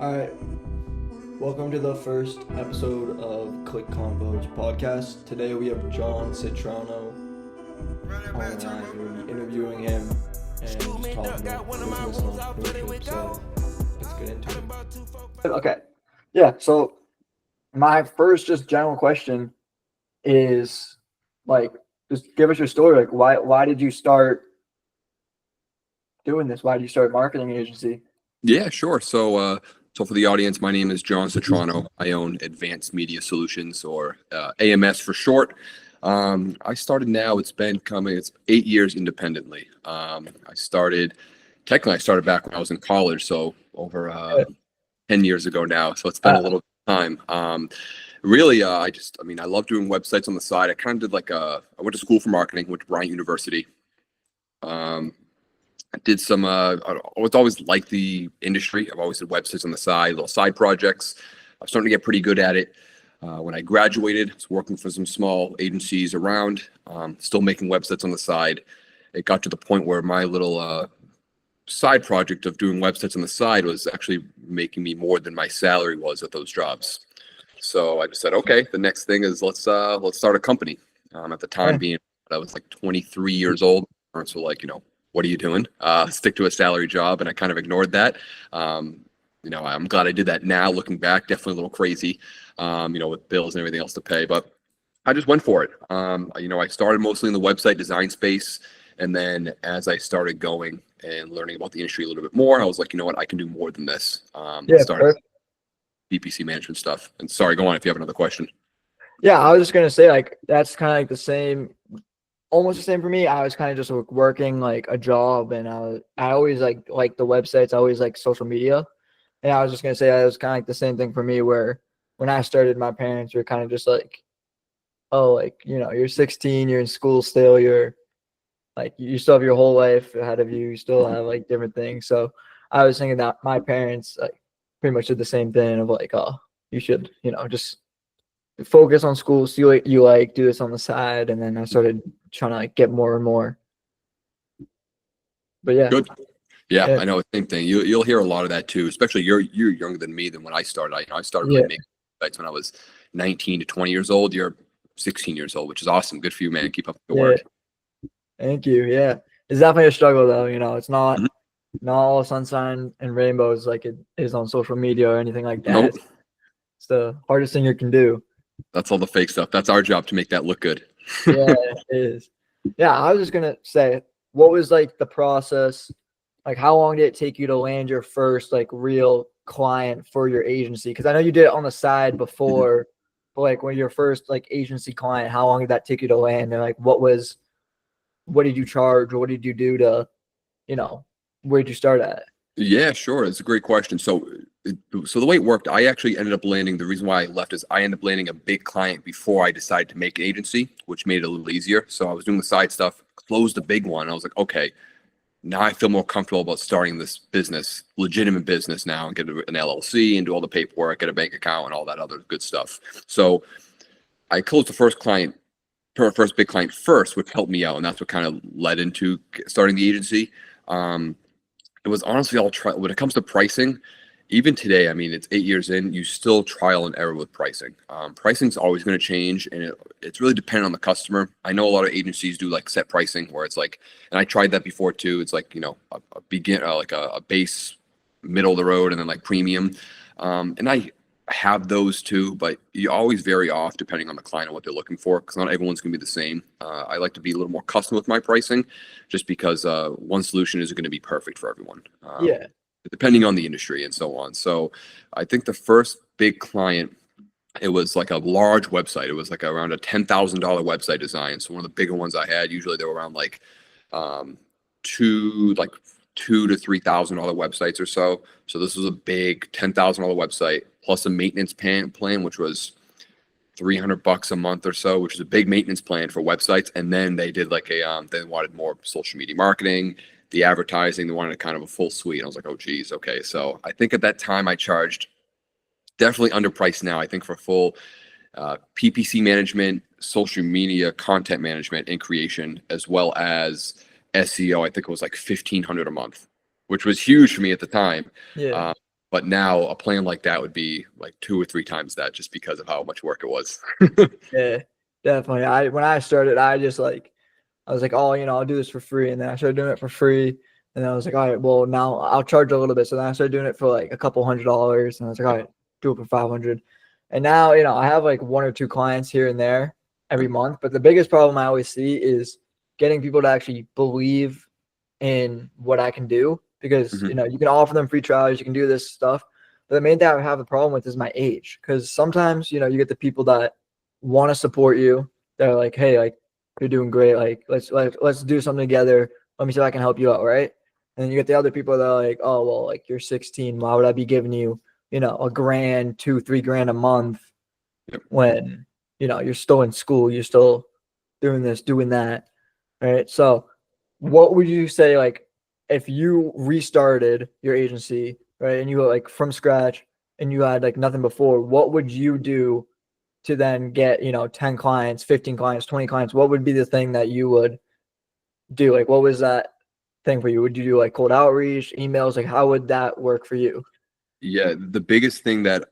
Alright, welcome to the first episode of Click Convo's podcast. Today we have John Citrano on the line. We're interviewing him and just talking about business and entrepreneurship, so let's get into it. Okay, yeah, so my first just general question is, just give us your story. Why did you start doing this? Why did you start a marketing agency? Yeah, sure. So for the audience, my name is John Citrano. I own Advanced Media Solutions, or AMS for short. I started now. It's 8 years independently. I started back when I was in college, so over 10 years ago now. So it's been a little time. Really, I love doing websites on the side. I kind of did I went to school for marketing, went to Bryant University. I did some, I always liked the industry. I've always did websites on the side, little side projects. I was starting to get pretty good at it. When I graduated, I was working for some small agencies around, still making websites on the side. It got to the point where my little side project of doing websites on the side was actually making me more than my salary was at those jobs. So I just said, okay, the next thing is let's start a company. At the time being, I was like 23 years old. So what are you doing? Stick to a salary job. And I kind of ignored that. I'm glad I did that now. Looking back, definitely a little crazy, with bills and everything else to pay. But I just went for it. I started mostly in the website design space. And then as I started going and learning about the industry a little bit more, I was like, you know what, I can do more than this. Started PPC management stuff. And sorry, go on if you have another question. Yeah, I was just going to say, that's kind of the same. Almost the same for me. I was kind of just working a job, and I always like the websites. I always like social media, and I was just gonna say it was kind of the same thing for me. Where when I started, my parents were kind of just oh, you're 16, you're in school still, you're you still have your whole life ahead of you. You still have different things. So I was thinking that my parents pretty much did the same thing of oh, you should just focus on school, see what you do this on the side. And then I started trying to get more and more. But yeah. Good. Yeah, I know the same thing. You'll hear a lot of that too, especially you're younger than me than when I started. I started really making websites when I was 19 to 20 years old. You're 16 years old, which is awesome. Good for you, man. Keep up the work. Thank you. Yeah. It's definitely a struggle though. It's not all sunshine and rainbows like it is on social media or anything like that. Nope. It's the hardest thing you can do. That's all the fake stuff. That's our job to make that look good. Yeah, it is. Yeah, I was just gonna say, what was the process? How long did it take you to land your first real client for your agency? Because I know you did it on the side before, but when your first agency client, how long did that take you to land? And what did you charge, or what did you do to, where did you start at? Yeah, sure. It's a great question. So the way it worked, I actually ended up landing. The reason why I left is I ended up landing a big client before I decided to make an agency, which made it a little easier. So I was doing the side stuff, closed the big one. I was like, okay, now I feel more comfortable about starting this business, legitimate business now, and get an LLC and do all the paperwork, get a bank account and all that other good stuff. So I closed the first big client first, which helped me out. And that's what kind of led into starting the agency. It was honestly all when it comes to pricing. Even today, it's 8 years in, you still trial and error with pricing. Pricing's always going to change, and it's really dependent on the customer. I know a lot of agencies do set pricing where it's and I tried that before too. It's a base, middle of the road, and then premium. And I have those too, but you always vary off depending on the client and what they're looking for, because not everyone's going to be the same. I like to be a little more custom with my pricing, just because one solution isn't going to be perfect for everyone. Depending on the industry and so on. So I think the first big client, it was a large website. It was around a $10,000 website design. So one of the bigger ones I had, usually they were around $2,000 to $3,000 websites or so. So this was a big $10,000 website plus a maintenance plan, which was $300 a month or so, which is a big maintenance plan for websites. And then they did they wanted more social media marketing, the advertising, they wanted kind of a full suite. I was like, oh geez, okay. So I think at that time I charged, definitely underpriced now, I think, for full PPC management, social media content management and creation, as well as SEO. I think it was $1,500 a month, which was huge for me at the time. Yeah. But now a plan like that would be like 2 or 3 times that, just because of how much work it was. Yeah, definitely. When I started, I just like I was like, oh, I'll do this for free, and then I started doing it for free, and then I was like, all right, well now I'll charge a little bit. So then I started doing it for like a couple $100s, and I was like, all right, do it for 500. And now I have like 1 or 2 clients here and there every month, but the biggest problem I always see is getting people to actually believe in what I can do, because Mhm. you can offer them free trials, you can do this stuff, but the main thing I have a problem with is my age, because sometimes you get the people that want to support you. They're like, hey, like you're doing great, like let's do something together. Let me see if I can help you out, right? And then you get the other people that are like, oh well, like you're 16, why would I be giving you a grand, 2, 3 grand a month Yep. when you're still in school, you're still doing this, doing that, right? So what would you say, like, if you restarted your agency, right, and you were like from scratch and you had like nothing before, what would you do to then get 10 clients, 15 clients, 20 clients? What would be the thing that you would do? Like, what was that thing for you? Would you do like cold outreach, emails? Like, how would that work for you? Yeah, the biggest thing that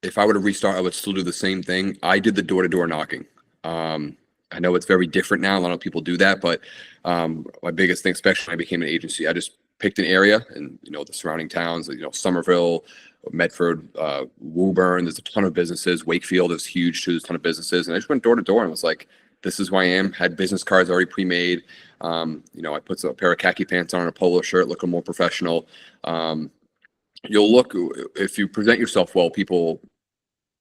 if I were to restart, I would still do the same thing. I did the door-to-door knocking. Um, I know it's very different now. A lot of people do that, but my biggest thing, especially when I became an agency, I just picked an area and the surrounding towns, Somerville, Medford, Woburn. There's a ton of businesses. Wakefield is huge too. There's a ton of businesses, and I just went door to door and was like, "This is who I am." Had business cards already pre-made. I put a pair of khaki pants on and a polo shirt, looking more professional. You'll look if you present yourself well, people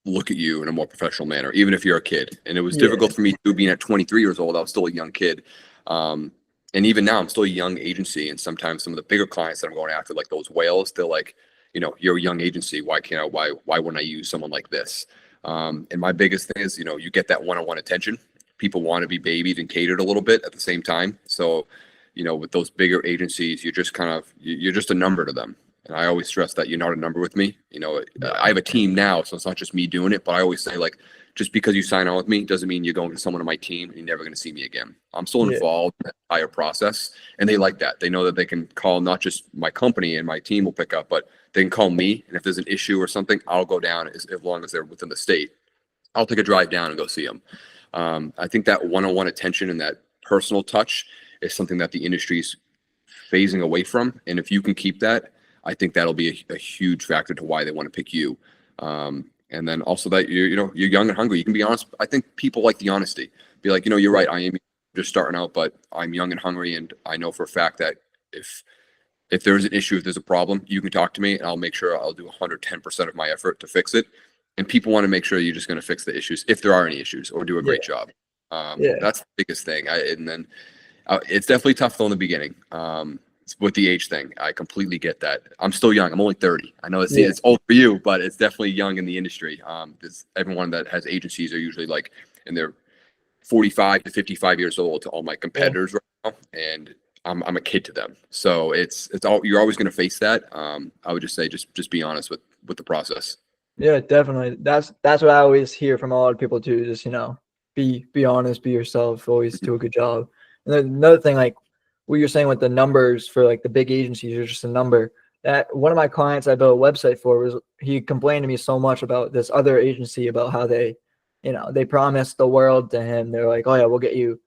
look at you in a more professional manner, even if you're a kid. And it was Yeah, difficult for me too, being at 23 years old. I was still a young kid. Um, and even now, I'm still a young agency. And sometimes some of the bigger clients that I'm going after, like those whales, they're like, you're a young agency. Why can't I? Why wouldn't I use someone like this? And my biggest thing is, you get that one-on-one attention. People want to be babied and catered a little bit at the same time. So, with those bigger agencies, you're just you're just a number to them. And I always stress that you're not a number with me. I have a team now, so it's not just me doing it. But I always say, like, just because you sign on with me doesn't mean you're going to someone on my team and you're never going to see me again. I'm still yeah, involved in the entire process, and they like that. They know that they can call not just my company and my team will pick up, but they can call me. And if there's an issue or something, I'll go down as long as they're within the state. I'll take a drive down and go see them. I think that one-on-one attention and that personal touch is something that the industry's phasing away from. And if you can keep that, I think that'll be a huge factor to why they want to pick you. And then also that you're young and hungry. You can be honest. I think people like the honesty. Be like, you're right. I am just starting out, but I'm young and hungry, and I know for a fact that if there's an issue, if there's a problem, you can talk to me, and I'll make sure I'll do 110% of my effort to fix it. And people want to make sure you're just going to fix the issues if there are any issues, or do a yeah, great job. yeah, That's the biggest thing. And then it's definitely tough though in the beginning. With the age thing, I completely get that. I'm still young. I'm only 30. I know yeah, it's old for you, but it's definitely young in the industry. Everyone that has agencies are usually like in their 45 to 55 years old to all my yeah. competitors right now, and I'm a kid to them. So it's all you're always going to face that. I would just say just be honest with the process. Yeah, definitely. That's what I always hear from a lot of people too. Just be honest, be yourself. Always do a good job. And then another thing, like what you're saying with the numbers for like the big agencies, are just a number. That one of my clients I built a website for was he complained to me so much about this other agency about how they promised the world to him. They're like, oh yeah, we'll get you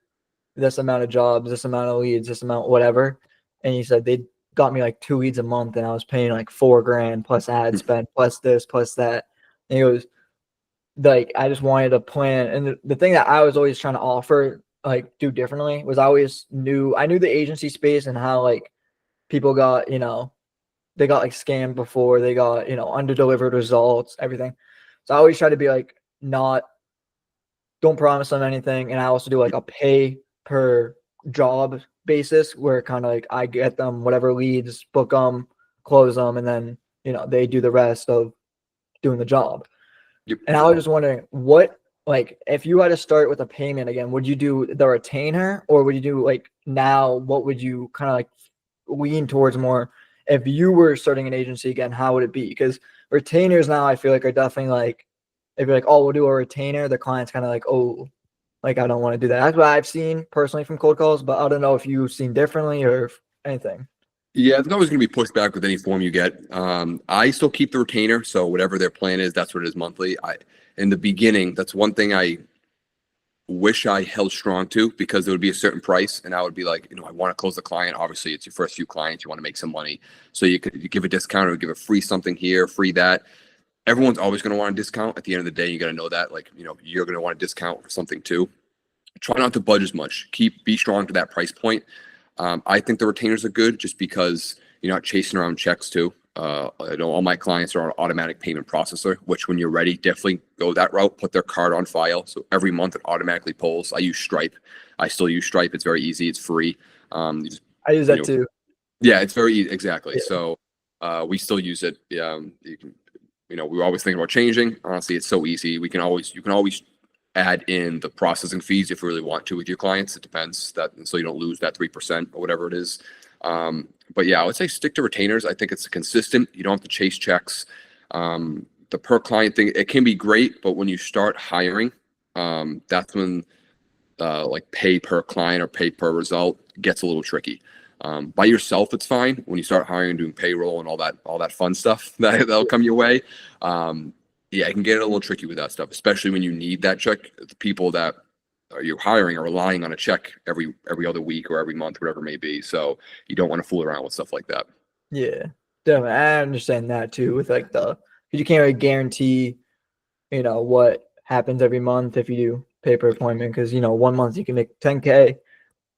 this amount of jobs, this amount of leads, this amount whatever. And he said they got me like 2 leads a month, and I was paying like 4 grand plus ad spend plus this plus that. And he goes, like, I just wanted a plan. And the thing that I was always trying to offer, like do differently, was I knew the agency space and how like people got, they got like scammed before, they got, underdelivered results, everything. So I always try to be like, not don't promise them anything. And I also do like a pay per job basis where kind of like I get them whatever leads, book them, close them, and then, they do the rest of doing the job. Yep. And I was just wondering like, if you had to start with a payment again, would you do the retainer, or would you do like now, what would you kind of like lean towards more if you were starting an agency again? How would it be? Because retainers now I feel like are definitely like, if you're like, oh, we'll do a retainer, the client's kind of like, oh, like I don't want to do that. That's what I've seen personally from cold calls, but I don't know if you've seen differently or anything. Yeah, there's always going to be pushback with any form you get. I still keep the retainer, so whatever their plan is, that's what it is monthly. In the beginning, that's one thing I wish I held strong to, because there would be a certain price, and I would be like, I want to close the client. Obviously, it's your first few clients, you want to make some money, so you give a discount or give a free something here, free that. Everyone's always going to want a discount. At the end of the day, you got to know that, like, you're going to want a discount for something too. Try not to budge as much. Be strong to that price point. I think the retainers are good just because you're not chasing around checks too. I know all my clients are on automatic payment processor, which when you're ready, definitely go that route. Put their card on file, so every month it automatically pulls. I use Stripe. I still use Stripe. It's very easy. It's free. I use that too. Yeah, it's very easy. Exactly. Yeah. So we still use it. You can, we were always thinking about changing. Honestly, it's so easy. You can always add in the processing fees if you really want to with your clients. It depends, so you don't lose that 3% or whatever it is. But yeah, I would say stick to retainers. I think it's consistent. You don't have to chase checks. The per client thing, it can be great, but when you start hiring, that's when like pay per client or pay per result gets a little tricky. By yourself, it's fine. When you start hiring and doing payroll and all that fun stuff that'll come your way, yeah, it can get a little tricky with that stuff, especially when you need that check. The people that you're hiring are relying on a check every other week or every month, whatever it may be. So you don't want to fool around with stuff like that. Yeah, definitely. I understand that too. With like because you can't really guarantee, what happens every month if you do pay per appointment. Because 1 month you can make 10K,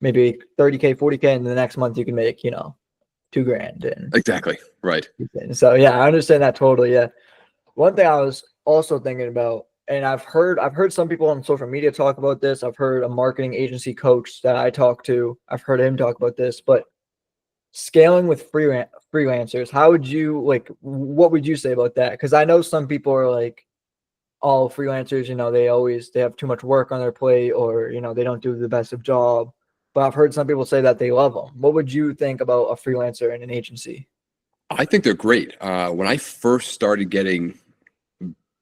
maybe 30K, 40K, and the next month you can make $2,000. And Exactly. Right. so yeah, I understand that totally. Yeah. One thing I was also thinking about, and I've heard some people on social media talk about this. I've heard a marketing agency coach that I talk to. I've heard him talk about this, but scaling with freelancers, what would you say about that? Because I know some people are like, all freelancers, they have too much work on their plate, or they don't do the best of job. But I've heard some people say that they love them. What would you think about a freelancer in an agency? I think they're great. When I first started getting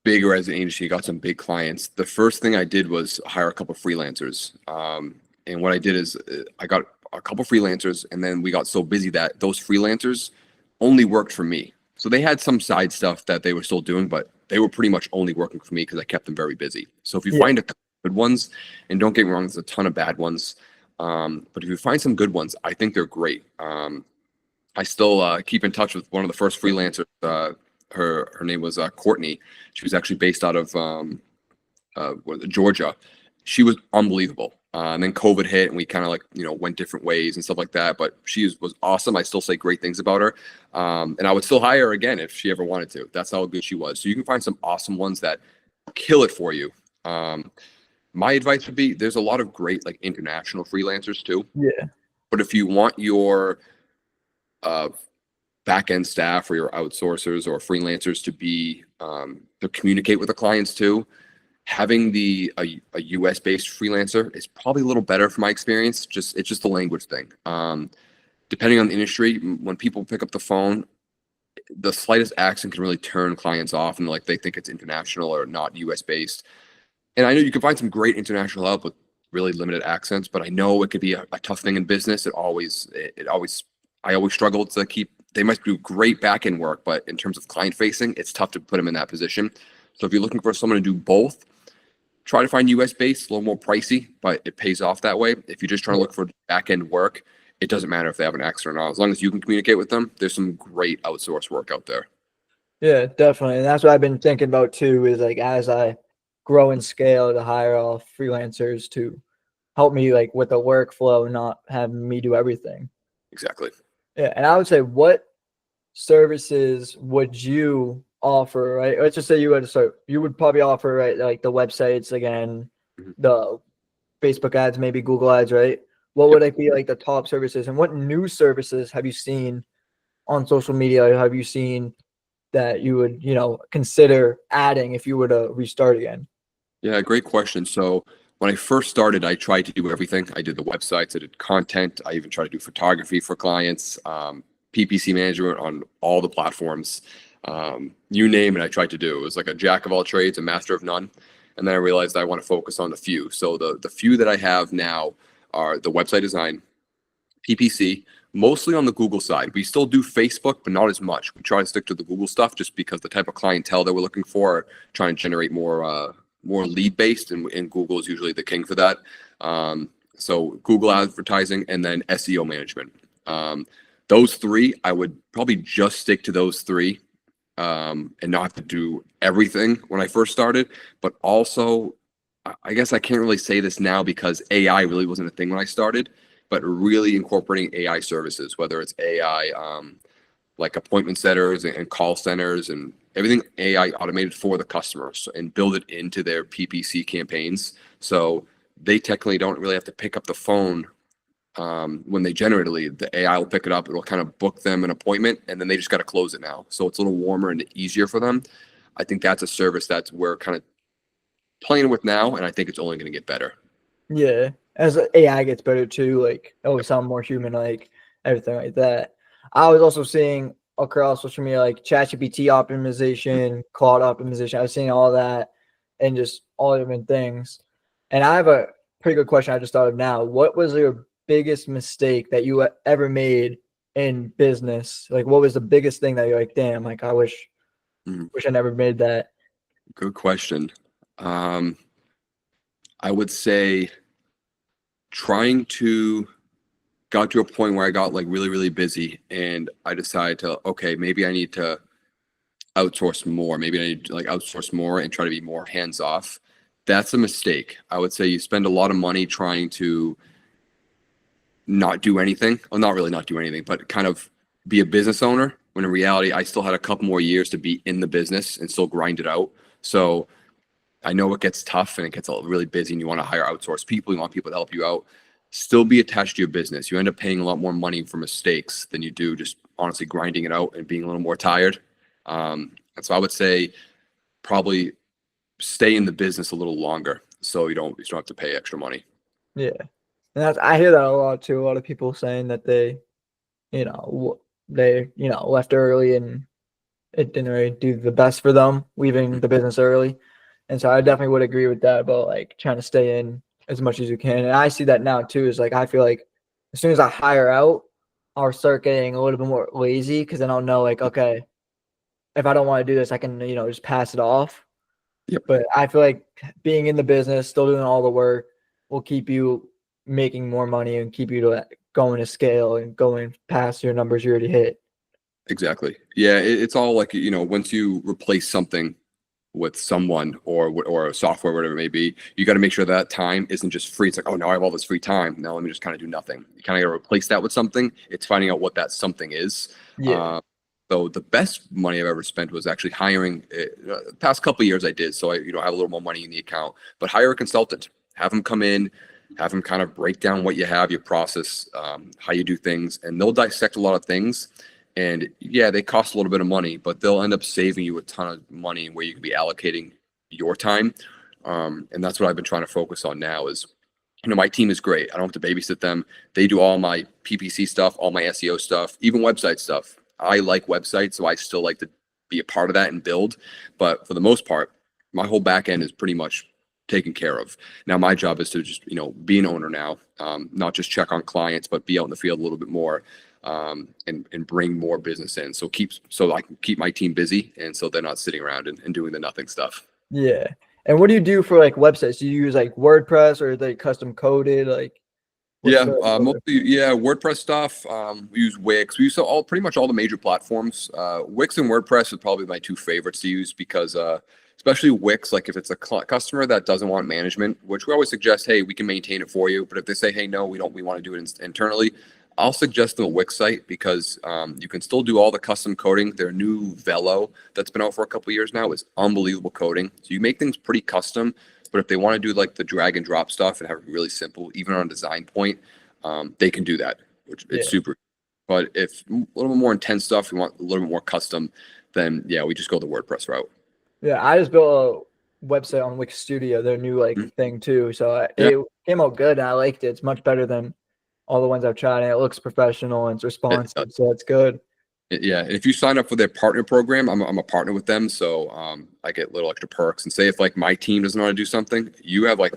bigger as an agency, got some big clients, the first thing I did was hire a couple of freelancers. And what I did is I got a couple of freelancers, and then we got so busy that those freelancers only worked for me. So they had some side stuff that they were still doing, but they were pretty much only working for me because I kept them very busy. So if you find a couple good ones, and don't get me wrong, there's a ton of bad ones, but if you find some good ones, I think they're great. I still keep in touch with one of the first freelancers. Her name was Courtney. She was actually based out of Georgia. She was unbelievable. And then COVID hit, and we kind of went different ways and stuff like that. But she was awesome. I still say great things about her. And I would still hire her again if she ever wanted to. That's how good she was. So you can find some awesome ones that kill it for you. My advice would be, there's a lot of great international freelancers too. Yeah. But if you want your back-end staff or your outsourcers or freelancers to communicate with the clients too, having a US based freelancer is probably a little better from my experience. It's just the language thing. Depending on the industry, when people pick up the phone, the slightest accent can really turn clients off, and they think it's international or not US based. And I know you can find some great international help with really limited accents, but I know it could be a tough thing in business. I always struggled to keep. They must do great back end work, but in terms of client facing, it's tough to put them in that position. So if you're looking for someone to do both, try to find US based, a little more pricey, but it pays off that way. If you're just trying to look for back end work, it doesn't matter if they have an accent or not. As long as you can communicate with them, there's some great outsourced work out there. Yeah, definitely. And that's what I've been thinking about too, is as I grow and scale, to hire all freelancers to help me with the workflow, not have me do everything. Exactly. Yeah. And I would say, what services would you offer, right? Let's just say you would probably offer, right, the websites again, the Facebook ads, maybe Google ads, right? What would be the top services, and what new services have you seen on social media? Have you seen that you would, consider adding if you were to restart again? Yeah, great question. So when I first started, I tried to do everything. I did the websites, I did content, I even tried to do photography for clients, PPC management on all the platforms. You name it, I tried to do. It was like a jack of all trades, a master of none. And then I realized I want to focus on the few. So the few that I have now are the website design, PPC, Mostly on the Google side. We still do Facebook, but not as much. We try to stick to the Google stuff just because the type of clientele that we're looking for are trying to generate more lead based, and Google is usually the king for that. So Google advertising and then SEO management. Those three, I would probably just stick to those three, and not have to do everything when I first started. But also, I guess I can't really say this now because AI really wasn't a thing when I started, but really incorporating AI services, whether it's AI, like appointment setters and call centers and everything AI automated for the customers, and build it into their PPC campaigns. So they technically don't really have to pick up the phone when they generate a lead. The AI will pick it up. It'll kind of book them an appointment, and then they just got to close it now. So it's a little warmer and easier for them. I think that's a service that's we're kind of playing with now, and I think it's only going to get better. Yeah, as AI gets better too, like it will sound more human, like everything like that. I was also seeing across social media like ChatGPT optimization, Claude optimization. I was seeing all that and just all different things. And I have a pretty good question I just thought of now. What was your biggest mistake that you ever made in business? Like, what was the biggest thing that you're like, damn, like I wish I never made that? Good question. I would say got to a point where I got like really, really busy, and I decided to, okay, maybe I need to outsource more. Maybe I need to like outsource more and try to be more hands off. That's a mistake. I would say you spend a lot of money trying to not do anything. Well, not really not do anything, but kind of be a business owner, when in reality, I still had a couple more years to be in the business and still grind it out. So I know it gets tough and it gets really busy, and you want to hire outsourced people. You want people to help you out. Still be attached to your business. You end up paying a lot more money for mistakes than you do just honestly grinding it out and being a little more tired. And so I would say probably stay in the business a little longer, so you don't have to pay extra money. Yeah, and I hear that a lot too. A lot of people saying that they, left early and it didn't really do the best for them leaving the business early. And so I definitely would agree with that about like trying to stay in as much as you can. And I see that now too, is like I feel like as soon as I hire out, I'll start getting a little bit more lazy, because then I'll know like, okay, if I don't want to do this, I can, just pass it off. Yep. But I feel like being in the business, still doing all the work, will keep you making more money and keep you to going to scale and going past your numbers you already hit. Exactly. Yeah, it's all like, once you replace something with someone or a software, whatever it may be, you got to make sure that time isn't just free. It's like, oh, now I have all this free time. Now let me just kind of do nothing. You kind of got to replace that with something. It's finding out what that something is. Yeah. So the best money I've ever spent was actually hiring. The past couple of years I did, so I have a little more money in the account. But hire a consultant, have them come in, have them kind of break down what you have, your process, how you do things, and they'll dissect a lot of things. And yeah, they cost a little bit of money, but they'll end up saving you a ton of money where you can be allocating your time. And that's what I've been trying to focus on now is, my team is great. I don't have to babysit them. They do all my PPC stuff, all my SEO stuff, even website stuff. I like websites, so I still like to be a part of that and build. But for the most part, my whole back end is pretty much taken care of. Now my job is to just, be an owner now, not just check on clients, but be out in the field a little bit more. And bring more business in. So I can keep my team busy, and so they're not sitting around and doing the nothing stuff. Yeah. And what do you do for like websites? Do you use like WordPress, or are they custom coded? Like, Mostly WordPress stuff. We use Wix. We use pretty much all the major platforms. Wix and WordPress are probably my two favorites to use because especially Wix, like if it's a customer that doesn't want management, which we always suggest, hey, we can maintain it for you. But if they say, hey, no, we want to do it internally, I'll suggest the Wix site because you can still do all the custom coding. Their new Velo that's been out for a couple of years now is unbelievable coding. So you make things pretty custom, but if they want to do like the drag and drop stuff and have it really simple, even on a design point, they can do that, which it's super. But if a little bit more intense stuff, you want a little bit more custom, then yeah, we just go the WordPress route. Yeah, I just built a website on Wix Studio, their new thing too. So it came out good. And I liked it. It's much better than all the ones I've tried, and it looks professional and it's responsive, so it's good. Yeah, and if you sign up for their partner program, I'm a partner with them, so I get little extra perks. And say if like my team doesn't know how to do something, you have like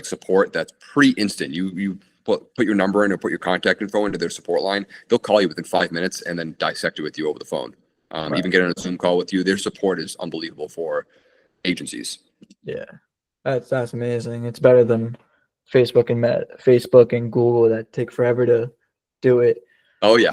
support that's pretty instant. You put your number in or put your contact info into their support line. They'll call you within 5 minutes and then dissect it with you over the phone. Right. Even get on a Zoom call with you. Their support is unbelievable for agencies. Yeah. That's amazing. It's better than Facebook and Google that take forever to do it. Oh yeah.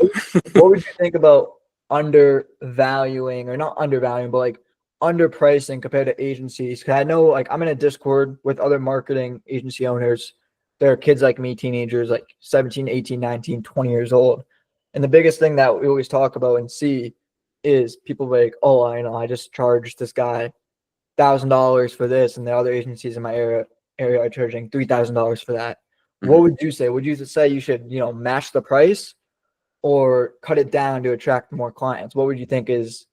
What would you think about undervaluing, or not undervaluing, but like underpricing compared to agencies? Because I know, like, I'm in a Discord with other marketing agency owners. There are kids like me, teenagers, like 17, 18, 19, 20 years old. And the biggest thing that we always talk about and see is people like, oh, I know, I just charged this guy $1,000 for this, and the other agencies in my area are charging $3,000 for that. What would you say? Would you say you should, match the price or cut it down to attract more clients? What would you think is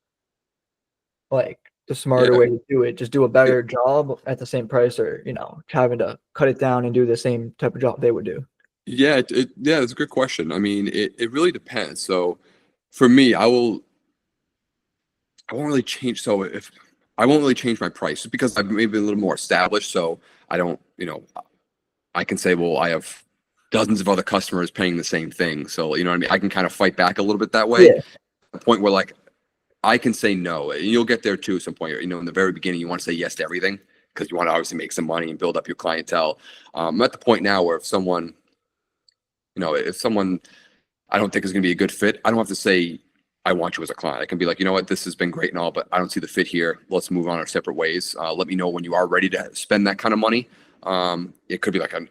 like the smarter Yeah. way to do it? Just do a better job at the same price, or having to cut it down and do the same type of job they would do? Yeah, it's a good question. I mean, it really depends. So for me, I won't really change. So if I won't really change my price just because I'm maybe a little more established. So I don't, I can say, well, I have dozens of other customers paying the same thing. So, you know what I mean? I can kind of fight back a little bit that way. Yeah. The point where like I can say no, and you'll get there too at some point. In the very beginning, you want to say yes to everything because you want to obviously make some money and build up your clientele. I'm at the point now where if someone I don't think is going to be a good fit, I don't have to say I want you as a client. I can be like, you know what, this has been great and all, but I don't see the fit here. Let's move on our separate ways. Let me know when you are ready to spend that kind of money. It could be like a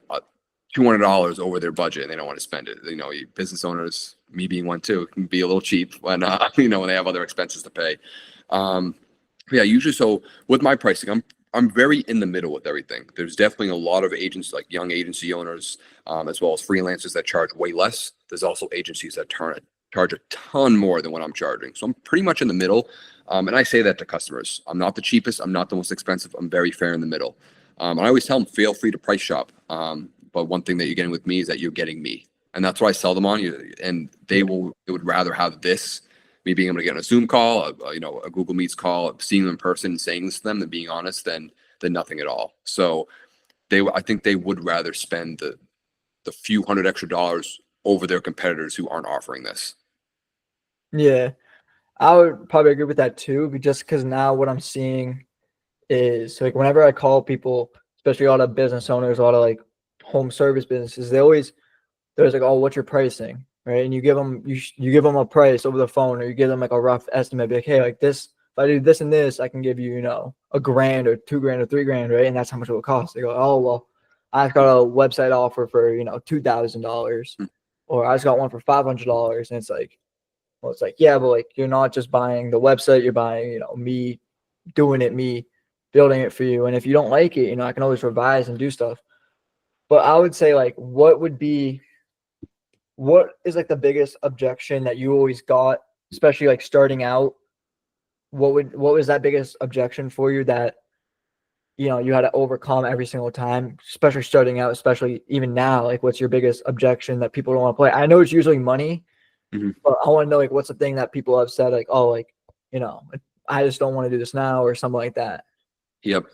$200 over their budget and they don't want to spend it. Business owners, me being one too, can be a little cheap when when they have other expenses to pay. Yeah, usually. So with my pricing, I'm very in the middle with everything. There's definitely a lot of agents, like young agency owners, as well as freelancers that charge way less. There's also agencies that charge a ton more than what I'm charging. So I'm pretty much in the middle. And I say that to customers. I'm not the cheapest. I'm not the most expensive. I'm very fair in the middle. And I always tell them, feel free to price shop. But one thing that you're getting with me is that you're getting me. And that's what I sell them on. And they would rather have this, me being able to get on a Zoom call, a Google Meets call, seeing them in person, and saying this to them, than being honest, than nothing at all. So I think they would rather spend the few hundred extra dollars over their competitors who aren't offering this. Yeah, I would probably agree with that too, just because now what I'm seeing is, like, whenever I call people, especially a lot of business owners, a lot of like home service businesses, there's like, oh, what's your pricing, right? And you give them a price over the phone, or you give them like a rough estimate, be like, hey, like this, if I do this and this, I can give you, $1,000 or $2,000 or $3,000, right? And that's how much it will cost. They go, oh, well, I've got a website offer for $2,000, or I just got one for $500, and it's like, well, it's like, yeah, but like, you're not just buying the website, you're buying, me doing it, me building it for you. And if you don't like it, I can always revise and do stuff. But I would say, like, what is like the biggest objection that you always got, especially like starting out? What was that biggest objection for you that you had to overcome every single time, especially starting out, especially even now? Like, what's your biggest objection that people don't want to play? I know it's usually money, but I want to know, like, what's the thing that people have said, like, oh, like, I just don't want to do this now, or something like that. Yep.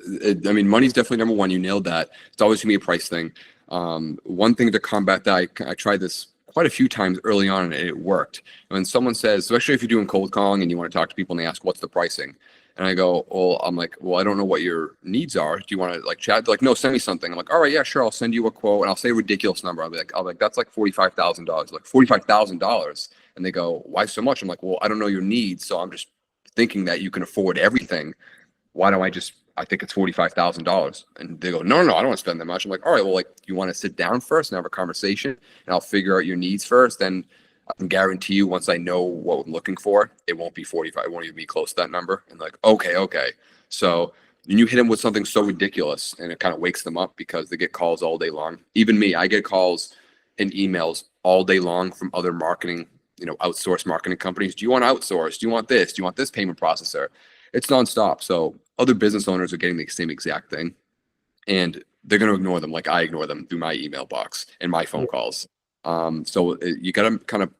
I mean, money's definitely number one. You nailed that. It's always gonna be a price thing. One thing to combat that, I tried this quite a few times early on, and it worked. When someone says, especially if you're doing cold calling and you want to talk to people and they ask, what's the pricing? And I go, well, I'm like, well, I don't know what your needs are. Do you want to like chat? They're like, no, send me something. I'm like, all right, yeah, sure. I'll send you a quote, and I'll say a ridiculous number. I'll be like, that's like $45,000, like $45,000. And they go, why so much? I'm like, well, I don't know your needs. So I'm just thinking that you can afford everything. Why don't I think it's $45,000. And they go, no, I don't want to spend that much. I'm like, all right, well, like, you want to sit down first and have a conversation, and I'll figure out your needs first. Then I can guarantee you, once I know what I'm looking for, it won't be 45. It won't even be close to that number. And like, okay. So when you hit them with something so ridiculous, and it kind of wakes them up, because they get calls all day long. Even me, I get calls and emails all day long from other marketing, outsourced marketing companies. Do you want to outsource? Do you want this? Do you want this payment processor? It's nonstop. So other business owners are getting the same exact thing, and they're going to ignore them like I ignore them through my email box and my phone calls. So you got to kind of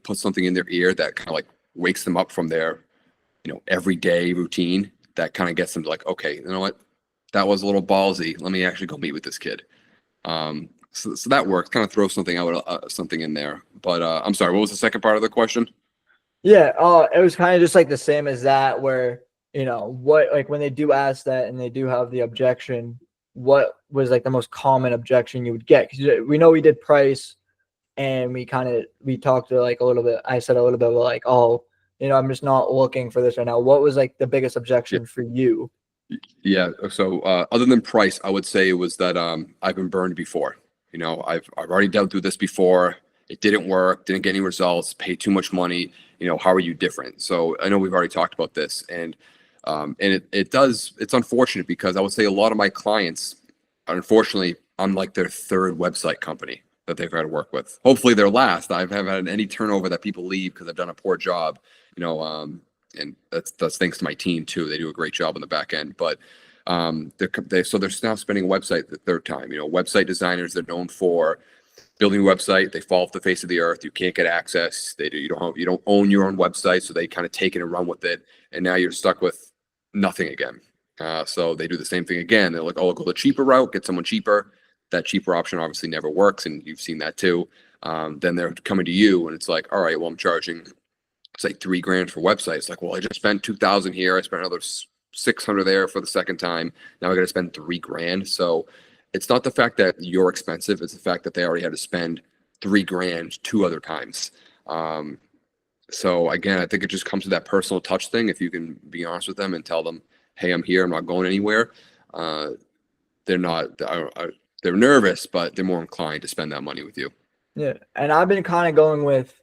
put something in their ear that kind of like wakes them up from their, everyday routine, that kind of gets them to like, okay, you know what? That was a little ballsy. Let me actually go meet with this kid. So that works. Kind of throw something out, something in there. But I'm sorry. What was the second part of the question? Yeah, it was kind of just like the same as that, where what, like when they do ask that and they do have the objection, what was like the most common objection you would get? Because we know we did price, and we talked to like a little bit. I said a little bit about like, oh, I'm just not looking for this right now. What was like the biggest Yeah. objection for you? Yeah. So other than price, I would say it was that I've been burned before. I've already dealt through this before. It didn't work. Didn't get any results. Paid too much money. How are you different? So I know we've already talked about this, and it's unfortunate because I would say a lot of my clients, unfortunately, I'm like their third website company that they've had to work with. Hopefully their last. I haven't had any turnover that people leave because I've done a poor job. And that's thanks to my team too. They do a great job on the back end, but they're now spending a website the third time. Website designers, they're known for building a website. They fall off the face of the earth. You can't get access. You don't own your own website, so they kind of take it and run with it, and now you're stuck with nothing again. So they do the same thing again. They're like, oh, go the cheaper route, get someone cheaper. That cheaper option obviously never works, and you've seen that too. Then they're coming to you, and it's like, all right, well, I'm charging, it's like $3,000 for websites. It's like, well, I just spent 2,000 here. I spent another 600 there for the second time. Now I got to spend $3,000. So it's not the fact that you're expensive. It's the fact that they already had to spend $3,000 two other times. So again, I think it just comes to that personal touch thing. If you can be honest with them and tell them, hey, I'm here, I'm not going anywhere. They're not, they're nervous, but they're more inclined to spend that money with you. Yeah. And I've been kind of going with,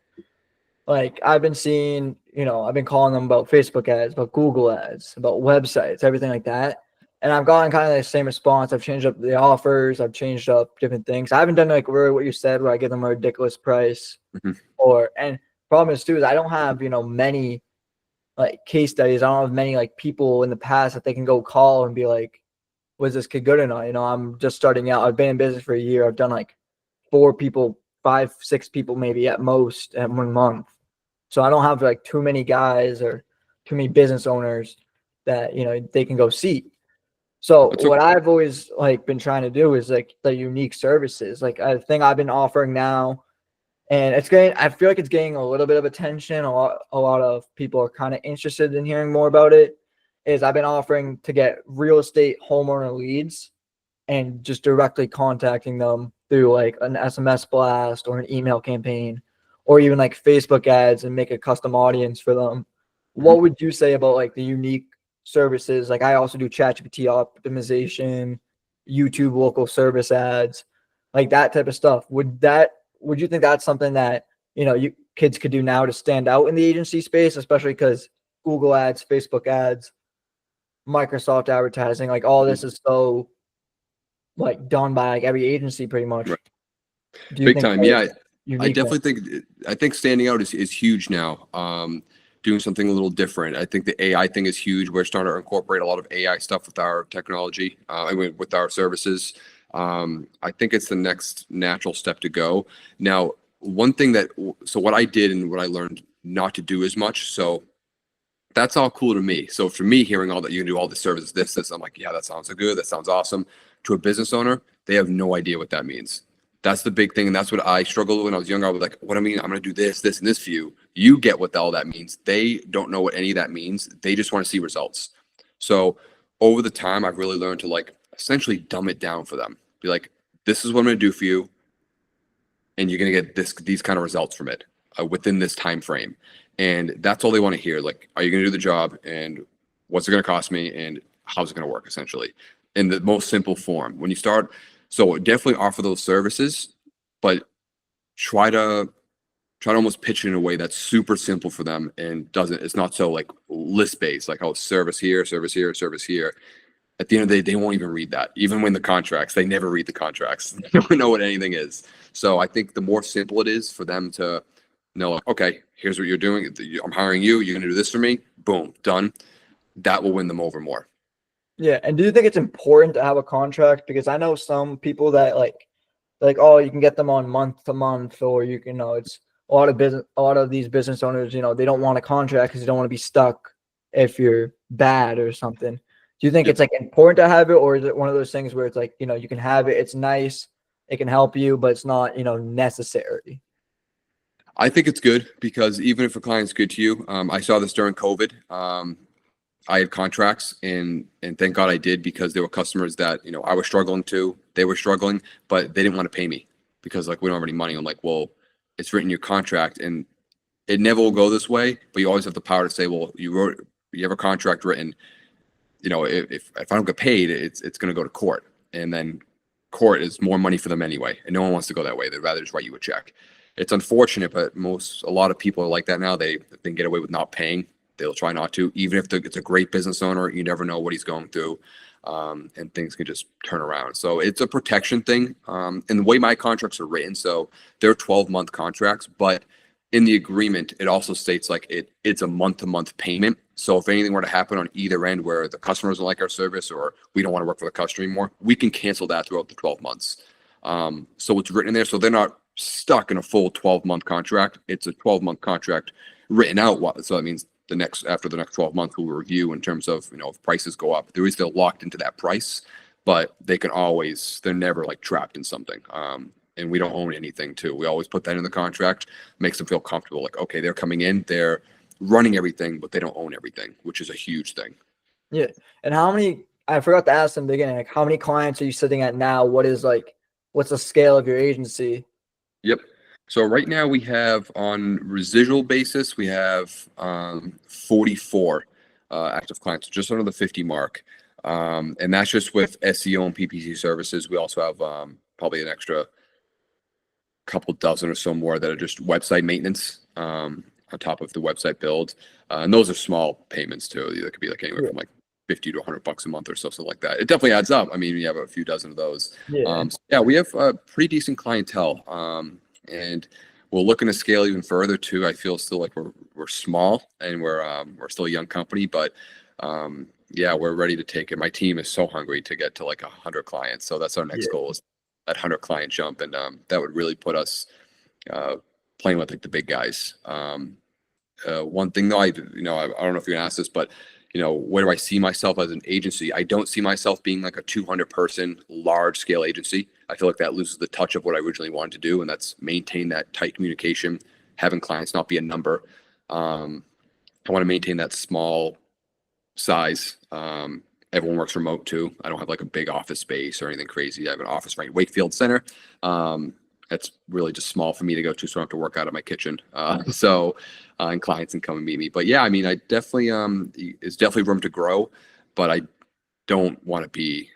like, I've been seeing, I've been calling them about Facebook ads, about Google ads, about websites, everything like that. And I've gotten kind of the same response. I've changed up the offers. I've changed up different things. I haven't done like really what you said, where I give them a ridiculous price. And problem is too, is I don't have, many like case studies. I don't have many like people in the past that they can go call and be like, was this kid good or not? I'm just starting out. I've been in business for a year. I've done like 4 people, 5, 6 people, maybe at most at 1 month. So I don't have like too many guys or too many business owners that, they can go see. So what I've always like been trying to do is like the unique services. Like a thing I've been offering now, and I feel like it's getting a little bit of attention. A lot of people are kind of interested in hearing more about it. Is I've been offering to get real estate homeowner leads and just directly contacting them through like an SMS blast or an email campaign, or even like Facebook ads, and make a custom audience for them. What would you say about like the unique services? Like I also do ChatGPT optimization, YouTube local service ads, like that type of stuff. Would you think that's something that, you kids could do now to stand out in the agency space, especially because Google ads, Facebook ads, Microsoft advertising, like all this is so like done by like every agency pretty much. Right. Do you Big think time. Yeah. I uniqueness? definitely think standing out is huge now. Doing something a little different. I think the AI thing is huge. We're starting to incorporate a lot of AI stuff with our technology, with our services. I think it's the next natural step to go. Now, one thing so what I did and what I learned not to do as much. So that's all cool to me. So for me, hearing all that you can do all the services, this, I'm like, yeah, that sounds so good. That sounds awesome. To a business owner, they have no idea what that means. That's the big thing. And that's what I struggled with when I was younger. I was like, what I mean, I'm going to do this, this, and this for you. You get what all that means. They don't know what any of that means. They just want to see results. So over the time, I've really learned to like essentially dumb it down for them. Be like, this is what I'm going to do for you. And you're going to get these kind of results from it within this time frame. And that's all they want to hear. Like, are you going to do the job? And what's it going to cost me? And how's it going to work, essentially, in the most simple form. When you start, so definitely offer those services, but try to almost pitch it in a way that's super simple for them and it's not so like list based, like, oh, service here, service here, service here. At the end of the day, they won't even read that. Even when the contracts, they never read the contracts. They don't know what anything is. So I think the more simple it is for them to know, like, okay, here's what you're doing. I'm hiring you. You're going to do this for me. Boom, done. That will win them over more. Yeah. And do you think it's important to have a contract? Because I know some people that like, oh, you can get them on month to month, or you can, it's a lot of these business owners, they don't want a contract because you don't want to be stuck if you're bad or something. Do you think it's like important to have it, or is it one of those things where it's like, you can have it, it's nice, it can help you, but it's not, necessary. I think it's good because even if a client's good to you, I saw this during COVID. I had contracts and thank God I did, because there were customers that, I was struggling too. They were struggling, but they didn't want to pay me because like, we don't have any money. I'm like, well, it's written in your contract and it never will go this way, but you always have the power to say, well, you have a contract written, if I don't get paid, it's going to go to court, and then court is more money for them anyway. And no one wants to go that way. They'd rather just write you a check. It's unfortunate, but a lot of people are like that now. They can get away with not paying. They'll try not to, even if it's a great business owner. You never know what he's going through, and things can just turn around. So it's a protection thing. And the way my contracts are written, so they're 12-month contracts, but in the agreement, it also states like it's a month-to-month payment. So if anything were to happen on either end where the customers don't like our service or we don't want to work for the customer anymore, we can cancel that throughout the 12 months. So it's written in there, so they're not stuck in a full 12-month contract. It's a 12-month contract written out. So that means after the next 12 months, we'll review in terms of, if prices go up. They're still locked into that price, but they're never like trapped in something. And we don't own anything too. We always put that in the contract, makes them feel comfortable. Like, okay, they're coming in, they're running everything, but they don't own everything, which is a huge thing. Yeah. And I forgot to ask in the beginning, like how many clients are you sitting at now? What's the scale of your agency? Yep. So right now we have, on residual basis, we have 44 active clients, just under the 50 mark. And that's just with SEO and PPC services. We also have probably an extra couple dozen or so more that are just website maintenance on top of the website build. And those are small payments too. That could be like anywhere from like 50 to $100 a month or something like that. It definitely adds up. I mean, we have a few dozen of those. Yeah. We have a pretty decent clientele. And we're looking to scale even further too. I feel still like we're small and we're still a young company, but we're ready to take it. My team is so hungry to get to like 100 clients. So that's our next goal, is that 100 client jump. And that would really put us playing with like the big guys. One thing though, I don't know if you're gonna ask this, but where do I see myself as an agency? I don't see myself being like a 200 person large scale agency. I feel like that loses the touch of what I originally wanted to do, and that's maintain that tight communication, having clients not be a number. I want to maintain that small size. Everyone works remote too. I don't have like a big office space or anything crazy. I have an office right in Wakefield Center. That's really just small for me to go to, so I don't have to work out of my kitchen. And clients can come and meet me. But yeah, I mean, I definitely there's definitely room to grow, but I don't want to be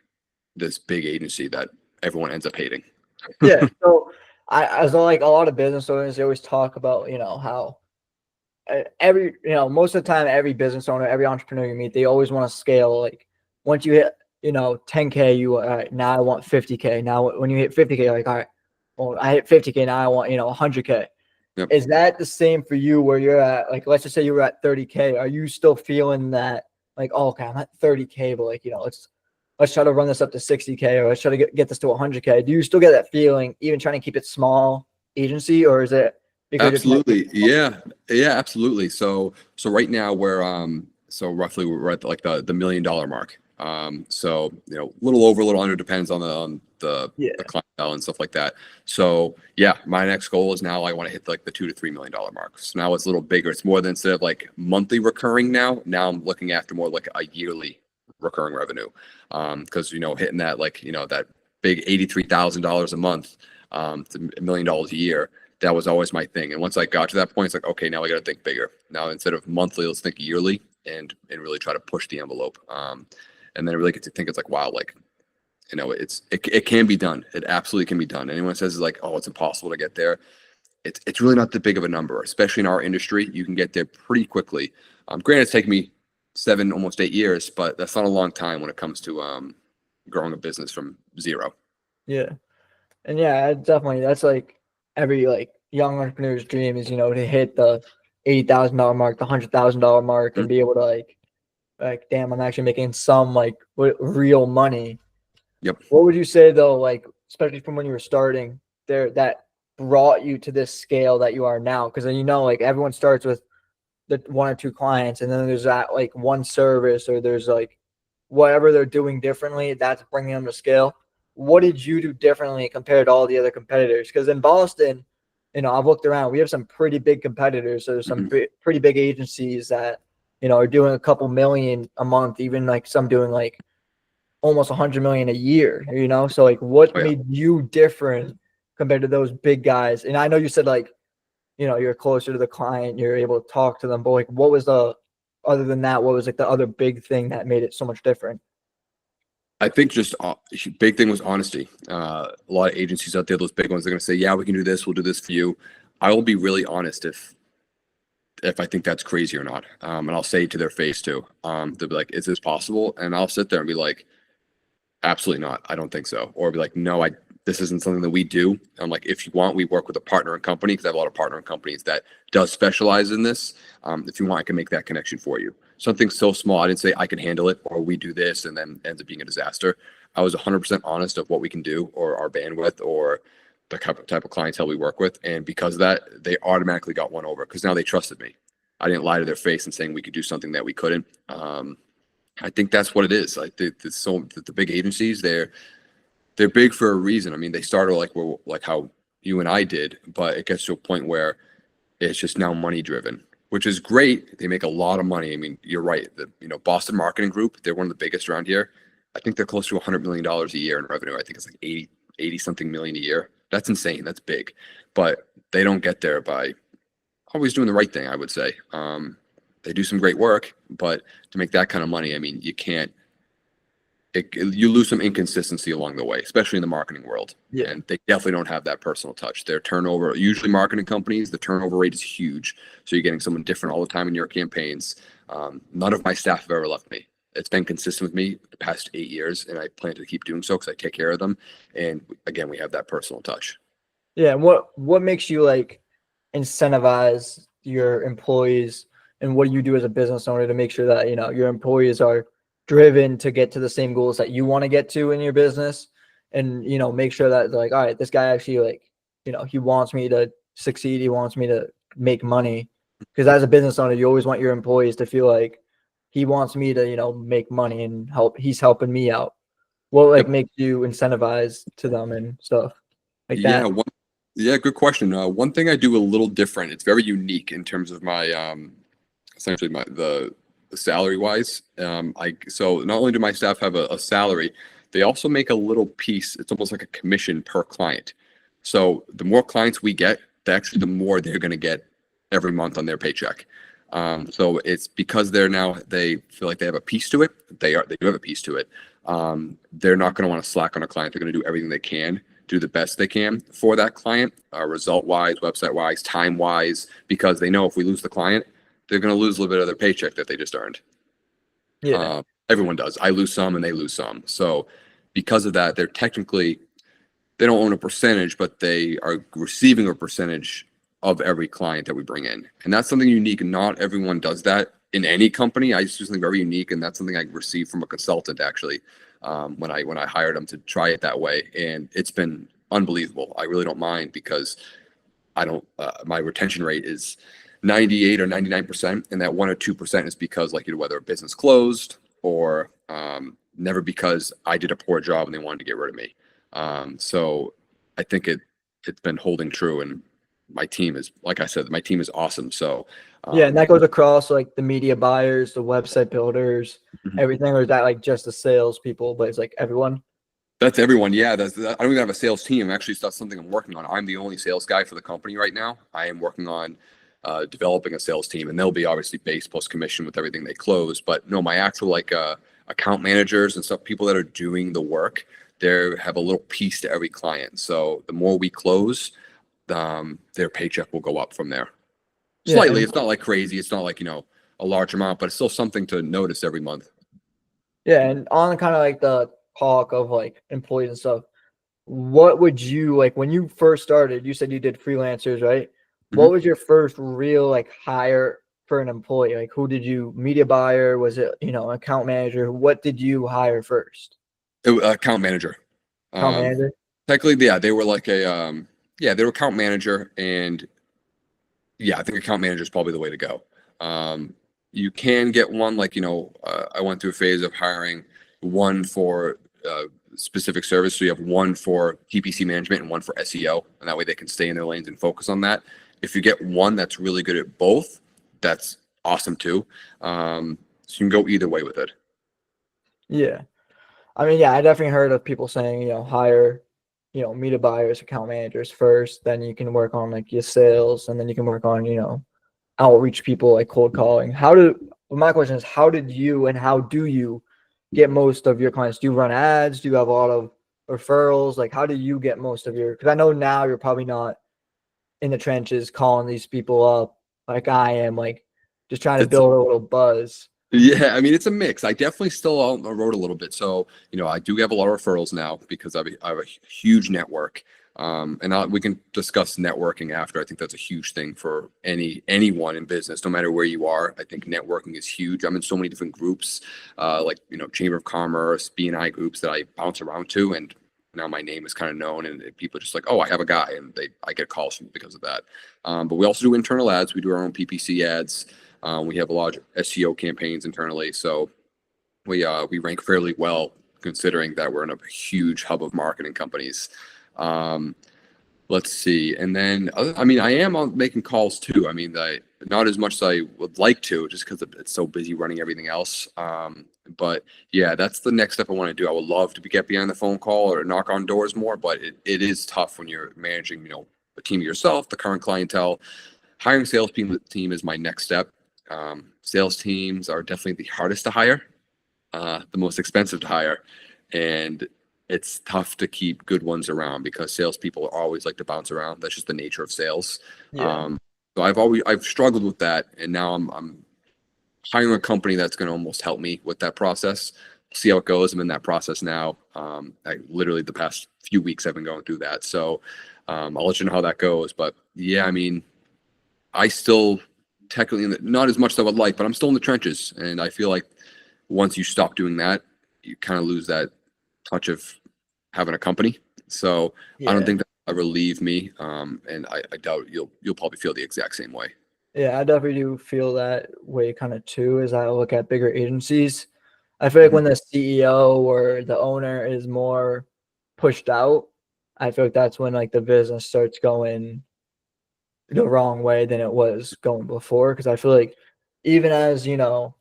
this big agency that everyone ends up hating. Yeah. So as like a lot of business owners, they always talk about, how most of the time, every business owner, every entrepreneur you meet, they always want to scale. Like once you hit, 10K, all right, now I want 50K. Now when you hit 50K, you're like, all right, well, I hit 50K, now I want, 100K. Yep. Is that the same for you where you're at, like, let's just say you were at 30K. Are you still feeling that like, oh, okay, I'm at 30K, but like, let's try to run this up to 60K, or let's try to get this to 100K. Do you still get that feeling, even trying to keep it small agency, or is it because absolutely? Yeah, absolutely. So right now so roughly we're at like the $1 million mark. So a little over, a little under, depends on the clientele and stuff like that. So yeah, my next goal is now I want to hit like the $2 to $3 million mark. So now it's a little bigger. It's more than, instead of like monthly recurring now I'm looking after more like a yearly recurring revenue. Because hitting that like that big $83,000 a month to $1 million a year, that was always my thing. And once I got to that point, it's like, okay, now I got to think bigger. Now instead of monthly, let's think yearly and really try to push the envelope. And then I really get to think, it's like, wow, like, it can be done. It absolutely can be done. Anyone says like, oh, it's impossible to get there, it's really not that big of a number, especially in our industry. You can get there pretty quickly. Granted, it's taken me 7, almost 8 years, but that's not a long time when it comes to growing a business from zero. Yeah. And yeah, definitely, that's like every like young entrepreneur's dream is, to hit the $80,000 mark, the $100,000 mark, and be able to like, damn, I'm actually making some like real money. Yep. What would you say though, like, especially from when you were starting there, that brought you to this scale that you are now? Because then, like, everyone starts with the 1 or 2 clients, and then there's that like one service, or there's like whatever they're doing differently that's bringing them to scale. what did you do differently compared to all the other competitors? Because in Boston, I've looked around. We have some pretty big competitors. So there's some pretty big agencies that, are doing a couple million a month, even like some doing like almost 100 million a year, So like, what Oh, yeah. made you different compared to those big guys? And I know you said like, you're closer to the client, you're able to talk to them, but like, other than that, what was like the other big thing that made it so much different? I think just big thing was honesty. A lot of agencies out there, those big ones, they're going to say, "Yeah, we can do this. We'll do this for you." I will be really honest if I think that's crazy or not, and I'll say it to their face too. They'll be like, "Is this possible?" And I'll sit there and be like, "Absolutely not. I don't think so." Or be like, "No, this isn't something that we do." I'm like, "If you want, we work with a partner and company because I have a lot of partner and companies that does specialize in this. If you want, I can make that connection for you." Something so small, I didn't say I can handle it or we do this and then ends up being a disaster. I was 100% honest of what we can do or our bandwidth or the type of clientele we work with. And because of that, they automatically got won over because now they trusted me. I didn't lie to their face and saying we could do something that we couldn't. I think that's what it is. Like the big agencies, they're big for a reason. I mean, they started like how you and I did, but it gets to a point where it's just now money driven, which is great. They make a lot of money. I mean, you're right. The Boston Marketing Group, they're one of the biggest around here. I think they're close to $100 million a year in revenue. I think it's like 80 something million a year. That's insane. That's big, but they don't get there by always doing the right thing, I would say. They do some great work, but to make that kind of money, I mean, you lose some inconsistency along the way, especially in the marketing world. Yeah. And they definitely don't have that personal touch. Their turnover, usually marketing companies, the turnover rate is huge. So you're getting someone different all the time in your campaigns. None of my staff have ever left me. It's been consistent with me the past 8 years, and I plan to keep doing so because I take care of them. And again, we have that personal touch. Yeah. And what makes you like incentivize your employees, and what do you do as a business owner to make sure that, your employees are driven to get to the same goals that you want to get to in your business, and, make sure that they're like, all right, this guy actually like, he wants me to succeed. He wants me to make money. Because as a business owner, you always want your employees to feel like he wants me to, make money and he's helping me out. What like Yep. makes you incentivize to them and stuff like Yeah, that? good question. One thing I do a little different. It's very unique in terms of my essentially the salary wise. So not only do my staff have a salary, they also make a little piece. It's almost like a commission per client. So the more clients we get, the more they're going to get every month on their paycheck. So it's because they feel like they have a piece to it. They do have a piece to it. They're not going to want to slack on a client. They're going to do everything they can, do the best they can for that client, result wise, website wise, time wise, because they know if we lose the client, they're going to lose a little bit of their paycheck that they just earned. Yeah. Everyone does. I lose some and they lose some. So because of that, they don't own a percentage, but they are receiving a percentage of every client that we bring in. And that's something unique. Not everyone does that in any company. I just do something very unique. And that's something I received from a consultant actually, when I hired them to try it that way. And it's been unbelievable. I really don't mind because my retention rate is 98 or 99%. And that 1 or 2% is because whether a business closed or never because I did a poor job and they wanted to get rid of me. So I think it's been holding true, and my team is, like I said, my team is awesome. So Yeah, and that goes across like the media buyers, the website builders, everything, or is that like just the sales people, but it's like everyone? That's everyone. Yeah, I don't even have a sales team. Actually, that's something I'm working on. I'm the only sales guy for the company right now. I am working on developing a sales team, and they'll be obviously base plus commission with everything they close. But no, my actual account managers and stuff, people that are doing the work, they have a little piece to every client. So the more we close, their paycheck will go up from there. Slightly. Yeah, It's not like crazy. It's not like, a large amount, but it's still something to notice every month. yeah, and on kind of like the talk of like employees and stuff, what would you like when you first started? You said you did freelancers, right? Mhm. What was your first real like hire for an employee? Like who did you media buyer? Was it, account manager? What did you hire first? Account manager. Account Um, manager? Technically, yeah, they were they were account manager, and yeah, I think account manager is probably the way to go. You can get one I went through a phase of hiring one for specific service. So you have one for PPC management and one for SEO, and that way they can stay in their lanes and focus on that. If you get one that's really good at both, that's awesome too. So you can go either way with it. Yeah. I mean, yeah, I definitely heard of people saying, hire, media buyers, account managers first, then you can work on like your sales, and then you can work on, outreach people like cold calling. My question is, how did you and how do you get most of your clients? Do you run ads? Do you have a lot of referrals? Like, how do you get most of because I know now you're probably not in the trenches calling these people up like I am, like just trying to build a little buzz. Yeah, I mean, it's a mix. I definitely still on the road a little bit. So, I do have a lot of referrals now because I have a huge network. And we can discuss networking after. I think that's a huge thing for anyone in business, no matter where you are. I think networking is huge. I'm in so many different groups, like, Chamber of Commerce, B&I groups that I bounce around to. And now my name is kind of known, and people are just like, oh, I have a guy, and I get calls from because of that. But we also do internal ads. We do our own PPC ads. We have a lot of SEO campaigns internally, so we rank fairly well considering that we're in a huge hub of marketing companies. Let's see, and then I mean, I am making calls too. I mean, not as much as I would like to, just because it's so busy running everything else. But yeah, that's the next step I want to do. I would love to get behind the phone call or knock on doors more, but it is tough when you're managing, a team of yourself, the current clientele. Hiring sales team is my next step. Sales teams are definitely the hardest to hire, the most expensive to hire, and it's tough to keep good ones around because salespeople always like to bounce around. That's just the nature of sales. Yeah. So I've struggled with that, and now I'm hiring a company that's going to almost help me with that process. See how it goes. I'm in that process now. I literally the past few weeks I've been going through that. So I'll let you know how that goes. But yeah, I mean, I still technically not as much as I would like, but I'm still in the trenches, and I feel like once you stop doing that, you kind of lose that touch of having a company. So I don't think that ever leave me, and I doubt you'll probably feel the exact same way. Yeah, I definitely do feel that way kind of too. As I look at bigger agencies, I feel like when the CEO or the owner is more pushed out, I feel like that's when like the business starts going the wrong way than it was going before. Because I feel like even as even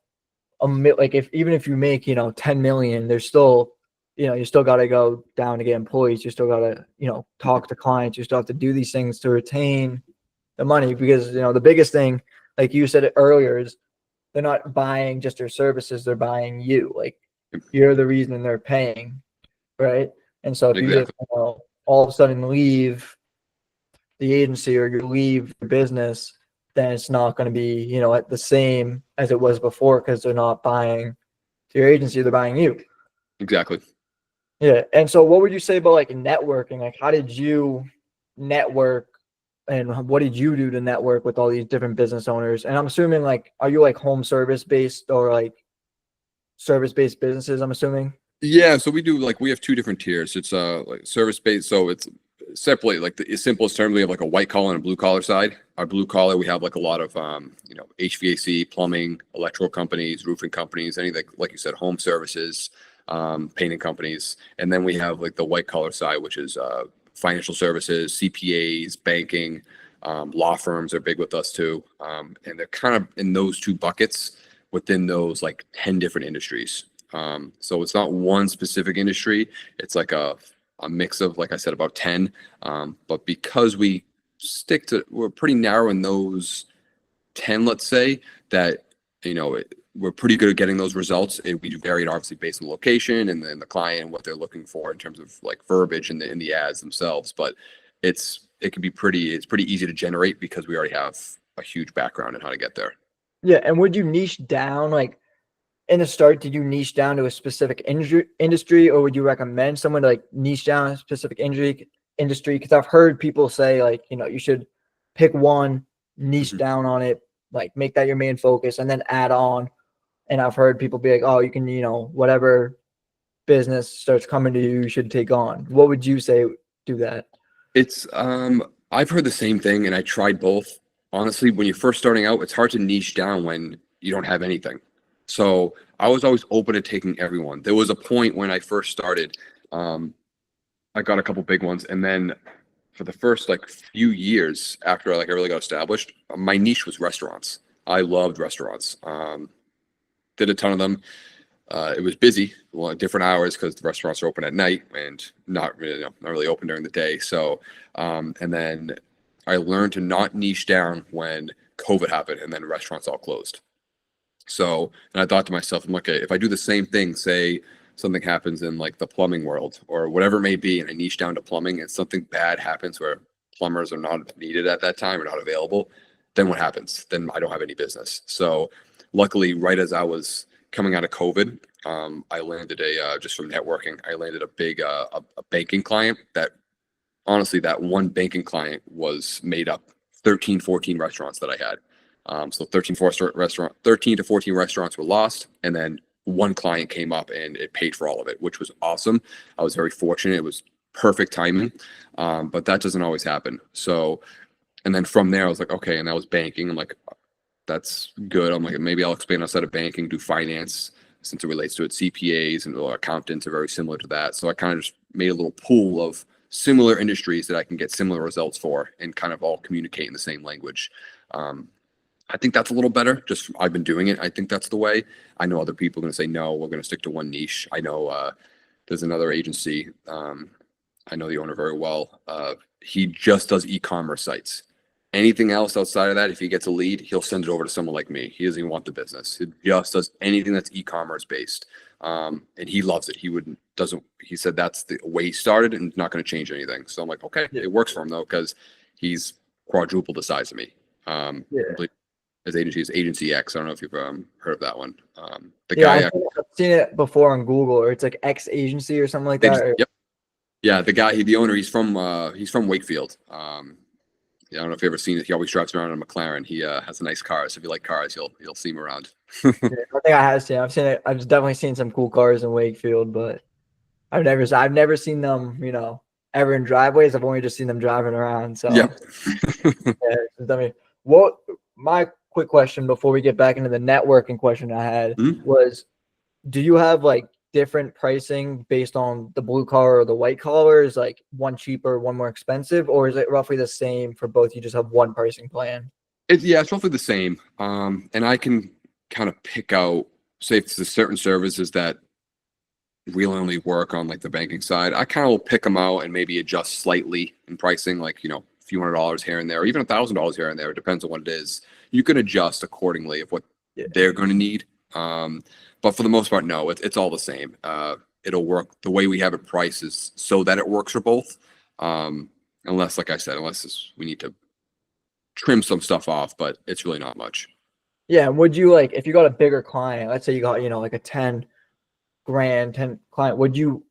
if you make 10 million, there's still you still got to go down to get employees. You still got to talk to clients. You still have to do these things to retain the money, because the biggest thing, like you said it earlier, is they're not buying just your services, they're buying you. Like, you're the reason they're paying, right? And so if you just all of a sudden leave the agency or you leave the business, then it's not going to be at the same as it was before, because they're not buying your agency, they're buying you. Exactly. Yeah. And so what would you say about like networking? Like, how did you network, and what did you do to network with all these different business owners? And I'm assuming, like, are you like home service based or like service based businesses, I'm assuming? Yeah, so we have two different tiers. It's like service based, so it's separate. Like the simplest term, we have like a white collar and a blue collar side. Our blue collar, we have like a lot of HVAC, plumbing, electrical companies, roofing companies, anything like you said, home services, painting companies. And then we have like the white collar side, which is financial services, CPAs, banking, law firms are big with us too. And they're kind of in those two buckets within those like 10 different industries. So it's not one specific industry. It's like a mix of, like I said, about 10. But because we're pretty narrow in those 10, let's say, that, we're pretty good at getting those results. We do vary obviously based on location and then the client and what they're looking for in terms of like verbiage in the ads themselves. But it's pretty easy to generate because we already have a huge background in how to get there. Yeah. And would you niche down, like in the start, did you niche down to a specific industry, or would you recommend someone to like niche down a specific industry? Because I've heard people say like, you should pick one, niche down on it, like make that your main focus, and then add on. And I've heard people be like, oh, you can, whatever business starts coming to you, you should take on. What would you say do that? It's I've heard the same thing, and I tried both. Honestly, when you're first starting out, it's hard to niche down when you don't have anything. So I was always open to taking everyone. There was a point when I first started, I got a couple big ones, and then for the first like few years after I really got established, my niche was restaurants. I loved restaurants. Did a ton of them. It was busy, well, at different hours because the restaurants are open at night and not really, not really open during the day. So, and then I learned to not niche down when COVID happened and then restaurants all closed. So, and I thought to myself, I'm like, okay, if I do the same thing, say something happens in like the plumbing world or whatever it may be, and I niche down to plumbing and something bad happens where plumbers are not needed at that time or not available, then what happens? Then I don't have any business. So luckily, right as I was coming out of COVID, I landed just from networking, I landed a big, a banking client that honestly, that one banking client was made up 13, 14 restaurants that I had. So 13 to 14 restaurants were lost. And then one client came up and it paid for all of it, which was awesome. I was very fortunate. It was perfect timing. But that doesn't always happen. So, and then from there, I was like, okay. And that was banking. I'm like, that's good. I'm like, maybe I'll expand outside of banking, do finance since it relates to it. CPAs and accountants are very similar to that. So I kind of just made a little pool of similar industries that I can get similar results for and kind of all communicate in the same language. I think that's a little better. Just I've been doing it. I think that's the way. I know other people are going to say, no, we're going to stick to one niche. I know there's another agency. I know the owner very well. He just does e-commerce sites. Anything else outside of that, if he gets a lead, he'll send it over to someone like me. He doesn't even want the business. He just does anything that's e-commerce based. And he loves it. He said that's the way he started and not going to change anything. So I'm like, okay, it works for him though, because he's quadrupled the size of me. His agency is Agency X. I don't know if you've heard of that one. The guy, I've seen it before on Google, or it's like X Agency or something like that. Yep. Yeah, the guy, the owner, he's from Wakefield. I don't know if you've ever seen it. He always drives around in a McLaren. He has a nice car. So if you like cars, you'll see him around. I think I have seen. I've seen it. I've definitely seen some cool cars in Wakefield, but I've never seen them. Ever in driveways. I've only just seen them driving around. So yeah. I mean, what my quick question before we get back into the networking question I had was, do you have like different pricing based on the blue collar or the white collar? Is like one cheaper, one more expensive, or is it roughly the same for both? You just have one pricing plan? It's roughly the same. And I can kind of pick out, say if there's certain services that really only work on like the banking side, I kind of will pick them out and maybe adjust slightly in pricing, like, a few $100s here and there, or even $1,000 here and there. It depends on what it is. You can adjust accordingly of what they're going to need. But for the most part, no, it's all the same. It'll work the way we have it priced is so that it works for both. Unless, like I said, we need to trim some stuff off, but it's really not much. Yeah. Would you like, if you got a bigger client, let's say you got, like a 10 client, would you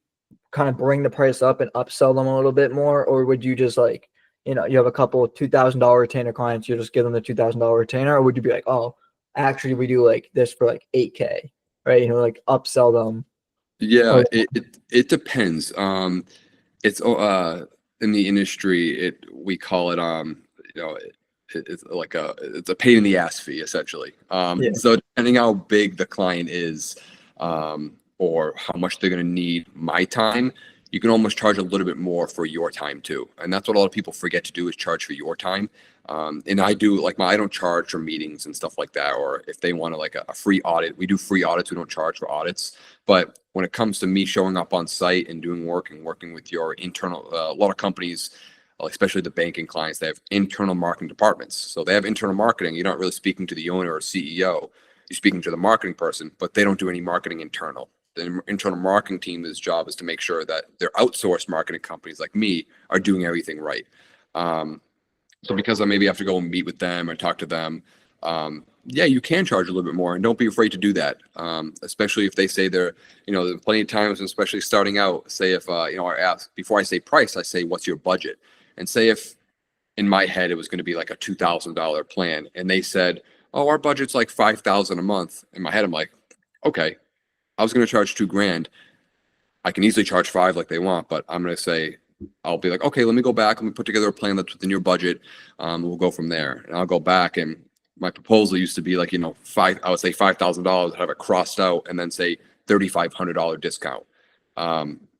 kind of bring the price up and upsell them a little bit more? Or would you just like, you have a couple of $2,000 retainer clients, you just give them the $2,000 retainer? Or would you be like, oh, actually we do like this for like 8K, right? Like upsell them. Yeah, it depends. It's in the industry, we call it it's like it's a pain in the ass fee essentially. So depending how big the client is, or how much they're going to need my time, you can almost charge a little bit more for your time too. And that's what a lot of people forget to do, is charge for your time. And I do like I don't charge for meetings and stuff like that. Or if they want to like a free audit, we do free audits. We don't charge for audits. But when it comes to me showing up on site and doing work and working with your internal, a lot of companies, especially the banking clients, they have internal marketing departments. So they have internal marketing. You're not really speaking to the owner or CEO. You're speaking to the marketing person, but they don't do any marketing internal. The internal marketing team's job is to make sure that their outsourced marketing companies like me are doing everything right. So because I maybe have to go and meet with them or talk to them, you can charge a little bit more, and don't be afraid to do that. Especially if they say there's plenty of times, and especially starting out, say if, I ask, before I say price, I say, what's your budget? And say if in my head, it was going to be like a $2,000 plan. And they said, oh, our budget's like $5,000 a month. In my head, I'm like, okay, I was going to charge $2,000. I can easily charge $5,000 like they want, but I'm going to say, I'll be like, okay, let me go back. Let me put together a plan that's within your budget. We'll go from there. And I'll go back, and my proposal used to be like, I would say $5,000, have it crossed out, and then say $3,500 discount.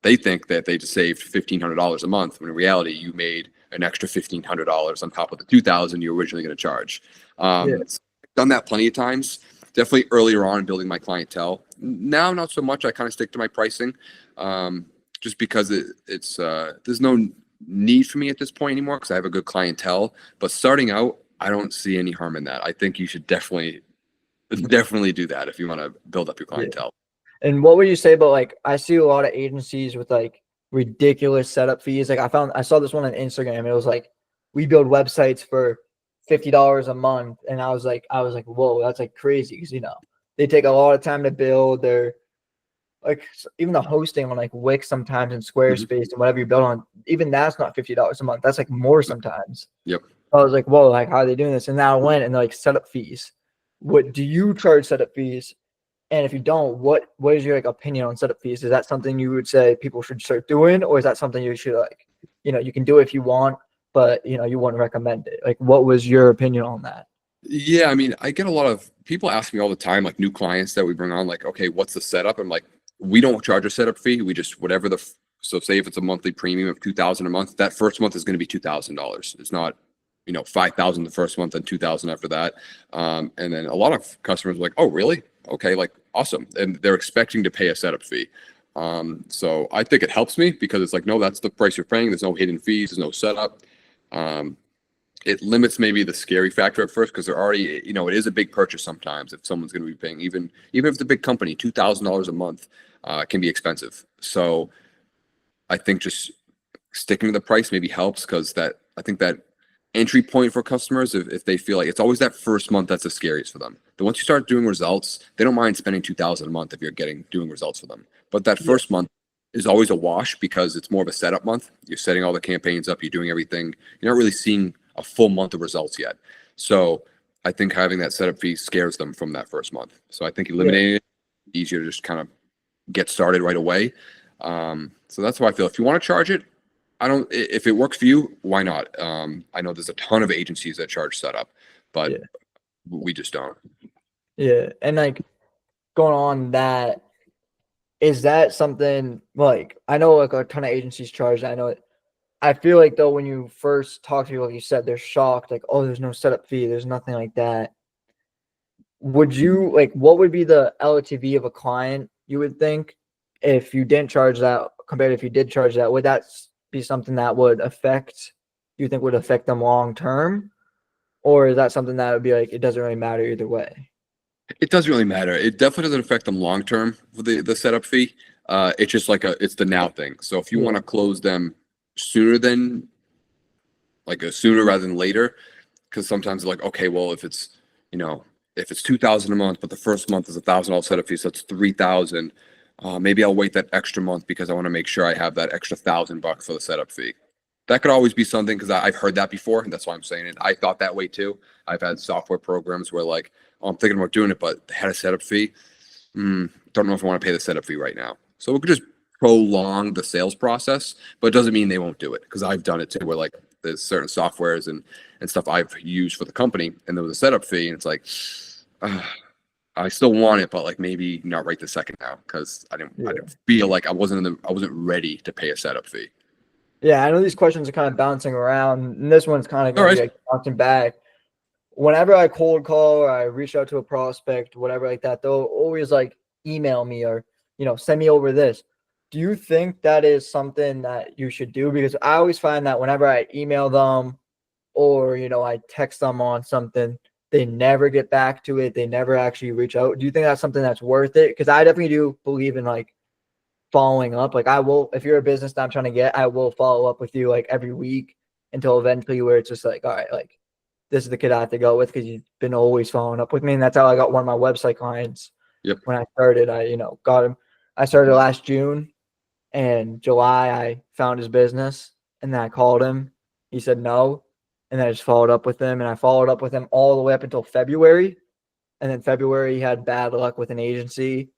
they think that they just saved $1,500 a month, when in reality you made an extra $1,500 on top of the $2,000 you were originally going to charge. Yeah. So I've done that plenty of times. Definitely earlier on in building my clientele. Now, not so much. I kind of stick to my pricing, just because it's there's no need for me at this point anymore because I have a good clientele. But starting out, I don't see any harm in that. I think you should definitely do that if you want to build up your clientele. And what would you say about, like, I see a lot of agencies with like ridiculous setup fees. Like I saw this one on Instagram. It was like, we build websites for $50 a month. And I was like, whoa, that's like crazy. Cause they take a lot of time to build. They're like, even the hosting on like Wix sometimes and Squarespace and whatever you build on, even that's not $50 a month. That's like more sometimes. Yep. I was like, whoa, like how are they doing this? And now I went and they're like setup fees. What do you charge setup fees? And if you don't, what is your like opinion on setup fees? Is that something you would say people should start doing, or is that something you should like, you can do it if you want, but you wouldn't recommend it? Like, what was your opinion on that? Yeah, I mean, I get a lot of people ask me all the time, like new clients that we bring on, like, okay, what's the setup? I'm like, we don't charge a setup fee. We just whatever so say if it's a monthly premium of $2,000 a month, that first month is going to be $2,000. It's not, $5,000 the first month and $2,000 after that. And then a lot of customers are like, oh, really? Okay, like awesome. And they're expecting to pay a setup fee. So I think it helps me because it's like, no, that's the price you're paying. There's no hidden fees. There's no setup. It limits maybe the scary factor at first because they're already, it is a big purchase sometimes if someone's going to be paying, even if it's a big company, $2,000 a month can be expensive. So I think just sticking to the price maybe helps because I think that entry point for customers, if they feel like it's always that first month that's the scariest for them. But once you start doing results, they don't mind spending $2,000 a month if you're doing results for them. But that first month is always a wash because it's more of a setup month. You're setting all the campaigns up, you're doing everything. You're not really seeing a full month of results yet. So I think having that setup fee scares them from that first month. So I think eliminating it, easier to just kind of get started right away. So that's how I feel. If you want to charge it, if it works for you, why not? I know there's a ton of agencies that charge setup, but we just don't. Yeah. And like going on that, is that something like, I know like a ton of agencies charge. I feel like though, when you first talk to people, like you said, they're shocked, like, oh, there's no setup fee. There's nothing like that. Would you like, what would be the LTV of a client you would think if you didn't charge that compared to if you did charge that? Would that be something that would affect them long term? Or is that something that would be like, it doesn't really matter either way? It doesn't really matter. It definitely doesn't affect them long term with the setup fee. It's just like it's the now thing. So if you want to close them sooner rather than later, because sometimes they're like, okay, well, if it's $2,000 a month, but the first month is $1,000 setup fee, so it's $3,000. Maybe I'll wait that extra month because I want to make sure I have that extra $1,000 for the setup fee. That could always be something because I've heard that before, and that's why I'm saying it. I thought that way too. I've had software programs where like, oh, I'm thinking about doing it, but they had a setup fee. Don't know if I want to pay the setup fee right now. So we could just prolong the sales process, but it doesn't mean they won't do it because I've done it too. Where like there's certain softwares and stuff I've used for the company, and there was a setup fee, and it's like, I still want it, but like maybe not right this second now because I didn't feel like I wasn't ready to pay a setup fee. Yeah, I know these questions are kind of bouncing around, and this one's kind of going to be like bouncing back. Whenever I cold call or I reach out to a prospect, whatever like that, they'll always like email me or, send me over this. Do you think that is something that you should do? Because I always find that whenever I email them or, I text them on something, they never get back to it. They never actually reach out. Do you think that's something that's worth it? Because I definitely do believe in like following up. Like I will, if you're a business that I'm trying to get, I will follow up with you like every week until eventually where it's just like, all right, like this is the kid I have to go with because you've been always following up with me. And that's how I got one of my website clients. When I started, I, got him. I started last June, and July I found his business, and then I called him. He said no. And then I just followed up with him, and I followed up with him all the way up until February. And then February he had bad luck with an agency.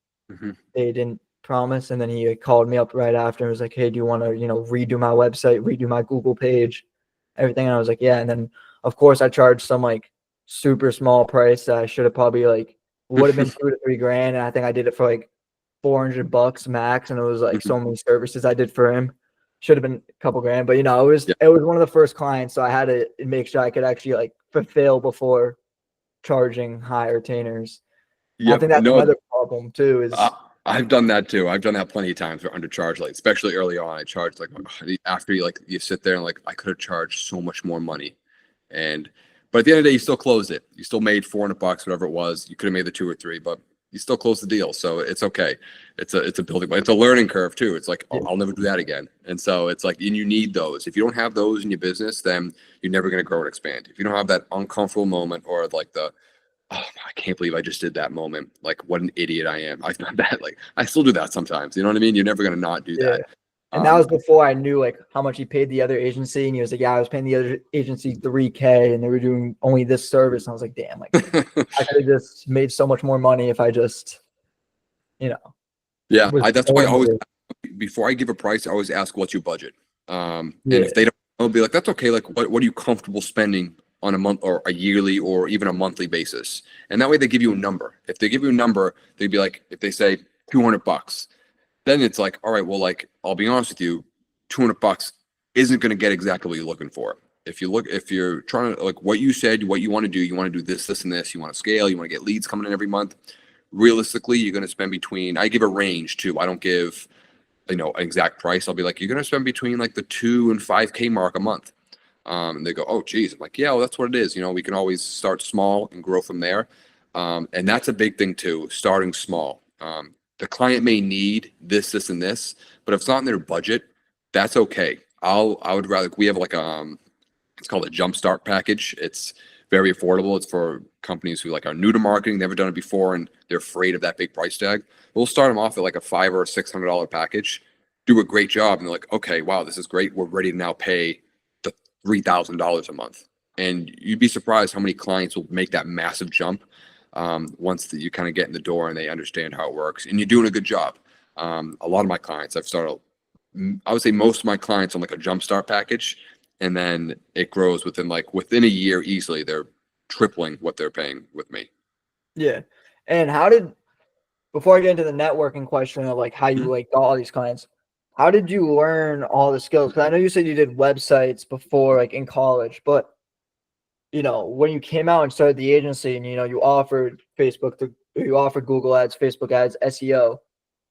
They didn't promise. And then he called me up right after and was like, hey, do you want to, redo my website, redo my Google page, everything? And I was like, yeah. And then of course I charged some like super small price that I should have probably like would have been $2 to $3 grand. And I think I did it for like $400 max, and it was like Mhm. so many services I did for him. Should have been a couple grand, but you know, Yeah. it was one of the first clients, so I had to make sure I could actually like fulfill before charging high retainers. And I Yep. think that's No, another problem too. uh, Is I've done that too. I've done that plenty of times for undercharge, like especially early on. I charged like after you like you sit there and like I could have charged so much more money, and but at the end of the day, you still closed it. You still made $400, whatever it was. You could have made the 2 or 3, but you still closed the deal, so it's okay. It's a building, but it's a learning curve too. It's like yeah, I'll never do that again, and so it's like, and you need those. If you don't have those in your business, then you're never going to grow and expand. If you don't have that uncomfortable moment or like the oh, I can't believe I just did that moment. Like, what an idiot I am. I've done that. Like, I still do that sometimes. You know what I mean? You're never going to not do yeah. that. And that Um, was before I knew like how much he paid the other agency, and he was like, "Yeah, I was paying the other agency $3K, and they were doing only this service." And I was like, "Damn, like I could have just made so much more money if I just, you know, yeah, was that's why I willing always, to." before I give a price, I always ask, what's your budget? And Yeah, if they don't, I'll be like, that's okay. Like, what are you comfortable spending on a month or a yearly or even a monthly basis? And that way they give you a number. If they give you a number, they'd be like, if they say $200, then it's like, all right, well, like, I'll be honest with you, $200 isn't going to get exactly what you're looking for. If you're trying to like what you said, what you want to do, you want to do this, and this, you want to scale, you want to get leads coming in every month. Realistically, you're going to spend between, I give a range too. I don't give, an exact price. I'll be like, you're going to spend between like the 2 and 5K mark a month. And they go, oh, geez. I'm like, yeah, well, that's what it is. We can always start small and grow from there. And that's a big thing too, starting small. The client may need this, and this, but if it's not in their budget, that's okay. I would rather, we have like, it's called a jumpstart package. It's very affordable. It's for companies who like are new to marketing, never done it before, and they're afraid of that big price tag. We'll start them off at like a $500 or $600 package, do a great job, and they're like, okay, wow, this is great. We're ready to now pay the $3,000 a month. And you'd be surprised how many clients will make that massive jump once that you kind of get in the door and they understand how it works. And you're doing a good job. A lot of my clients, I would say most of my clients on like a jumpstart package, and then it grows within a year easily. They're tripling what they're paying with me. yeah. And how did before I get into the networking question of like how you Mhm. like got all these clients, how did you learn all the skills? Because I know you said you did websites before, like in college, but you know, when you came out and started the agency and, you know, you offered you offered Google ads, Facebook ads, SEO,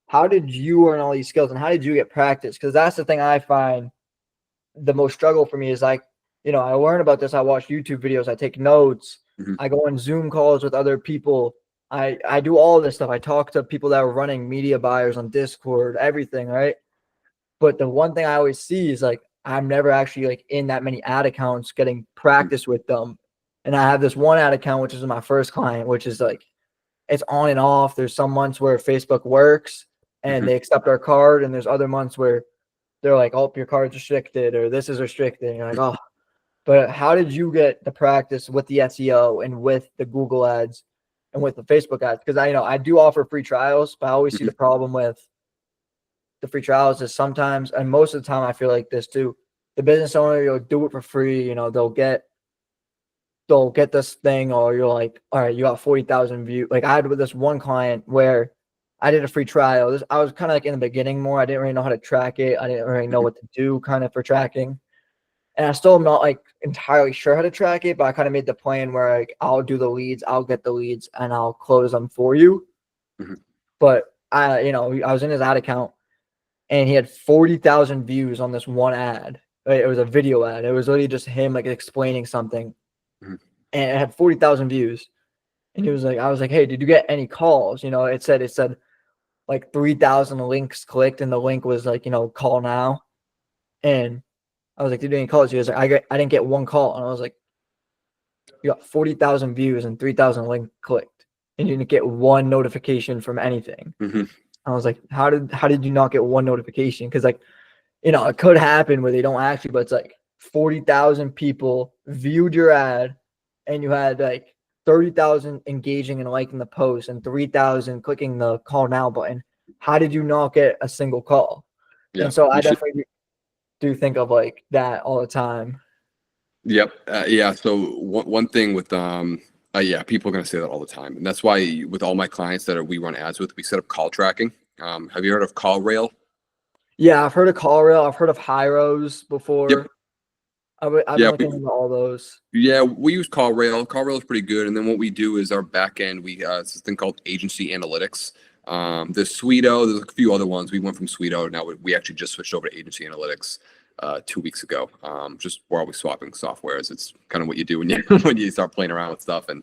how did you learn all these skills and how did you get practice? Because that's the thing I find the most struggle for me is like, you know, I learn about this. I watch YouTube videos. I take notes. Mhm. I go on Zoom calls with other people. I do all this stuff. I talk to people that are running media buyers on Discord, everything, right? But the one thing I always see is like I'm never actually like in that many ad accounts getting practice with them. And I have this one ad account, which is my first client, which is like it's on and off. There's some months where Facebook works and Mhm. they accept our card, and there's other months where they're like, "Oh, your card's restricted," or "This is restricted." And you're like, "Oh." But how did you get the practice with the SEO and with the Google ads and with the Facebook ads? Because I do offer free trials, but I always see Mhm. the problem with the free trials is sometimes, and most of the time I feel like this too, the business owner, you'll do it for free, they'll get this thing, or you're like, all right, you got 40,000 views. Like I had with this one client where I did a free trial. I was kind of like in the beginning more. I didn't really know how to track it. I didn't really know Mhm. what to do kind of for tracking. And I still am not like entirely sure how to track it, but I kind of made the plan where like I'll do the leads, I'll get the leads, and I'll close them for you. Mhm. But I was in his ad account and he had 40,000 views on this one ad. Right? It was a video ad. It was literally just him like explaining something, Mhm. and it had 40,000 views. And he was like, I was like, hey, did you get any calls? You know, it said like 3,000 links clicked, and the link was like, call now. And I was like, did you get any calls? He was like, I didn't get one call. And I was like, you got 40,000 views and 3,000 links clicked, and you didn't get one notification from anything. Mhm. I was like, how did you not get one notification? Because like, it could happen where they don't actually, but it's like 40,000 people viewed your ad and you had like 30,000 engaging and liking the post and 3,000 clicking the call now button. How did you not get a single call? Yeah, And so I you should. definitely do think of like that all the time. Yep. Yeah. So one thing with yeah, people are gonna say that all the time, and that's why with all my clients we run ads with, we set up call tracking. Have you heard of CallRail? Yeah, I've heard of CallRail. I've heard of Hyros Yep. before. I've been Yeah, looking into all those. yeah, we use CallRail. CallRail is pretty good. And then what we do is our back end, it's this thing called agency analytics. There's Sweeto, there's a few other ones. We went from Sweeto. Now we actually just switched over to agency analytics 2 weeks ago. Just we're always swapping softwares. It's kind of what you do when you when you start playing around with stuff. And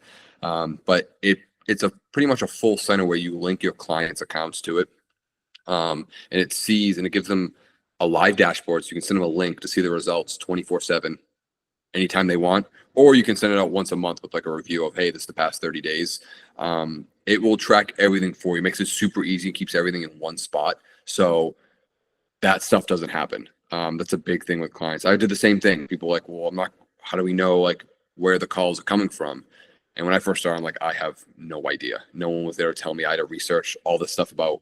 but it's a pretty much a full center where you link your clients' accounts to it. And it sees and it gives them a live dashboard, so you can send them a link to see the results 24/7 anytime they want, or you can send it out once a month with like a review of, hey, this is the past 30 days. It will track everything for you, makes it super easy, keeps everything in one spot. So that stuff doesn't happen. That's a big thing with clients. I did the same thing. People were like, well, how do we know like where the calls are coming from? And when I first started, I'm like, I have no idea. No one was there to tell me. I had to research all this stuff about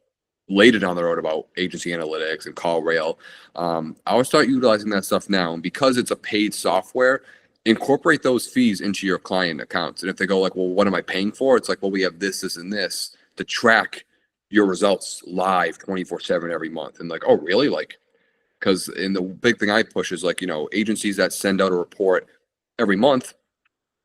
later down the road about agency analytics and CallRail. I will start utilizing that stuff now. And because it's a paid software, incorporate those fees into your client accounts. And if they go like, well, what am I paying for? It's like, well, we have this, this, and this to track your results live 24/7 every month. And like, oh, really? Like, because and the big thing I push is like, agencies that send out a report every month,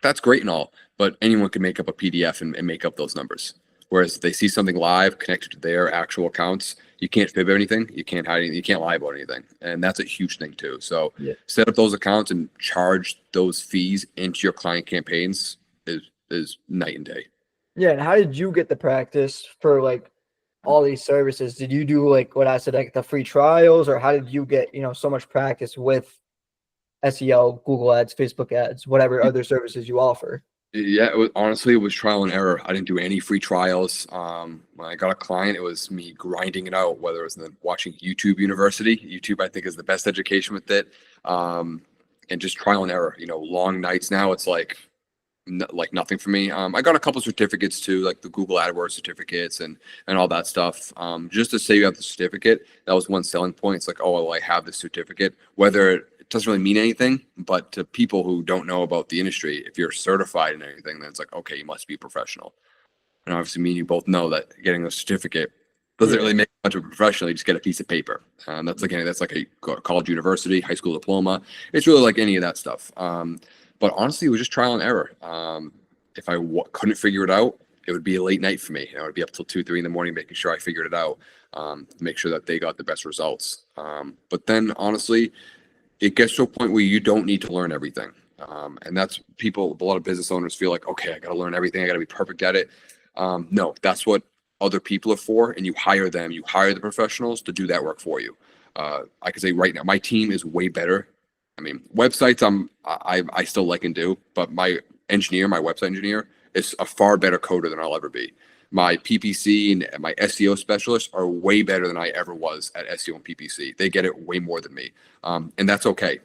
that's great and all, but anyone can make up a PDF and make up those numbers. Whereas if they see something live connected to their actual accounts, you can't fib anything, you can't hide anything, you can't lie about anything. And that's a huge thing too. So set up those accounts and charge those fees into your client campaigns is night and day. Yeah, and how did you get the practice for like all these services? Did you do like what I said, like the free trials, or how did you get, so much practice with SEO, Google ads, Facebook ads, whatever other services you offer? Yeah, it was trial and error. I didn't do any free trials. When I got a client, it was me grinding it out, whether it was watching YouTube University. YouTube, I think, is the best education with it. And just trial and error, long nights. Now it's like nothing for me. I got a couple certificates too, like the Google AdWords certificates and all that stuff. Just to say you have the certificate, that was one selling point. It's like, oh, well, I have this certificate. Whether it doesn't really mean anything, but to people who don't know about the industry, if you're certified in anything, then it's like, okay, you must be a professional. And obviously, me and you both know that getting a certificate doesn't really make much of a professional. You just get a piece of paper. That's like a college, university, high school diploma. It's really like any of that stuff. But honestly, it was just trial and error. If I couldn't figure it out, it would be a late night for me. I would be up till 2, 3 in the morning making sure I figured it out, to make sure that they got the best results. But then honestly, it gets to a point where you don't need to learn everything. And that's a lot of business owners feel like, okay, I got to learn everything. I got to be perfect at it. No, that's what other people are for. And you hire them, you hire the professionals to do that work for you. I can say right now, my team is way better. I mean, websites I still like and do, but my website engineer is a far better coder than I'll ever be. My PPC and my SEO specialists are way better than I ever was at SEO and PPC. They get it way more than me. And that's okay.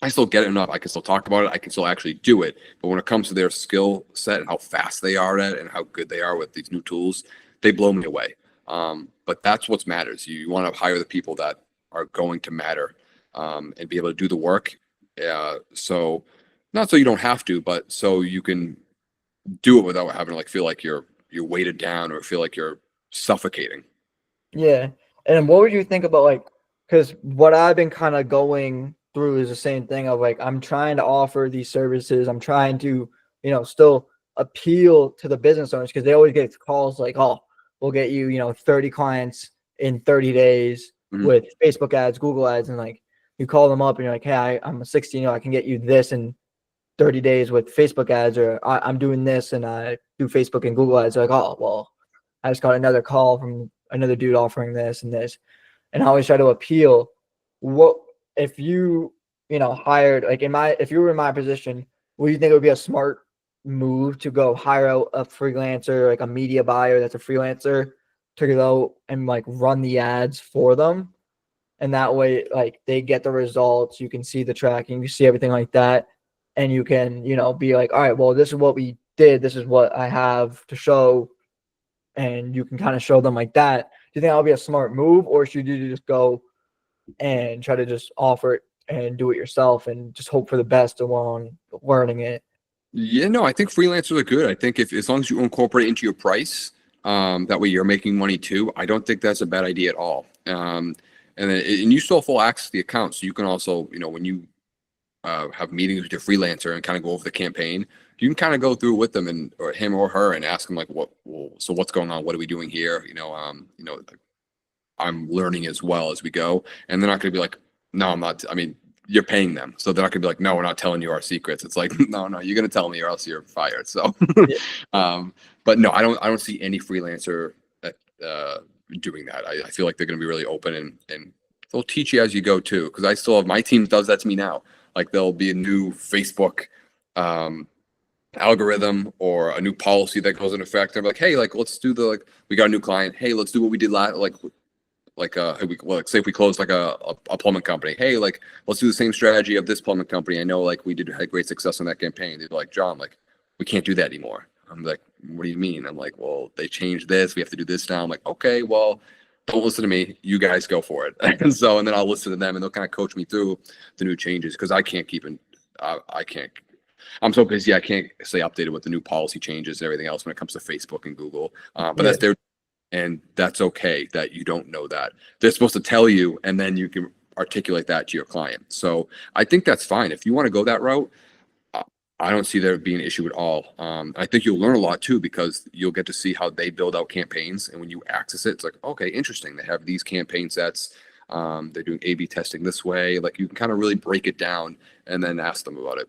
I still get it enough. I can still talk about it. I can still actually do it. But when it comes to their skill set and how fast they are at it and how good they are with these new tools, they blow me away. But that's what matters. You want to hire the people that are going to matter, and be able to do the work. So not so you don't have to, but so you can do it without having to feel like you're weighted down or feel like you're suffocating. Yeah. And what would you think about because what I've been kind of going through is the same thing of I'm trying to offer these services. I'm trying to, still appeal to the business owners because they always get calls like, oh, we'll get you, 30 clients in 30 days with Facebook ads, Google ads. And you call them up and you're like, hey, I'm a 16, I can get you this in 30 days with Facebook ads, or I'm doing this and I do Facebook and Google ads. They're like, oh, well, I just got another call from another dude offering this and this. And I always try to appeal. What if you, hired, if you were in my position, would you think it would be a smart move to go hire out a freelancer, like a media buyer that's a freelancer, to go and run the ads for them? And that way, they get the results, you can see the tracking, you see everything like that. And you can, be like, all right, well, this is what we did. This is what I have to show. And you can kind of show them like that. Do you think that would be a smart move, or should you just go and try to just offer it and do it yourself and just hope for the best along learning it? Yeah, no, I think freelancers are good. I think as long as you incorporate it into your price, That way you're making money too. I don't think that's a bad idea at all. And you still have full access to the account. So you can also, when you have meetings with your freelancer and kind of go over the campaign, you can kind of go through with them and or him or her and ask them like, so what's going on? What are we doing here? I'm learning as well as we go. And they're not going to be like, no, I'm not. I mean, you're paying them. So they're not going to be like, no, we're not telling you our secrets. It's like, no, you're going to tell me or else you're fired. So, Yeah. But no, I don't see any freelancer doing that. I feel like they're going to be really open and they'll teach you as you go too. Cause I still have, my team does that to me now. Like there'll be a new Facebook, algorithm or a new policy that goes in effect. They're like, hey, like, let's do we got a new client. Hey, let's do what we did last, say if we closed like a plumbing company. Hey, like, let's do the same strategy of this plumbing company. I know like we had great success on that campaign. They'd be like, John, like, we can't do that anymore. I'm like, what do you mean? I'm like, well, they changed this. We have to do this now. I'm like, okay, well, don't listen to me. You guys go for it. And then I'll listen to them and they'll kind of coach me through the new changes because I can't keep in. I can't. I'm so busy. I can't stay updated with the new policy changes and everything else when it comes to Facebook and Google. But that's their, and that's okay that you don't know that. They're supposed to tell you, and then you can articulate that to your client. So I think that's fine. If you want to go that route, I don't see there being an issue at all. I think you'll learn a lot too, because you'll get to see how they build out campaigns. And when you access it, it's like, okay, interesting. They have these campaign sets. They're doing A/B testing this way. Like you can kind of really break it down and then ask them about it.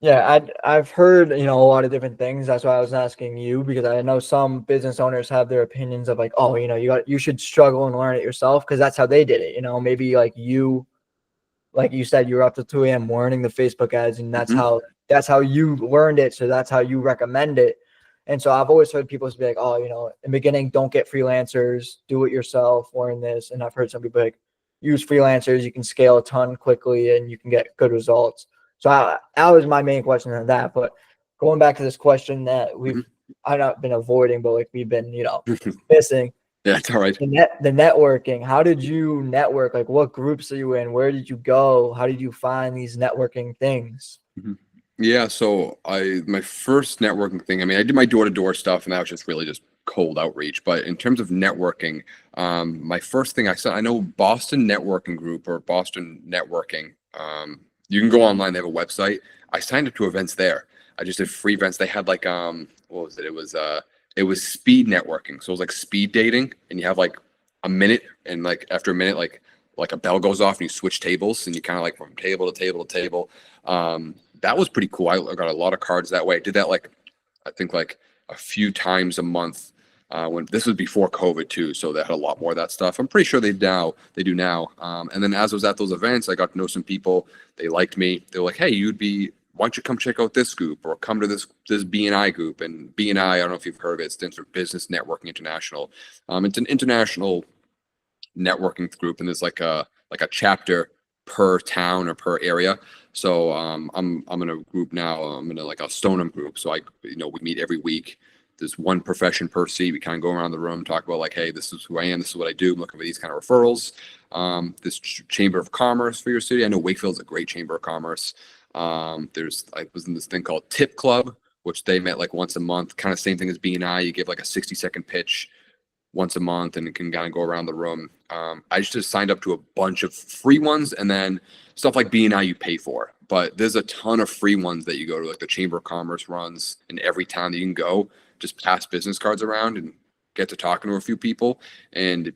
Yeah, I've heard, a lot of different things. That's why I was asking you, because I know some business owners have their opinions of like, oh, you should struggle and learn it yourself because that's how they did it. Maybe like you said, you were up to 2 a.m. learning the Facebook ads, and that's how you learned it. So that's how you recommend it. And so I've always heard people be like, oh, in the beginning, don't get freelancers, do it yourself, learn this. And I've heard some people like, use freelancers, you can scale a ton quickly and you can get good results. So that was my main question on that. But going back to this question that I've not been avoiding, but like we've been, missing. Yeah, it's all right. The networking. How did you network? Like what groups are you in? Where did you go? How did you find these networking things? Yeah, so my first networking thing, I mean, I did my door-to-door stuff and that was just really just cold outreach. But in terms of networking, my first thing I know Boston Networking Group or Boston Networking. You can go online. They have a website. I signed up to events there. I just did free events. They had like what was it? It was speed networking. So it was like speed dating, and you have like a minute, and like after a minute, like a bell goes off, and you switch tables, and you kind of like from table to table to table. That was pretty cool. I got a lot of cards that way. I did that I think like a few times a month. When this was before COVID too, so they had a lot more of that stuff. I'm pretty sure they do now. And then as I was at those events, I got to know some people. They liked me. They were like, "Hey, why don't you come check out this group or come to this BNI group?" And BNI, I don't know if you've heard of it. It stands for Business Networking International. It's an international networking group, and there's like a chapter per town or per area. So I'm in a group now. I'm in a Stoneham group. So we meet every week. There's one profession per seat. We kind of go around the room, talk about like, hey, this is who I am. This is what I do. I'm looking for these kind of referrals. This Chamber of Commerce for your city. I know Wakefield's a great Chamber of Commerce. I was in this thing called Tip Club, which they met like once a month, kind of same thing as BNI. You give like a 60-second pitch once a month and it can kind of go around the room. I just signed up to a bunch of free ones, and then stuff like BNI you pay for. But there's a ton of free ones that you go to, like the Chamber of Commerce runs in every town that you can go. Just pass business cards around and get to talking to a few people. And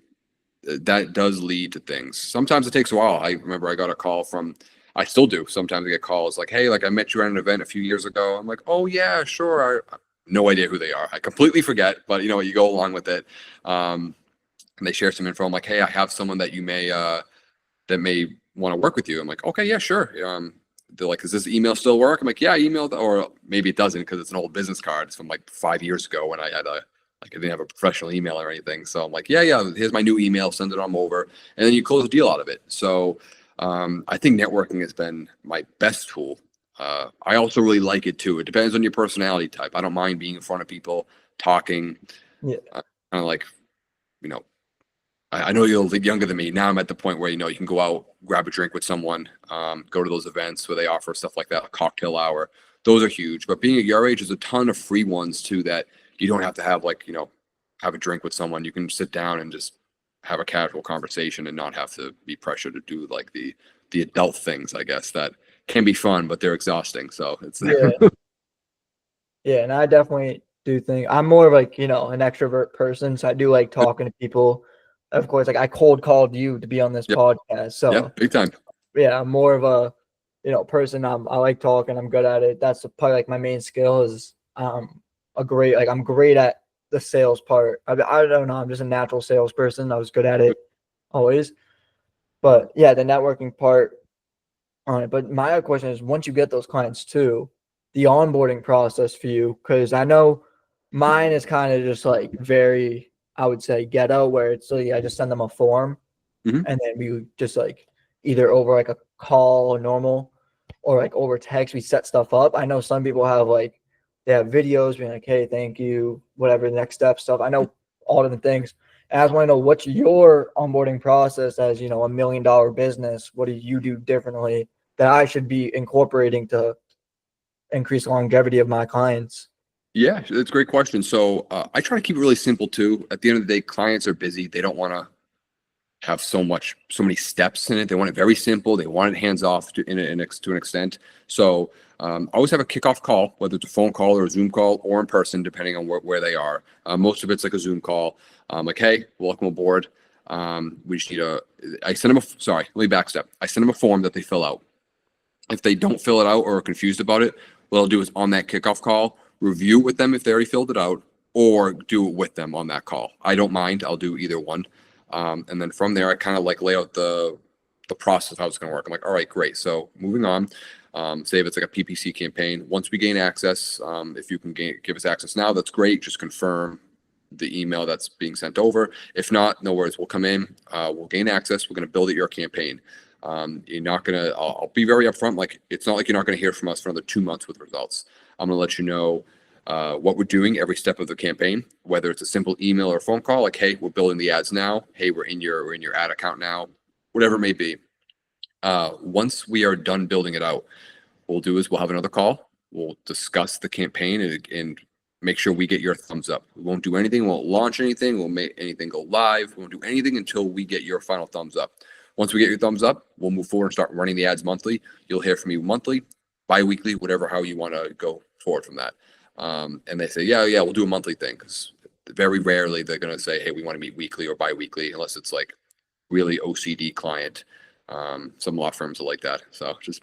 that does lead to things. Sometimes it takes a while. I remember I got a call I still do. Sometimes I get calls like, hey, like I met you at an event a few years ago. I'm like, oh yeah, sure. No idea who they are. I completely forget, but you go along with it. And they share some info. I'm like, hey, I have someone that you may, that may want to work with you. I'm like, okay, yeah, sure. They're like, does this email still work? I'm like, yeah, email, or maybe it doesn't because it's an old business card. It's from like 5 years ago when I didn't have a professional email or anything. So I'm like, yeah, here's my new email, send it on over. And then you close a deal out of it. So I think networking has been my best tool. I also really like it too. It depends on your personality type. I don't mind being in front of people, talking. Yeah. Kind of like, I know you're a little younger than me. Now I'm at the point where, you can go out, grab a drink with someone, go to those events where they offer stuff like that, a cocktail hour. Those are huge. But being at your age, there's a ton of free ones too that you don't have to have have a drink with someone. You can sit down and just have a casual conversation and not have to be pressured to do like the adult things, I guess, that can be fun, but they're exhausting. So it's Yeah. Yeah, and I definitely do think I'm more of like, an extrovert person, so I do like talking to people. Of course, like I cold called you to be on this yep, podcast. yep, So big time. yeah, I'm more of a, person. I like talking, I'm good at it. That's probably like my main skill is I'm great at the sales part. I don't know, I'm just a natural salesperson. I was good at it always. But yeah, the networking part on it. But my other question is, once you get those clients too, the onboarding process for you, because I know mine is kind of just like very, I would say, ghetto, where it's like I just send them a form Hmm. and then we just like either over like a call or normal or like over text, we set stuff up. I know some people have like they have videos being like, hey, thank you, whatever the next step stuff. I know all different things. And I just want to know what's your onboarding process as $1 million business. What do you do differently that I should be incorporating to increase the longevity of my clients? Yeah, that's a great question. So I try to keep it really simple too. At the end of the day, clients are busy. They don't want to have so many steps in it. They want it very simple. They want it hands off to an extent. So I always have a kickoff call, whether it's a phone call or a Zoom call or in person, depending on where they are. Most of it's like a Zoom call. Like, hey, welcome aboard. We just need I send them sorry, let me backstep. I send them a form that they fill out. If they don't fill it out or are confused about it, what I'll do is on that kickoff call, review with them if they already filled it out, or do it with them on that call. I don't mind. I'll do either one. And then from there, I kind of like lay out the process of how it's going to work. I'm like, all right, great. So moving on. Say if it's like a PPC campaign, once we gain access, if you can give us access now, that's great. Just confirm the email that's being sent over. If not, no worries. We'll come in, we'll gain access. We're going to build it your campaign. You're not going to, I'll be very upfront. Like, it's not like you're not going to hear from us for another 2 months with results. I'm going to let you know what we're doing every step of the campaign, whether it's a simple email or phone call, like, hey, we're building the ads now. Hey, we're in your ad account now, whatever it may be. Once we are done building it out, what we'll do is we'll have another call. We'll discuss the campaign and make sure we get your thumbs up. We won't do anything. We won't launch anything. We'll make anything go live. We won't do anything until we get your final thumbs up. Once we get your thumbs up, we'll move forward and start running the ads monthly. You'll hear from me monthly, bi-weekly, whatever, how you want to go forward from that. And they say, yeah, we'll do a monthly thing, because very rarely they're going to say, hey, we want to meet weekly or bi-weekly, unless it's like really OCD client. Some law firms are like that. So just,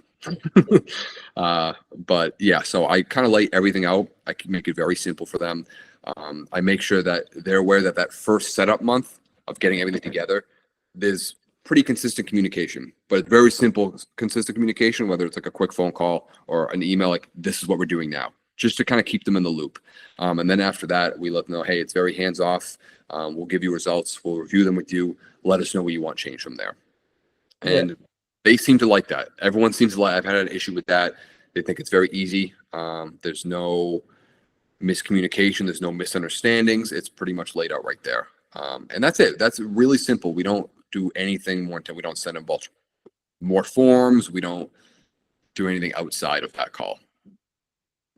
but yeah, so I kind of lay everything out. I can make it very simple for them. I make sure that they're aware that that first setup month of getting everything together, there's pretty consistent communication, but it's very simple, consistent communication, whether it's like a quick phone call or an email, like, this is what we're doing now, just to kind of keep them in the loop. And then after that, we let them know, hey, it's very hands off. We'll give you results. We'll review them with you. Let us know what you want changed from there. And Yeah. they seem to like that. Everyone seems to like, I've had an issue with that. They think it's very easy. There's no miscommunication. There's no misunderstandings. It's pretty much laid out right there. And that's it. That's really simple. We don't do anything more until we don't send them more forms. We don't do anything outside of that call.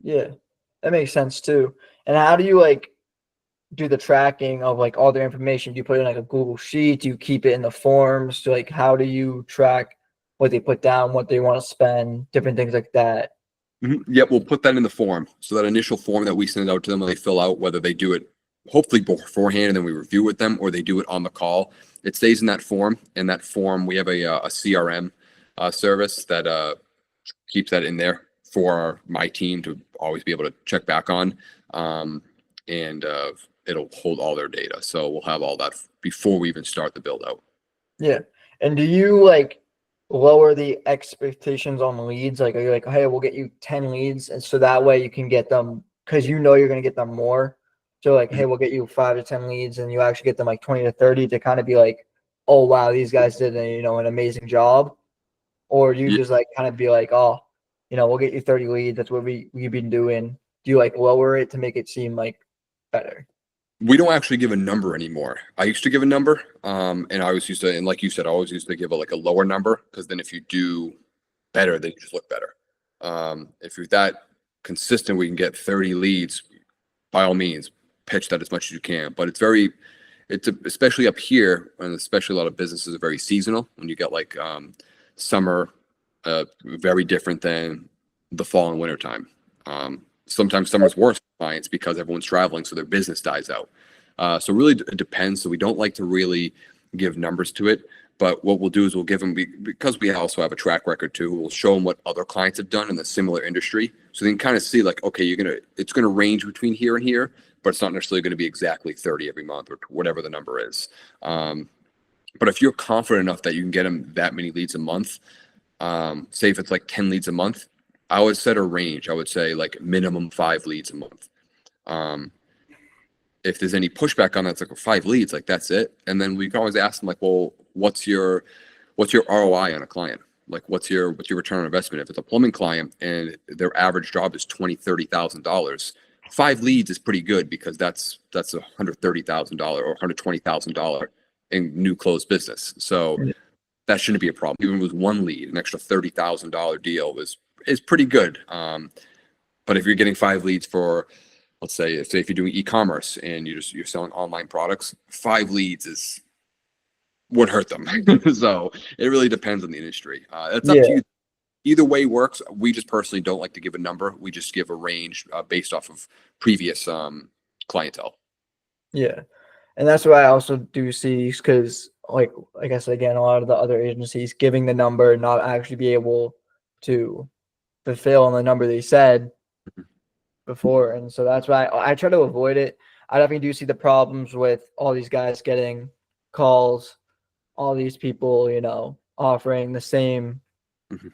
Yeah, that makes sense too. And how do you like do the tracking of like all their information? Do you put it in like a Google Sheet? Do you keep it in the forms? So like, how do you track what they put down, what they want to spend, different things like that? Yep, we'll put that in the form. So that initial form that we send out to them when they fill out, whether they do it hopefully beforehand and then we review with them, or they do it on the call, it stays in that form. In that form, we have a CRM service that keeps that in there for my team to always be able to check back on. And it'll hold all their data. So we'll have all that before we even start the build out. Yeah. And do you like lower the expectations on leads? Like, are you like, hey, we'll get you 10 leads, and so that way you can get them because you're going to get them more. So like, hey, we'll get you 5 to 10 leads, and you actually get them like 20 to 30 to kind of be like, oh wow, these guys did an amazing job. Or you Yeah, just like kind of be like, oh, we'll get you 30 leads. That's what we've been doing. Do you like lower it to make it seem like better? we don't actually give a number anymore. I used to give a number, and I always used to, and like you said, I always used to give like a lower number, because then if you do better, then you just look better. If you're that consistent, we can get 30 leads, by all means, pitch that as much as you can. But especially up here, and especially a lot of businesses are very seasonal. When you get like summer, very different than the fall and winter time. Sometimes summer's worse for clients because everyone's traveling, so their business dies out. So really it depends. So we don't like to really give numbers to it. But what we'll do is we'll give them, because we also have a track record too, we'll show them what other clients have done in the similar industry. So they can kind of see like, okay, it's going to range between here and here, but it's not necessarily going to be exactly 30 every month or whatever the number is. But if you're confident enough that you can get them that many leads a month, say if it's like 10 leads a month, I would set a range. I would say like minimum 5 leads a month. If there's any pushback on that, it's like 5 leads, like that's it. And then we can always ask them like, well, what's your ROI on a client? Like what's your return on investment? If it's a plumbing client and their average job is $20,000-$30,000, 5 leads is pretty good, because that's $130,000 or $120,000 in new closed business. So that shouldn't be a problem. Even with 1 lead, an extra $30,000 deal is pretty good. But if you're getting 5 leads for, let's say if you're doing e-commerce and you're selling online products, 5 leads would hurt them. So it really depends on the industry. It's up to you. Either way works. We just personally don't like to give a number. We just give a range based off of previous clientele. Yeah. And that's what I also do see, because like I guess again, a lot of the other agencies giving the number, not actually be able to fulfill on the number they said before. And so that's why I try to avoid it. I definitely do see the problems with all these guys getting calls, all these people, offering the same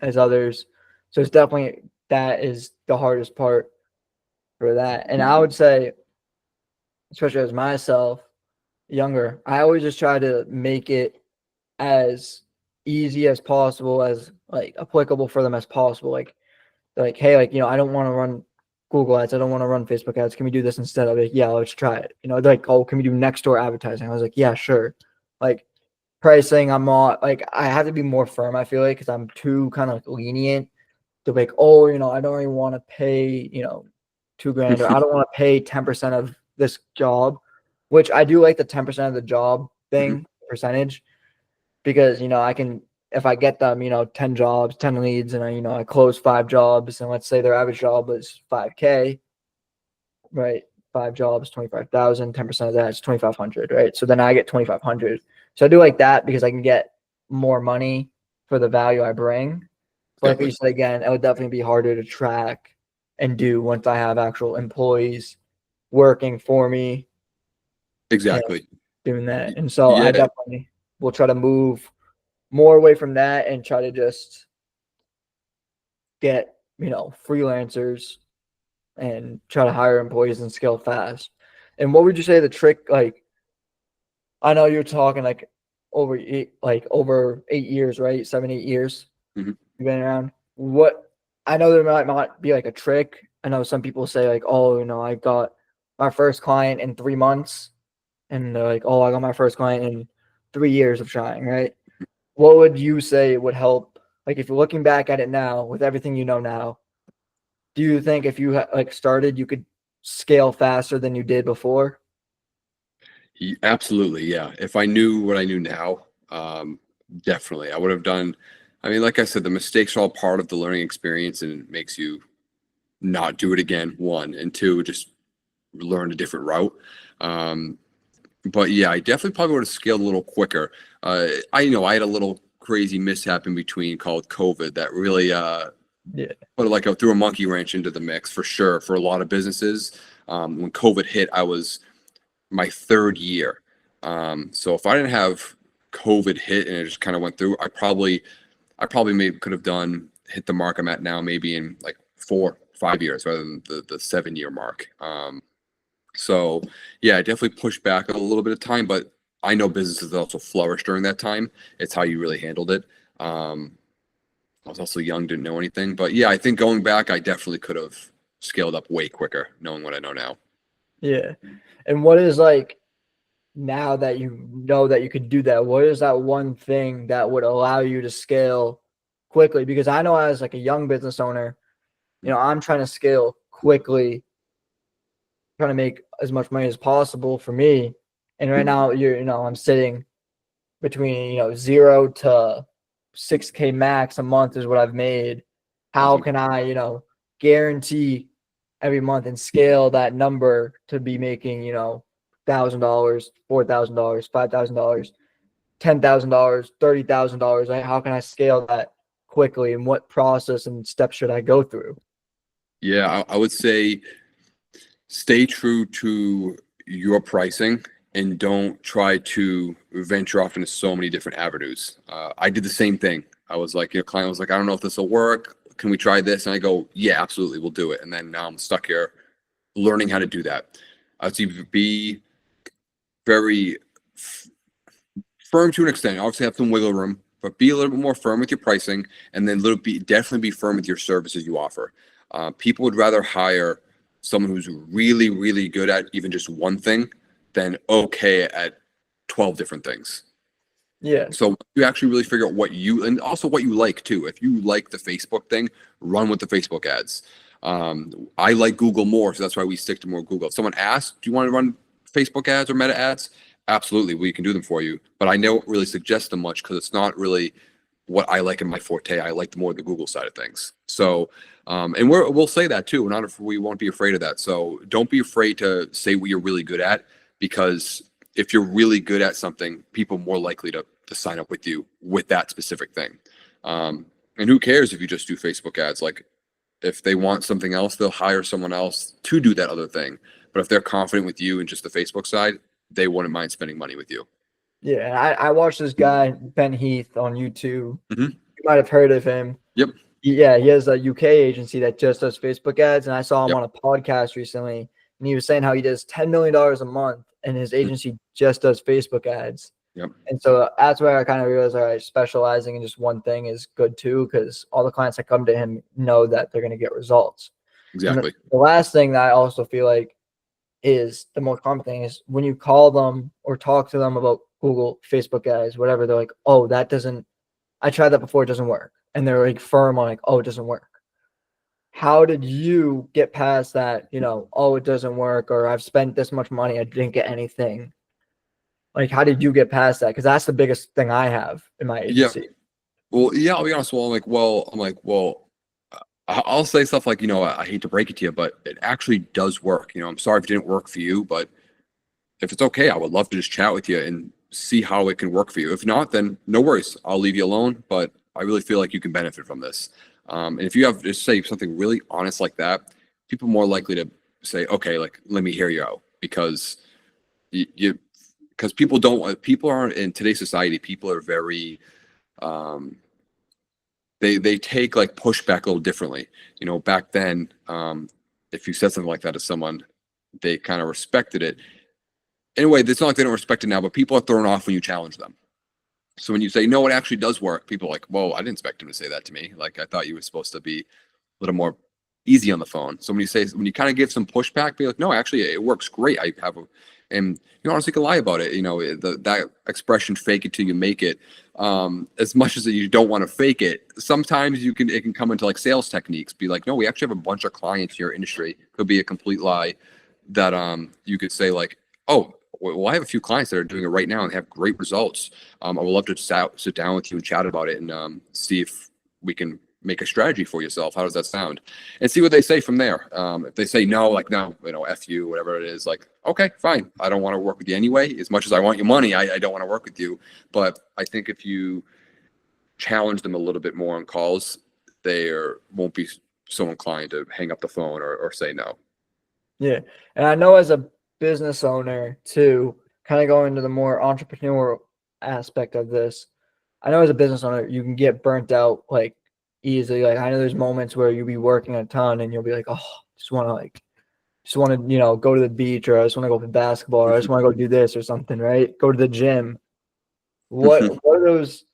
as others. So it's definitely, that is the hardest part for that. And I would say, especially as myself, younger, I always just try to make it as easy as possible, as like applicable for them as possible. Like hey, like, I don't want to run Google ads, I don't want to run Facebook ads, can we do this instead? Of it? Yeah, let's try it. They're like, oh, can we do next door advertising? I was like, yeah, sure. like pricing, I'm not like, I have to be more firm, I feel like, because I'm too kind of like lenient to like, oh, I don't really want to pay, $2,000, or I don't want to pay 10% of this job, which I do like the 10% of the job thing percentage, because, I can, if I get them, 10 jobs, 10 leads, and I close 5 jobs, and let's say their average job was 5K, right? 5 jobs, 25,000, 10% of that is 2,500, right? So then I get 2,500. So I do like that because I can get more money for the value I bring. But like you said, again, it would definitely be harder to track and do once I have actual employees working for me. Exactly. Doing that. And so I definitely will try to move more away from that and try to just get, freelancers and try to hire employees and scale fast. And what would you say the trick, like, I know you're talking like over 8 years, right? 7, 8 years you've been around. What, I know there might not be like a trick. I know some people say like, oh, I got my first client in 3 months, and they're like, oh, I got my first client in 3 years of trying, right? What would you say would help? Like, if you're looking back at it now with everything you know now, do you think if you started, you could scale faster than you did before? Absolutely, yeah. If I knew what I knew now, definitely I would have done. I mean, like I said, the mistakes are all part of the learning experience, and it makes you not do it again, 1, and 2, just learn a different route. But yeah, I definitely probably would have scaled a little quicker. I had a little crazy mishap in between called COVID that really put threw a monkey wrench into the mix for sure for a lot of businesses. When COVID hit, I was my 3rd year. So if I didn't have COVID hit and it just kind of went through, I probably maybe could have hit the mark I'm at now maybe in like 4, 5 years rather than the 7-year mark. So yeah, I definitely pushed back a little bit of time, but I know businesses also flourished during that time. It's how you really handled it. I was also young, didn't know anything, but yeah, I think going back, I definitely could have scaled up way quicker, knowing what I know now. Yeah. And what is like, now that you know that you could do that, what is that one thing that would allow you to scale quickly? Because I know as like a young business owner, I'm trying to scale quickly trying to make as much money as possible for me. And right now, I'm sitting between 0 to 6K max a month is what I've made. How can I guarantee every month and scale that number to be making $1,000, $4,000, $5,000, $10,000, $30,000? Like, how can I scale that quickly, and what process and steps should I go through? Yeah, I would say stay true to your pricing and don't try to venture off into so many different avenues. I did the same thing. I was like, client was like, I don't know if this will work. Can we try this? And I go, yeah, absolutely, we'll do it. And then now I'm stuck here learning how to do that. I would say be very firm to an extent. Obviously have some wiggle room, but be a little bit more firm with your pricing, and then definitely be firm with your services you offer. People would rather hire someone who's really, really good at even just one thing than okay at 12 different things. Yeah. So you actually really figure out what you, and also what you like too. If you like the Facebook thing, run with the Facebook ads. I like Google more, so that's why we stick to more Google. If someone asks, do you want to run Facebook ads or Meta ads? Absolutely, we can do them for you. But I don't really suggest them much because it's not really what I like in my forte. I like more the Google side of things. So, and we'll say that too. We won't be afraid of that. So don't be afraid to say what you're really good at, because if you're really good at something, people are more likely to sign up with you with that specific thing. And who cares if you just do Facebook ads? Like, if they want something else, they'll hire someone else to do that other thing. But if they're confident with you and just the Facebook side, they wouldn't mind spending money with you. Yeah, I watched this guy, Ben Heath, on YouTube. Mm-hmm. You might have heard of him. Yep. Yeah, he has a UK agency that just does Facebook ads, and I saw him Yep. on a podcast recently, and he was saying how he does $10 million a month, and his agency just does Facebook ads. Yep. And so that's where I kind of realized, all right, specializing in just one thing is good too, because all the clients that come to him know that they're going to get results. Exactly. The last thing that I also feel like is the most common thing is when you call them or talk to them about Google, Facebook ads, whatever, they're like, oh, that doesn't, I tried that before, it doesn't work. And they're like firm on like, oh, it doesn't work. How did you get past that, oh, it doesn't work, or I've spent this much money, I didn't get anything? Like, how did you get past that? Because that's the biggest thing I have in my agency. Yeah. Well, yeah, I'll be honest. Well, I'll say stuff like, I hate to break it to you, but it actually does work. I'm sorry if it didn't work for you, but if it's okay, I would love to just chat with you and see how it can work for you. If not, then no worries. I'll leave you alone, but I really feel like you can benefit from this. And if you have to say something really honest like that, people are more likely to say, okay, like, let me hear you out, because because people aren't in today's society. People are very, they take like pushback a little differently. Back then, if you said something like that to someone, they kind of respected it. Anyway, it's not like they don't respect it now, but people are thrown off when you challenge them. So when you say, no, it actually does work, people are like, whoa, I didn't expect him to say that to me. Like, I thought you were supposed to be a little more easy on the phone. So when you kind of give some pushback, be like, no, actually, it works great. And you honestly can lie about it. That expression, fake it till you make it. As much as you don't want to fake it, sometimes it can come into like sales techniques. Be like, no, we actually have a bunch of clients in your industry. Could be a complete lie that you could say like, oh, well, I have a few clients that are doing it right now and they have great results. I would love to sit down with you and chat about it and see if we can make a strategy for yourself. How does that sound? And see what they say from there. If they say no, like, no, F you, whatever it is, like, okay, fine. I don't want to work with you anyway. As much as I want your money, I don't want to work with you. But I think if you challenge them a little bit more on calls, they won't be so inclined to hang up the phone or say no. Yeah. And I know as a business owner too, kind of going into the more entrepreneurial aspect of this, I know as a business owner, you can get burnt out like easily. Like, I know there's moments where you'll be working a ton and you'll be like, oh, just want to go to the beach, or I just want to go play basketball, or I just want to go do this or something, right? Go to the gym. What are those,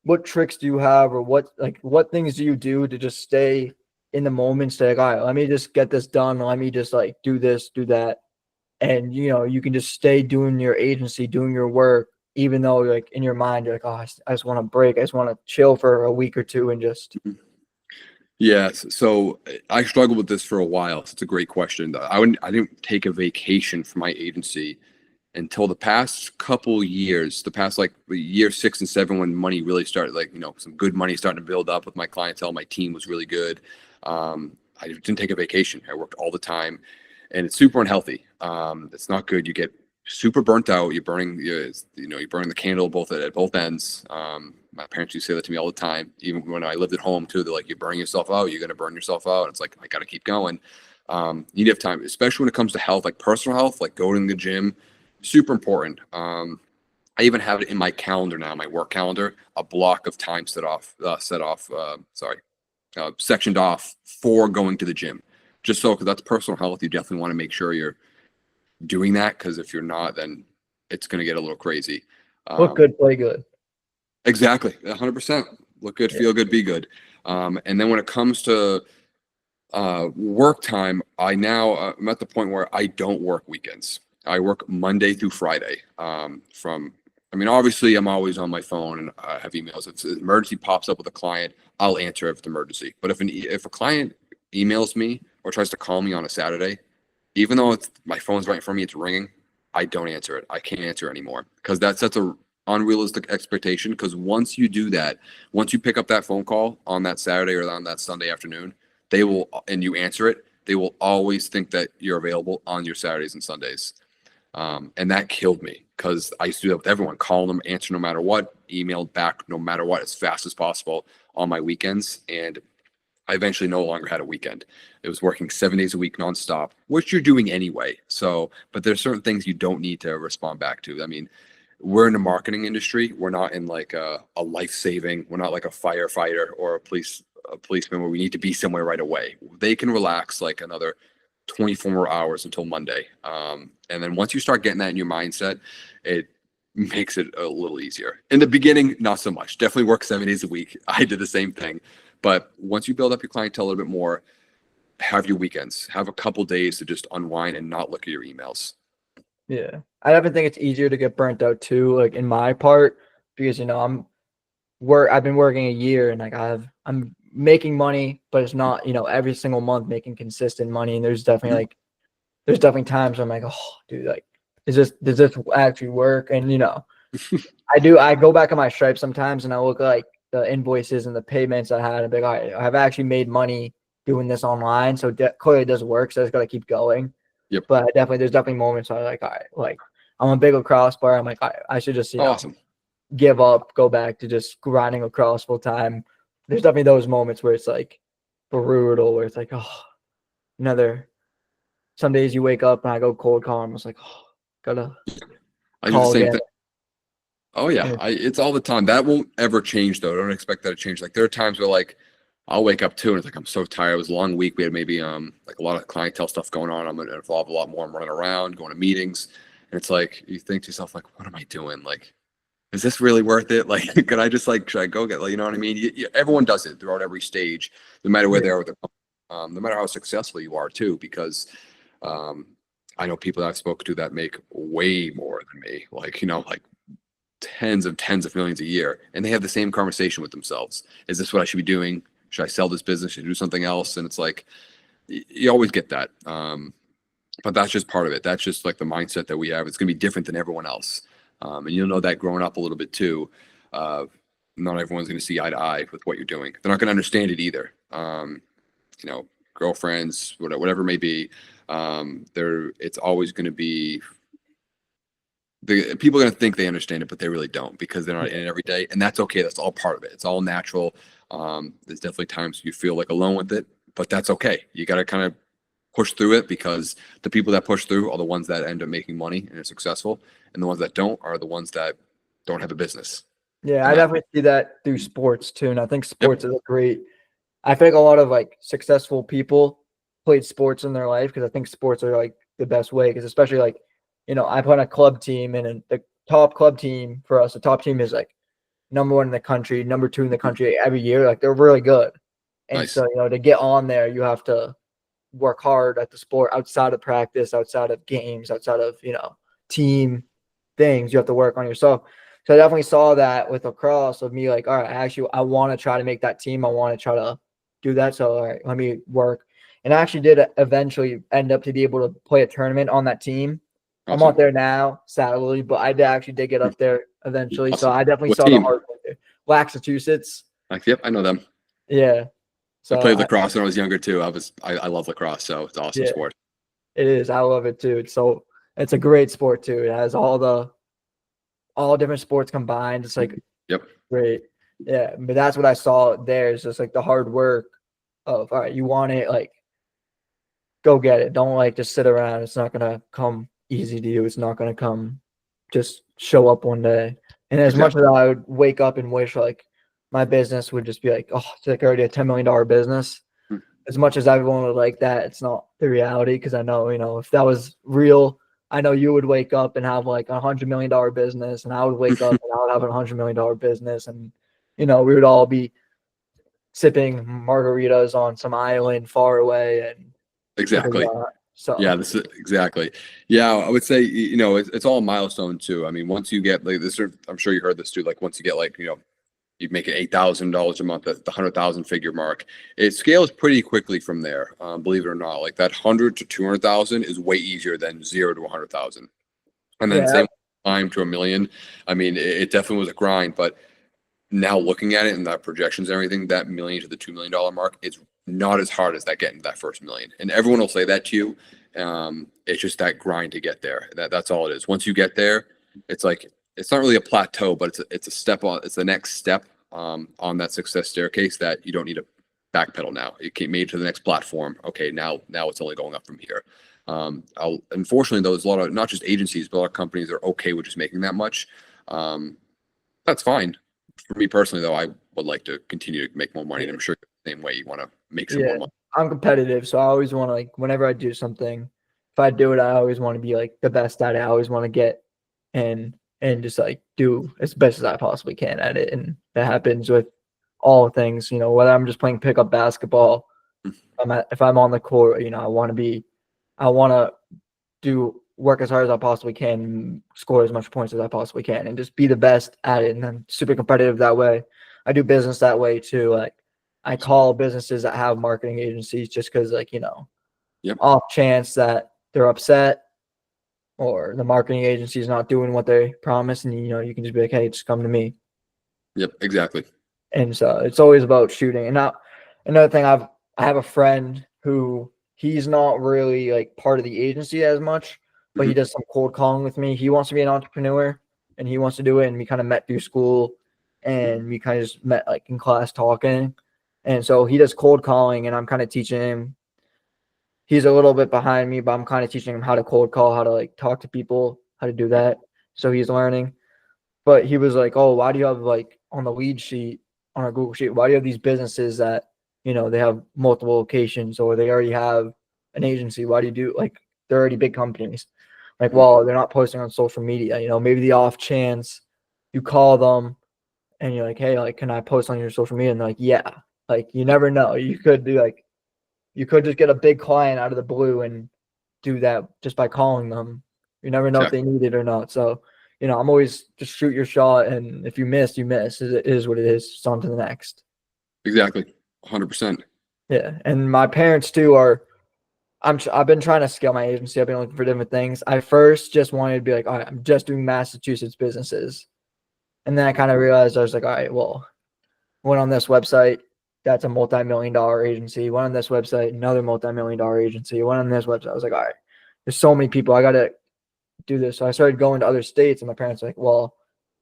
what tricks do you have, or what things do you do to just stay in the moment, stay like, all right, let me just get this done. Let me just like do this, do that. And, you can just stay doing your agency, doing your work, even though like in your mind, you're like, oh, I just want to break. I just want to chill for a week or two and just. Yes. So I struggled with this for a while. So it's a great question. I didn't take a vacation from my agency until the past couple years, the past like year 6 and 7, when money really started, like, some good money starting to build up with my clientele. My team was really good. I didn't take a vacation. I worked all the time, and it's super unhealthy. It's not good. You get super burnt out. You're burning the candle both at both ends. My parents used to say that to me all the time, even when I lived at home too. They're like, "You're burning yourself out. You're going to burn yourself out." And it's like, I got to keep going. You need to have time, especially when it comes to health, like personal health, like going to the gym, super important. I even have it in my calendar now, my work calendar, a block of time sectioned off for going to the gym. Just so, because that's personal health, you definitely want to make sure you're doing that, because if you're not, then it's going to get a little crazy. Look good, play good. Exactly, 100%. Look good, feel good, be good. And then when it comes to work time, I'm at the point where I don't work weekends. I work Monday through Friday. Obviously, I'm always on my phone and I have emails. If an emergency pops up with a client, I'll answer if it's an emergency. But if a client emails me or tries to call me on a Saturday, even though my phone's right in front of me, it's ringing, I don't answer it. I can't answer anymore, because that sets a unrealistic expectation. Because once you do that, once you pick up that phone call on that Saturday or on that Sunday afternoon, and you answer it, they will always think that you're available on your Saturdays and Sundays. And that killed me, because I used to do that with everyone, calling them, answer no matter what, emailed back no matter what, as fast as possible on my weekends. And I eventually no longer had a weekend. It was working 7 days a week nonstop, which you're doing anyway. So, but there's certain things you don't need to respond back to. We're in the marketing industry. We're not in like a life-saving. We're not like a firefighter or a policeman where we need to be somewhere right away. They can relax like another 24 more hours until Monday. And then once you start getting that in your mindset, it makes it a little easier. In the beginning, not so much. Definitely work 7 days a week. I did the same thing. But once you build up your clientele a little bit more, have your weekends, have a couple days to just unwind and not look at your emails. Yeah. I definitely think it's easier to get burnt out too, like in my part, because I've been working a year and like I'm making money, but it's not, every single month making consistent money. And there's definitely times where I'm like, oh dude, like, does this actually work? And I go back on my Stripe sometimes and I look at like the invoices and the payments I had and be like, all right, I've actually made money doing this online. So clearly it does work. So I just got to keep going. Yep. But there's definitely moments where I'm like, all right, like I'm a big lacrosse player. I'm like, I should just, Awesome. give up, go back to just grinding lacrosse full time. There's definitely those moments where it's like brutal, where it's like, oh, some days you wake up and I go cold call. I'm just like, oh, gotta I do the call same again. thing. Oh yeah, it's all the time. That won't ever change though. Don't expect that to change. Like there are times where like I'll wake up too and it's like I'm so tired. It was a long week. We had maybe like a lot of clientele stuff going on. I'm gonna involve a lot more. I'm running around, going to meetings, and it's like you think to yourself like, what am I doing? Like, is this really worth it? Like, could I just like should I go get, like, you know what I mean? Everyone does it throughout every stage, no matter where they are with no matter how successful you are too, because I know people that I've spoken to that make way more than me, like like tens of millions a year, and they have the same conversation with themselves. Is this what I should be doing? Should I sell this business? Should I do something else? And it's like you always get that. But that's just part of it. That's just like the mindset that we have. It's going to be different than everyone else. And you'll know that growing up a little bit too. Not everyone's going to see eye to eye with what you're doing. They're not going to understand it either. Girlfriends, whatever it may be. It's always going to be the people are going to think they understand it, but they really don't, because they're not in it every day. And that's okay. That's all part of it. It's all natural. There's definitely times you feel like alone with it, but that's okay. You got to kind of push through it, because the people that push through are the ones that end up making money and are successful. And the ones that don't are the ones that don't have a business. Yeah, I definitely see that through sports too. And I think sports is I think a lot of like successful people played sports in their life, because I think sports are like the best way. Because especially like, I put on a club team, and the top club team for us, the top team is like number 1 in the country, number 2 in the country every year. Like they're really good. And Nice. so, to get on there, you have to work hard at the sport outside of practice, outside of games, outside of, team things. You have to work on yourself. So I definitely saw that with lacrosse of me, like, all right, I want to try to make that team. I want to try to do that. So all right, let me work. And I actually did eventually end up to be able to play a tournament on that team. I'm Awesome. not there now, sadly, but I actually did get up there eventually. So Awesome. I definitely What saw the team? hard work there. Massachusetts. Yep, I know them. Yeah. I So played lacrosse when I was younger too. I love lacrosse, so it's an awesome yeah, sport. it is. I love it too. It's a great sport too. It has all different sports combined. It's like Yep. great. Yeah. But that's what I saw there is just like the hard work of all right, you want it, like go get it. Don't like just sit around. It's not gonna come easy to you. It's not gonna come just show up one day. And as much as Exactly. I would wake up and wish like my business would just be like, oh, it's like already a $10 million business. Hmm. As much as everyone would like that, it's not the reality because I know, if that was real, I know you would wake up and have like $100 million business, and I would wake up and I would have $100 million business, and we would all be sipping margaritas on some island far away and with a Exactly. yacht. Yeah, So this is exactly. Yeah, I would say, it's all a milestone too. I mean, once you get like this, I'm sure you heard this too. Like once you get like, you make it $8,000 a month at the 100,000 figure mark. It scales pretty quickly from there. Believe it or not, like that 100 to 200,000 is way easier than 0 to 100,000. And then yeah, same time to a million. I mean, it definitely was a grind, but now looking at it and that projections and everything, that million to the $2 million mark, it's not as hard as that getting that first million. And everyone will say that to you. It's just that grind to get there. That's all it is. Once you get there, it's like it's not really a plateau, but it's a step on. It's the next step on that success staircase that you don't need to backpedal now. You can made it to the next platform. Okay, now it's only going up from here. Unfortunately, though, there's a lot of not just agencies, but a lot of companies are okay with just making that much. That's fine. For me personally, though, I would like to continue to make more money, and I'm sure the same way you want to make some yeah. more money. I'm competitive, so I always want to like whenever I do something, if I do it, I always want to be like the best at it. I always want to get and just like do as best as I possibly can at it. And that happens with all things, whether I'm just playing pickup basketball, if I'm on the court, I want to do work as hard as I possibly can, score as much points as I possibly can, and just be the best at it. And I'm super competitive that way. I do business that way too. Like I call businesses that have marketing agencies just because, like, Yep. off chance that they're upset or the marketing agency is not doing what they promised, and you can just be like, hey, just come to me. Yep. Exactly. And so it's always about shooting. And now another thing, I have a friend who he's not really like part of the agency as much, but he Mhm. does some cold calling with me. He wants to be an entrepreneur and he wants to do it. And we kind of met through school and we kind of just met like in class talking. And so he does cold calling and I'm kind of teaching him. He's a little bit behind me, but I'm kind of teaching him how to cold call, how to like talk to people, how to do that. So he's learning. But he was like, "Oh, why do you have like on the lead sheet on a Google sheet? Why do you have these businesses that they have multiple locations or they already have an agency? Why do you do like they're already big companies? Like, Mhm. well, they're not posting on social media. Maybe the off chance you call them and you're like, hey, like, can I post on your social media? And they're like, yeah. Like, you never know. You could just get a big client out of the blue and do that just by calling them. You never know if Exactly. they need it or not. So, I'm always just shoot your shot, and if you miss, you miss. It is what it is. It's on to the next. Exactly. 100%. Yeah, and my parents too are. I've been trying to scale my agency. I've been looking for different things. I first just wanted to be like, all right, I'm just doing Massachusetts businesses, and then I kind of realized I was like, all right, well, went on this website. That's a multi-million-dollar agency. Went on this website, another multi-million-dollar agency. Went on this website. I was like, all right, there's so many people. I got to do this. So I started going to other states, and my parents were like, well,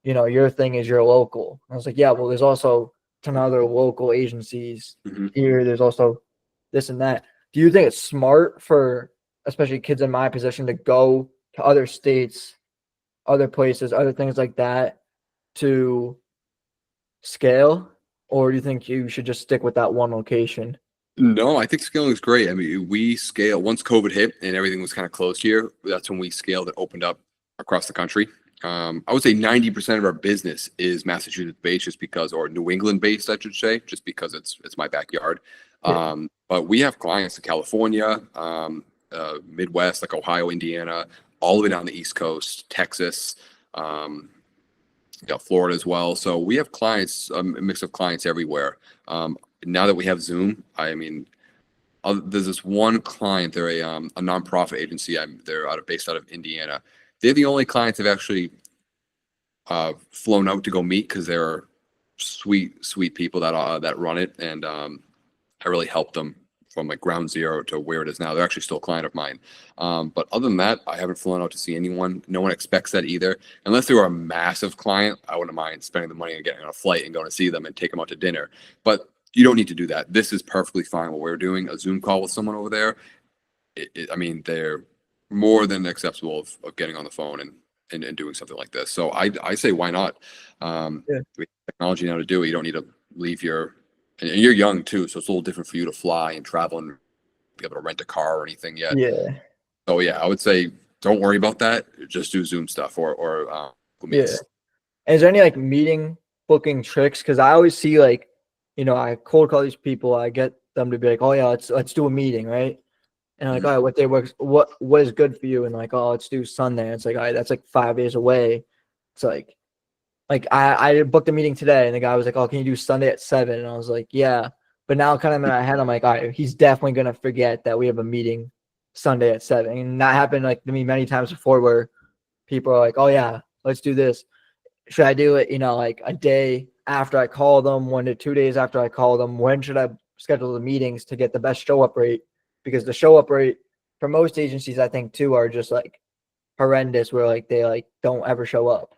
your thing is you're local. I was like, yeah, well, there's also a ton of other local agencies Hmm. here. There's also this and that. Do you think it's smart for especially kids in my position to go to other states, other places, other things like that to scale? Or do you think you should just stick with that one location? No, I think scaling is great. I mean, we scale once COVID hit and everything was kind of closed here. That's when we scaled and opened up across the country. I would say 90% of our business is Massachusetts based, just because, or New England based, I should say, just because it's my backyard. Yeah. But we have clients in California, Midwest, like Ohio, Indiana, all the way down the East Coast, Texas. Florida as well. So we have clients, a mix of clients everywhere. now that we have Zoom, I mean, there's this one client. They're a nonprofit agency. They're based out of Indiana. They're the only clients I've actually flown out to go meet because they're sweet people that run it, and I really helped them from like ground zero to where it is now. They're actually still a client of mine. But other than that, I haven't flown out to see anyone. No one expects that either. Unless they were a massive client, I wouldn't mind spending the money and getting on a flight and going to see them and take them out to dinner. But you don't need to do that. This is perfectly fine. What we're doing, a Zoom call with someone over there, I mean, they're more than acceptable of getting on the phone and doing something like this. So I say, why not? Yeah. We have technology now to do it. You don't need to leave and you're young too, so it's a little different for you to fly and travel and be able to rent a car or anything yet. Yeah. So yeah, I would say don't worry about that. Just do Zoom stuff or Google Meets. Yeah. And is there any like meeting booking tricks? Because I always see like, I cold call these people. I get them to be like, oh yeah, let's do a meeting, right? And I'm like, all right, what day works? What is good for you? And like, oh, let's do Sunday. It's like, all right, that's like 5 days away. It's like I booked a meeting today, and the guy was like, oh, can you do Sunday at 7? And I was like, yeah. But now kind of in my head, I'm like, all right, he's definitely gonna forget that we have a meeting Sunday at 7. And that happened like to me many times before, where people are like, oh yeah, let's do this. Should I do it, like a day after I call them, 1 to 2 days after I call them? When should I schedule the meetings to get the best show up rate? Because the show up rate for most agencies, I think too, are just like horrendous, where like they like don't ever show up.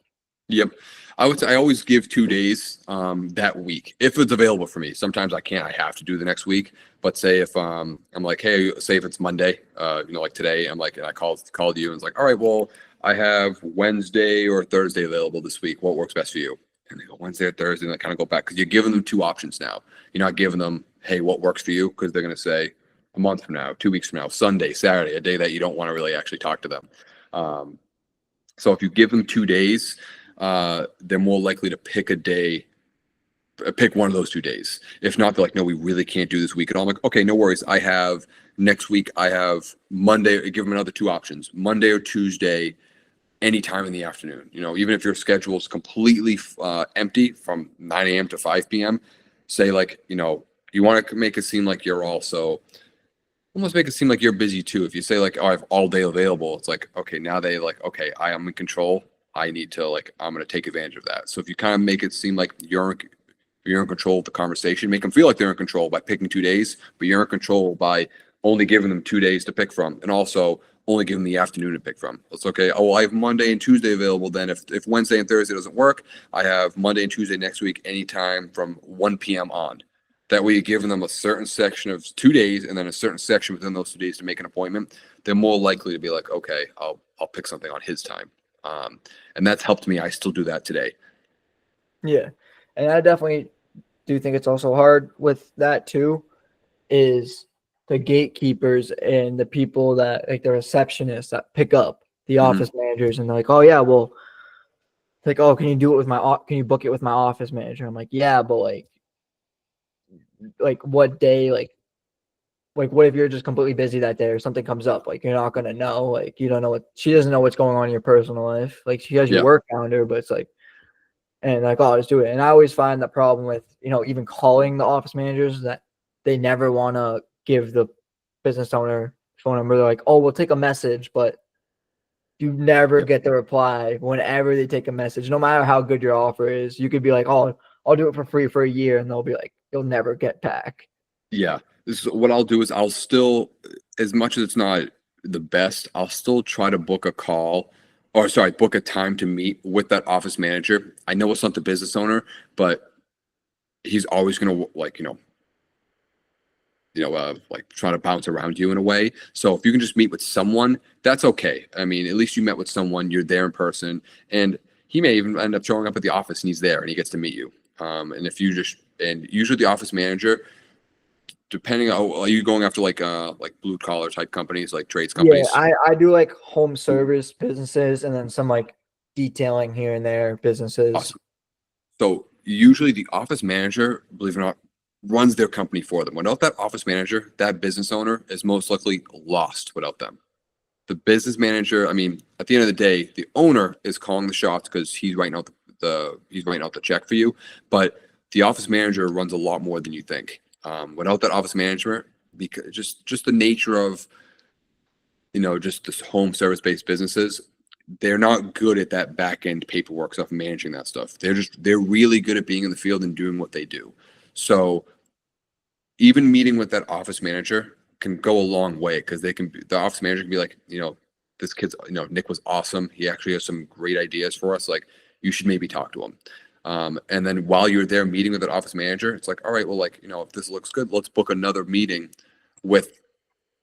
Yep. I would say I always give 2 days that week if it's available for me. Sometimes I can't, I have to do the next week. But say if I'm like, hey, say if it's Monday, like today, I'm like, and I called you and it's like, all right, well, I have Wednesday or Thursday available this week. What works best for you? And they go Wednesday or Thursday, and I kind of go back because you're giving them 2 options now. You're not giving them, hey, what works for you? Because they're going to say a month from now, 2 weeks from now, Sunday, Saturday, a day that you don't want to really actually talk to them. So if you give them 2 days, they're more likely to pick a day, pick one of those 2 days. If not, they're like, no, we really can't do this week at all. I'm like, okay, no worries. I have next week, I have Monday, give them another 2 options, Monday or Tuesday, anytime in the afternoon. Even if your schedule is completely empty from 9 a.m. to 5 p.m., say like, you want to make it seem like you're also almost make it seem like you're busy too. If you say like, oh, I have all day available, it's like, okay, now they like, okay, I am in control. I need to I'm going to take advantage of that. So if you kind of make it seem like you're in control of the conversation, make them feel like they're in control by picking 2 days, but you're in control by only giving them 2 days to pick from, and also only give them the afternoon to pick from. It's okay. Oh, well, I have Monday and Tuesday available. Then if Wednesday and Thursday doesn't work, I have Monday and Tuesday next week, anytime from 1 p.m. on. That way you're giving them a certain section of 2 days and then a certain section within those 2 days to make an appointment. They're more likely to be like, okay, I'll pick something on his time. And that's helped me. I still do that today. Yeah. And I definitely do think it's also hard with that too, is the gatekeepers and the people that like the receptionists that pick up the office managers, and they're like, oh yeah, well, like, oh, can you do it with can you book it with my office manager? I'm like, yeah, but like what day, like what if you're just completely busy that day or something comes up? Like, you're not going to know, like, you don't know she doesn't know what's going on in your personal life. Like, she has your work calendar, but it's like, and like, oh, just do it. And I always find the problem with, even calling the office managers, that they never want to give the business owner phone number. They're like, oh, we'll take a message, but you never get the reply whenever they take a message. No matter how good your offer is, you could be like, oh, I'll do it for free for a year. And they'll be like, you'll never get back. Yeah. This is what I'll do is I'll still, as much as it's not the best, I'll still try to book a time to meet with that office manager. I know it's not the business owner, but he's always going to try to bounce around you in a way. So if you can just meet with someone, that's okay. I mean, at least you met with someone, you're there in person, and he may even end up showing up at the office and he's there and he gets to meet you. And usually the office manager, depending on, are you going after like blue collar type companies, like trades companies? Yeah, I do like home service businesses and then some like detailing here and there businesses. Awesome. So usually the office manager, believe it or not, runs their company for them. Without that office manager, that business owner is most likely lost without them. The business manager, I mean, at the end of the day, the owner is calling the shots because he's writing out the check for you. But the office manager runs a lot more than you think. Without that office management, because just the nature of, just this home service based businesses, they're not good at that back end paperwork stuff and managing that stuff. They're really good at being in the field and doing what they do. So even meeting with that office manager can go a long way, because the office manager can be like, this kid's, Nick was awesome. He actually has some great ideas for us. Like, you should maybe talk to him. And then while you're there meeting with that office manager, it's like, all right, well, like, if this looks good, let's book another meeting with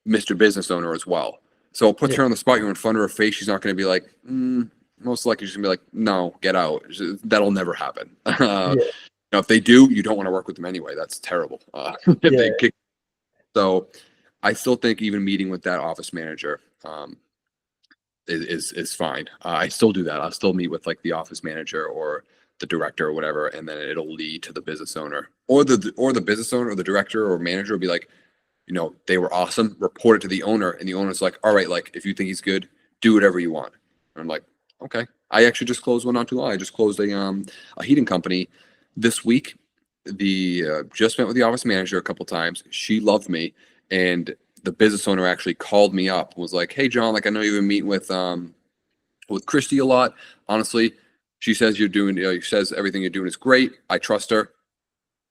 Mr. Business Owner as well. So it puts her on the spot. You're in front of her face. She's not going to be like, most likely she's going to be like, no, get out. That'll never happen. If they do, you don't want to work with them anyway. That's terrible. If they kick. So I still think even meeting with that office manager is fine. I still do that. I'll still meet with like the office manager or the director or whatever, and then it'll lead to the business owner, or the business owner or the director or manager will be like, they were awesome. Report it to the owner, and the owner's like, all right, like, if you think he's good, do whatever you want. And I'm like, okay. I actually just closed one not too long. I just closed a heating company this week. Just met with the office manager a couple times. She loved me, and the business owner actually called me up and was like, hey John, like, I know you've been meeting with Christy a lot. Honestly, she says she says everything you're doing is great. I trust her.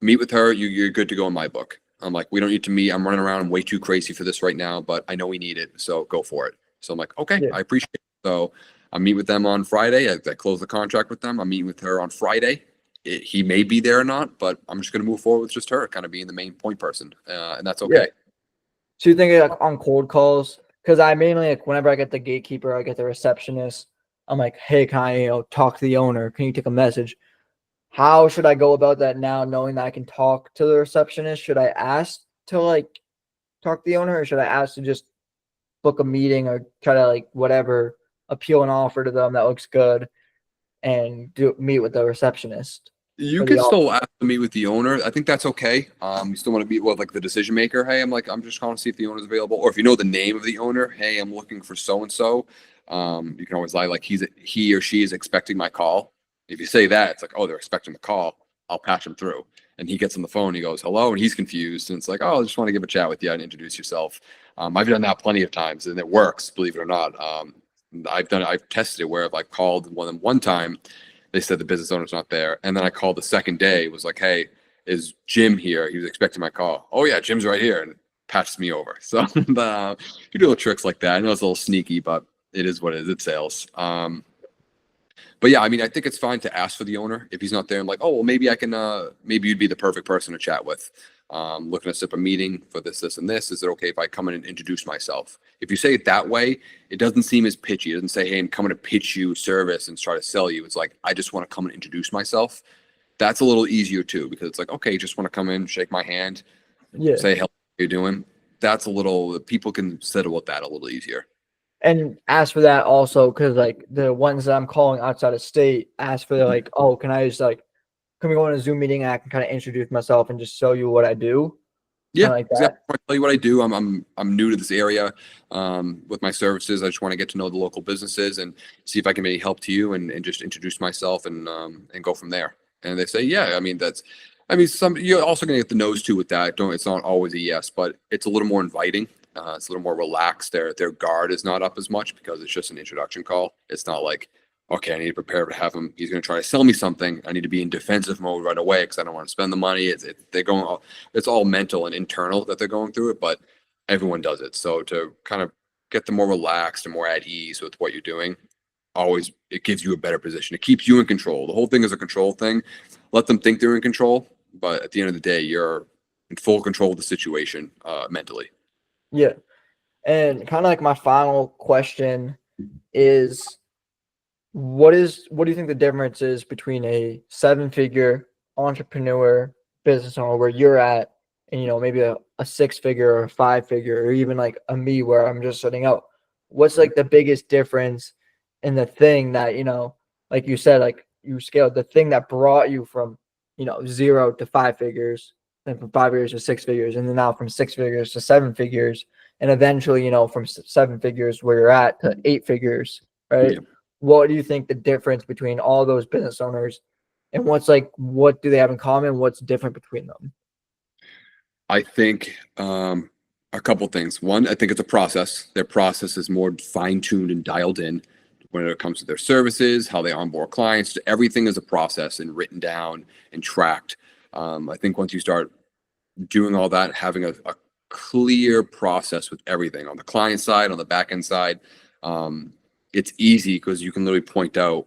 Meet with her. You're good to go in my book. I'm like, we don't need to meet. I'm running around. I'm way too crazy for this right now, but I know we need it. So go for it. So I'm like, okay, I appreciate it. So I meet with them on Friday. I close the contract with them. I'm meeting with her on Friday. He may be there or not, but I'm just going to move forward with just her kind of being the main point person. And that's okay. So you think like on cold calls? Because I mainly, like, whenever I get the gatekeeper, I get the receptionist, I'm like, hey, can I talk to the owner? Can you take a message? How should I go about that now, knowing that I can talk to the receptionist? Should I ask to like talk to the owner, or should I ask to just book a meeting or try to like whatever appeal an offer to them that looks good and meet with the receptionist? You can still ask to meet with the owner. I think that's okay. You still want to meet with like the decision maker. Hey, I'm just calling to see if the owner's available, or if you know the name of the owner. Hey, I'm looking for so and so. You can always lie like he or she is expecting my call. If you say that, it's like, oh, they're expecting the call. I'll patch him through. And he gets on the phone. He goes, hello, and he's confused. And it's like, oh, I just want to give a chat with you and introduce yourself. I've done that plenty of times, and it works, believe it or not. I've tested it where if I called one time, they said the business owner's not there. And then I called the second day, was like, hey, is Jim here? He was expecting my call. Oh yeah, Jim's right here, and patches me over. So you do little tricks like that. I know it's a little sneaky, but it is what it is. It's sales. But yeah, I mean, I think it's fine to ask for the owner if he's not there. I'm like, oh, well, maybe I can, maybe you'd be the perfect person to chat with. Looking to set up a meeting for this, and this. Is it okay if I come in and introduce myself? If you say it that way, it doesn't seem as pitchy. It doesn't say, hey, I'm coming to pitch you service and try to sell you. It's like, I just want to come and introduce myself. That's a little easier too, because it's like, okay, just want to come in, shake my hand, say, how you doing? That's people can settle with that a little easier. And ask for that also, because like the ones that I'm calling outside of state, ask for like, oh, can I just like, can we go on a Zoom meeting and I can kind of introduce myself and just show you what I do? Yeah, like exactly. I tell you what I do. I'm new to this area with my services. I just want to get to know the local businesses and see if I can maybe help to you and just introduce myself and go from there. And they say, yeah, I mean, you're also going to get the no's too with that. It's not always a yes, but it's a little more inviting. It's a little more relaxed. Their guard is not up as much because it's just an introduction call. It's not like, okay, I need to prepare to have him. He's going to try to sell me something. I need to be in defensive mode right away because I don't want to spend the money. It's all mental and internal that they're going through it, but everyone does it. So to kind of get them more relaxed and more at ease with what you're doing, it gives you a better position. It keeps you in control. The whole thing is a control thing. Let them think they're in control, but at the end of the day, you're in full control of the situation mentally. Yeah. And kind of like my final question is, what do you think the difference is between a 7-figure entrepreneur business owner where you're at and, maybe a 6-figure or a 5-figure, or even like a me where I'm just setting up? What's like the biggest difference in the thing that, like you said, like you scaled the thing that brought you from, 0 to 5 figures, then from 5 figures to 6 figures, and then now from 6 figures to 7 figures, and eventually, from 7 figures where you're at to 8 figures, right? Yeah. What do you think the difference between all those business owners, and what do they have in common? What's different between them? I think a couple things. One, I think it's a process. Their process is more fine-tuned and dialed in when it comes to their services, how they onboard clients. Everything is a process and written down and tracked. I think once you start doing all that, having a clear process with everything on the client side, on the back end side, it's easy because you can literally point out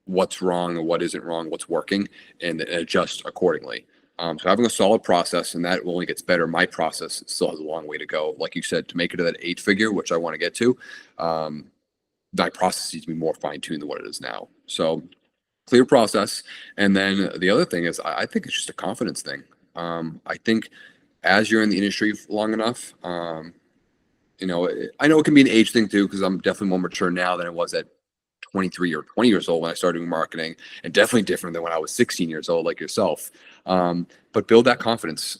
what's wrong or what isn't wrong, what's working, and adjust accordingly. So having a solid process, and that only gets better. My process still has a long way to go. Like you said, to make it to that 8 figure, which I want to get to, my process needs to be more fine-tuned than what it is now. So clear process. And then the other thing is, I think it's just a confidence thing. I think as you're in the industry long enough, I know it can be an age thing too, because I'm definitely more mature now than I was at 23 or 20 years old when I started doing marketing, and definitely different than when I was 16 years old, like yourself. But build that confidence.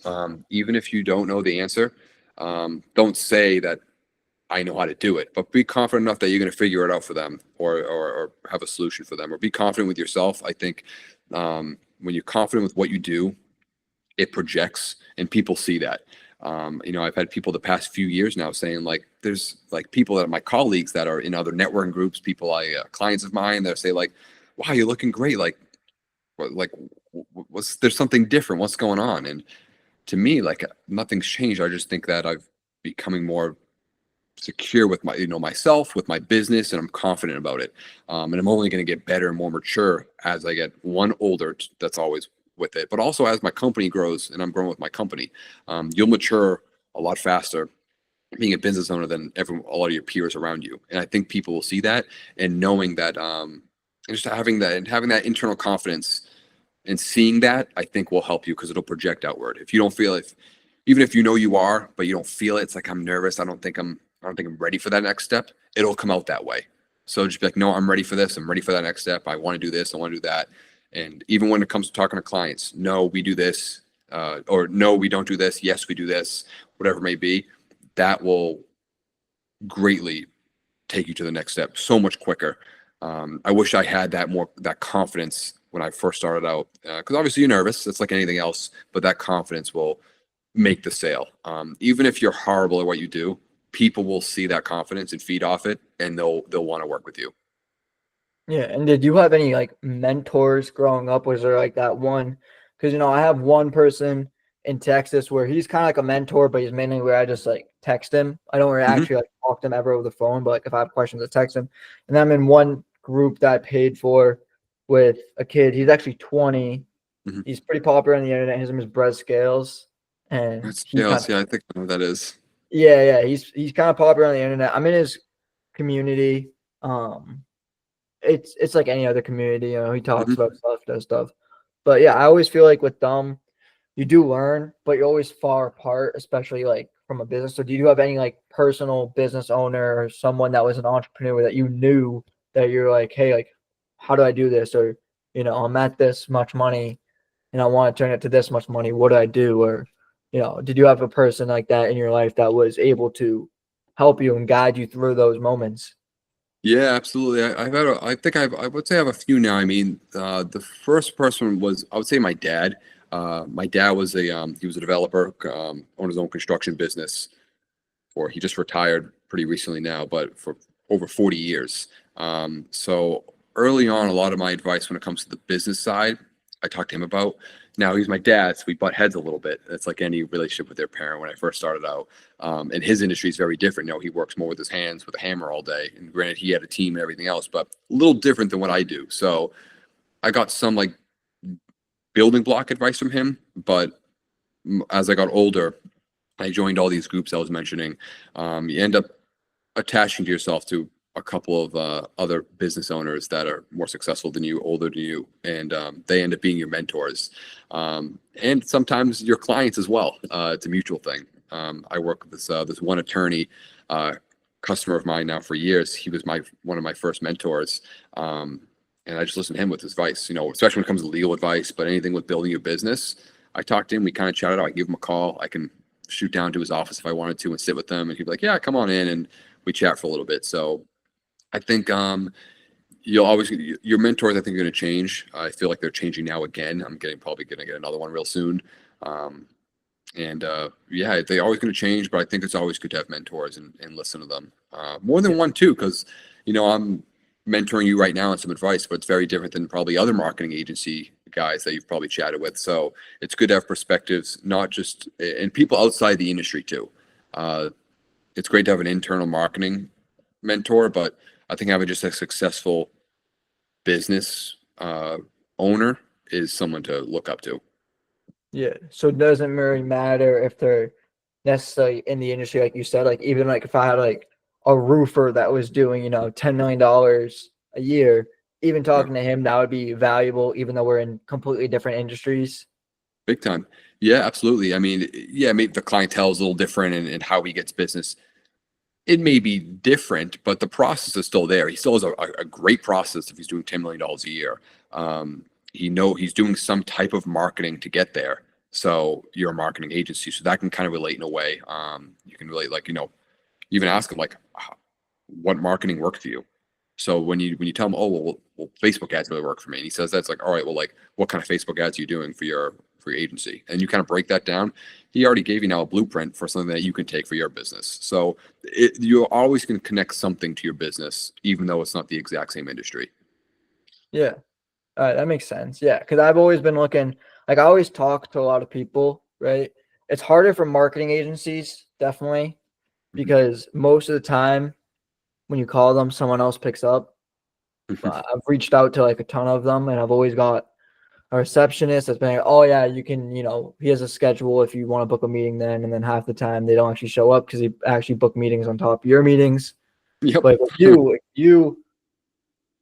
Even if you don't know the answer, don't say that I know how to do it, but be confident enough that you're going to figure it out for them, or have a solution for them, or be confident with yourself. I think when you're confident with what you do, it projects and people see that. I've had people the past few years now saying, like, there's like people that are my colleagues that are in other networking groups, people clients of mine that say like, wow, you're looking great. Like there's something different. What's going on? And to me, like, nothing's changed. I just think that I've becoming more secure with myself, with my business, and I'm confident about it. And I'm only going to get better and more mature as I get older. That's always with it, but also as my company grows and I'm growing with my company, you'll mature a lot faster being a business owner than a lot of your peers around you. And I think people will see that, and knowing that, and just having that internal confidence and seeing that, I think will help you, because it'll project outward. If you don't feel it, even if you know you are, but you don't feel it, it's like, I'm nervous. I don't think I'm ready for that next step. It'll come out that way. So just be like, no, I'm ready for this. I'm ready for that next step. I want to do this. I want to do that. And even when it comes to talking to clients, no, we do this, or no, we don't do this. Yes, we do this, whatever it may be. That will greatly take you to the next step so much quicker. I wish I had that confidence when I first started out, because obviously you're nervous. It's like anything else, but that confidence will make the sale. Even if you're horrible at what you do, people will see that confidence and feed off it, and they'll want to work with you. Yeah, and did you have any like mentors growing up? Was there like that one? Because I have one person in Texas where he's kind of like a mentor, but he's mainly where I just like text him. I don't really Mm-hmm. actually like talk to him ever over the phone, but like if I have questions, I text him. And then I'm in one group that I paid for with a kid. He's actually 20. Mm-hmm. He's pretty popular on the internet. His name is Brett Scales, and That's he kind jealous. of Yeah, I think I know what that is. yeah, he's kind of popular on the internet. I'm in his community. It's like any other community, he talks Mm-hmm. about stuff, does stuff. But yeah, I always feel like with them, you do learn, but you're always far apart, especially like from a business. So do you have any like personal business owner or someone that was an entrepreneur that you knew that you're like, hey, like, how do I do this? Or, I'm at this much money and I want to turn it to this much money. What do I do? Or, did you have a person like that in your life that was able to help you and guide you through those moments? Yeah, absolutely. I would say I have a few now. I mean, the first person was, I would say, my dad. My dad was he was a developer, owned his own construction business, or he just retired pretty recently now, but for over 40 years. So early on, a lot of my advice when it comes to the business side, I talked to him about. Now he's my dad, so we butt heads a little bit. It's like any relationship with their parent when I first started out. And his industry is very different. He works more with his hands, with a hammer all day. And granted, he had a team and everything else, but a little different than what I do. So I got some like building block advice from him. But as I got older, I joined all these groups I was mentioning. You end up attaching to yourself to a couple of other business owners that are more successful than you, older than you, and they end up being your mentors, and sometimes your clients as well. It's a mutual thing. I work with this one attorney, customer of mine now for years. He was one of my first mentors, and I just listen to him with his advice. Especially when it comes to legal advice, but anything with building your business. I talked to him. We kind of chatted out. I give him a call. I can shoot down to his office if I wanted to and sit with them, and he'd be like, "Yeah, come on in," and we chat for a little bit. So I think you'll always, your mentors, I think, are going to change. I feel like they're changing now again. I'm probably going to get another one real soon. And yeah, they're always going to change, but I think it's always good to have mentors and listen to them. More than one too, because I'm mentoring you right now on some advice, but it's very different than probably other marketing agency guys that you've probably chatted with. So it's good to have perspectives, not just and people outside the industry too. Uh, it's great to have an internal marketing mentor, but I think having just a successful business owner is someone to look up to. Yeah. So it doesn't really matter if they're necessarily in the industry, like you said. Like even like if I had like a roofer that was doing, $10 million a year, even Right. talking to him, that would be valuable, even though we're in completely different industries. Big time. Yeah, absolutely. I mean, yeah, maybe the clientele is a little different and how he gets business. It may be different, but the process is still there. He still has a great process if he's doing $10 million a year. He's doing some type of marketing to get there. So you're a marketing agency, so that can kind of relate in a way. You can relate, like, even ask him like, what marketing worked for you? So when you tell him, oh well, Facebook ads really work for me, and he says that's like, all right, well, like, what kind of Facebook ads are you doing for your agency? And you kind of break that down. He already gave you now a blueprint for something that you can take for your business. So you always can connect something to your business, even though it's not the exact same industry. Yeah. All right, that makes sense. Yeah, because I've always been looking, like I always talk to a lot of people, right? It's harder for marketing agencies, definitely, Mhm. because most of the time when you call them, someone else picks up. I've reached out to like a ton of them, and I've always got a receptionist that's been like, oh yeah, you can, he has a schedule if you want to book a meeting then, and then half the time they don't actually show up because he actually book meetings on top of your meetings. Yep. But with you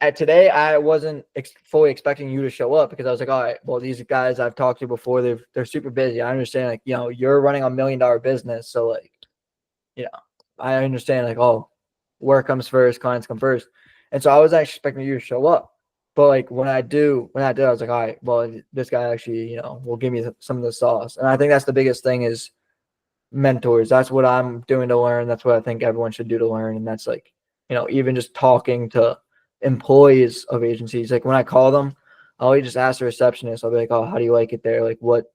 at today, I wasn't fully expecting you to show up because I was like, all right, well, these guys I've talked to before, they're super busy. I understand, like, you're running $1 million business, so like, you know, I understand, like, oh, work comes first, clients come first, and so I was actually expecting you to show up. But like when I did, I was like, all right, well, this guy actually, will give me some of the sauce, and I think that's the biggest thing is mentors. That's what I'm doing to learn. That's what I think everyone should do to learn. And that's like, even just talking to employees of agencies. Like when I call them, I'll always just ask the receptionist. I'll be like, oh, how do you like it there? Like what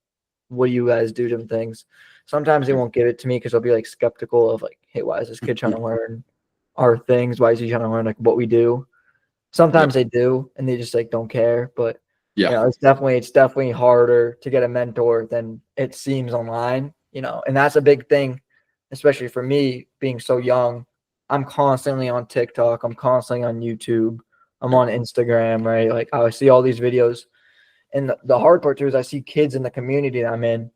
do you guys do to things? Sometimes they won't give it to me because they'll be like skeptical of like, hey, why is this kid trying to learn our things? Why is he trying to learn like what we do? Yep. Sometimes they do and they just like don't care. But Yeah. it's definitely harder to get a mentor than it seems online, and that's a big thing, especially for me being so young. I'm constantly on TikTok, I'm constantly on YouTube, I'm Yep. on Instagram, right? Like I see all these videos. And the hard part too is I see kids in the community that I'm in,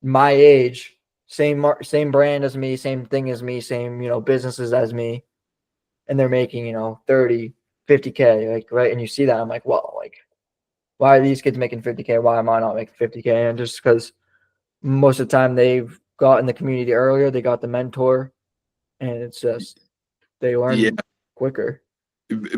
my age, same brand as me, same thing as me, same, businesses as me, and they're making, 30, 50K, like, right? And you see that, I'm like, well, like, why are these kids making 50K? Why am I not making 50K? And just because most of the time they've got in the community earlier, they got the mentor, and it's just they Yeah. learn quicker.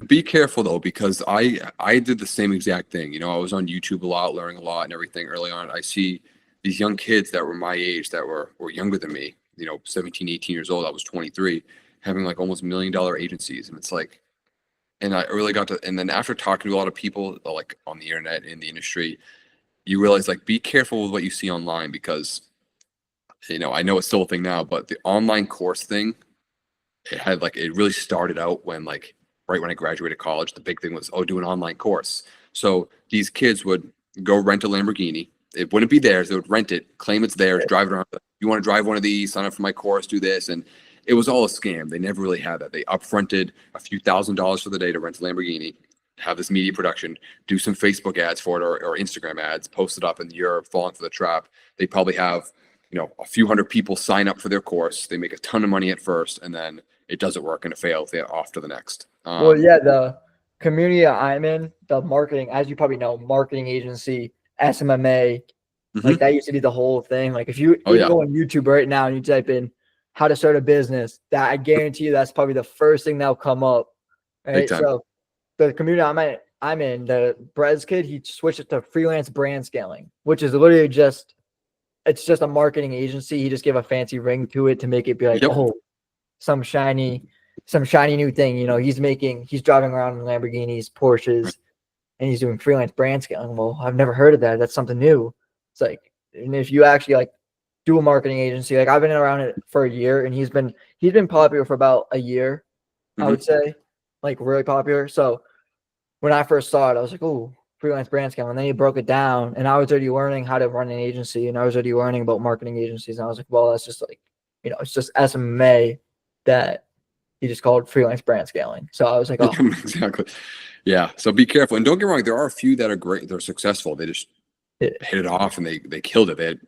Be careful though, because I did the same exact thing. I was on YouTube a lot, learning a lot and everything early on. I see these young kids that were my age that were younger than me, 17, 18 years old. I was 23, having like almost $1 million agencies. And it's like, and I really got to, and then after talking to a lot of people like on the internet in the industry, you realize like be careful with what you see online because I know it's still a thing now, but the online course thing, it really started out when like right when I graduated college, the big thing was, oh, do an online course. So these kids would go rent a Lamborghini. It wouldn't be theirs. They would rent it, claim it's theirs, drive it around. You want to drive one of these, sign up for my course, do this. And it was all a scam. They never really had that. They upfronted a few $1,000s for the day to rent a Lamborghini, have this media production, do some Facebook ads for it or Instagram ads, post it up, and you're falling for the trap. They probably have, a few hundred people sign up for their course. They make a ton of money at first, and then it doesn't work and it fails. They're off to the next. Well, yeah, the community I'm in, the marketing, as you probably know, marketing agency, SMMA, like Mhm. that used to be the whole thing. Like if you Oh even yeah, go on YouTube right now and you type in how to start a business, that I guarantee you that's probably the first thing that'll come up. big Right. time. So the community I'm in, the Brez kid, he switched it to freelance brand scaling, which is literally it's just a marketing agency. He just gave a fancy ring to it to make it be like, Yep. oh, some shiny, some shiny new thing. He's driving around in Lamborghinis, Right. Porsches, and he's doing freelance brand scaling. Well, I've never heard of that. That's something new. It's like, and if you actually like do a marketing agency. Like I've been around it for a year, and he's been popular for about a year, I Mhm. would say, like really popular. So when I first saw it, I was like, oh, freelance brand scam. And then he broke it down, and I was already learning how to run an agency, and I was already learning about marketing agencies. And I was like, well, that's just like, it's just SMA that he just called freelance brand scaling. So I was like, oh, Exactly. Yeah. So be careful. And don't get me wrong, there are a few that are great. They're successful. They just yeah, hit it off and they killed it. They had,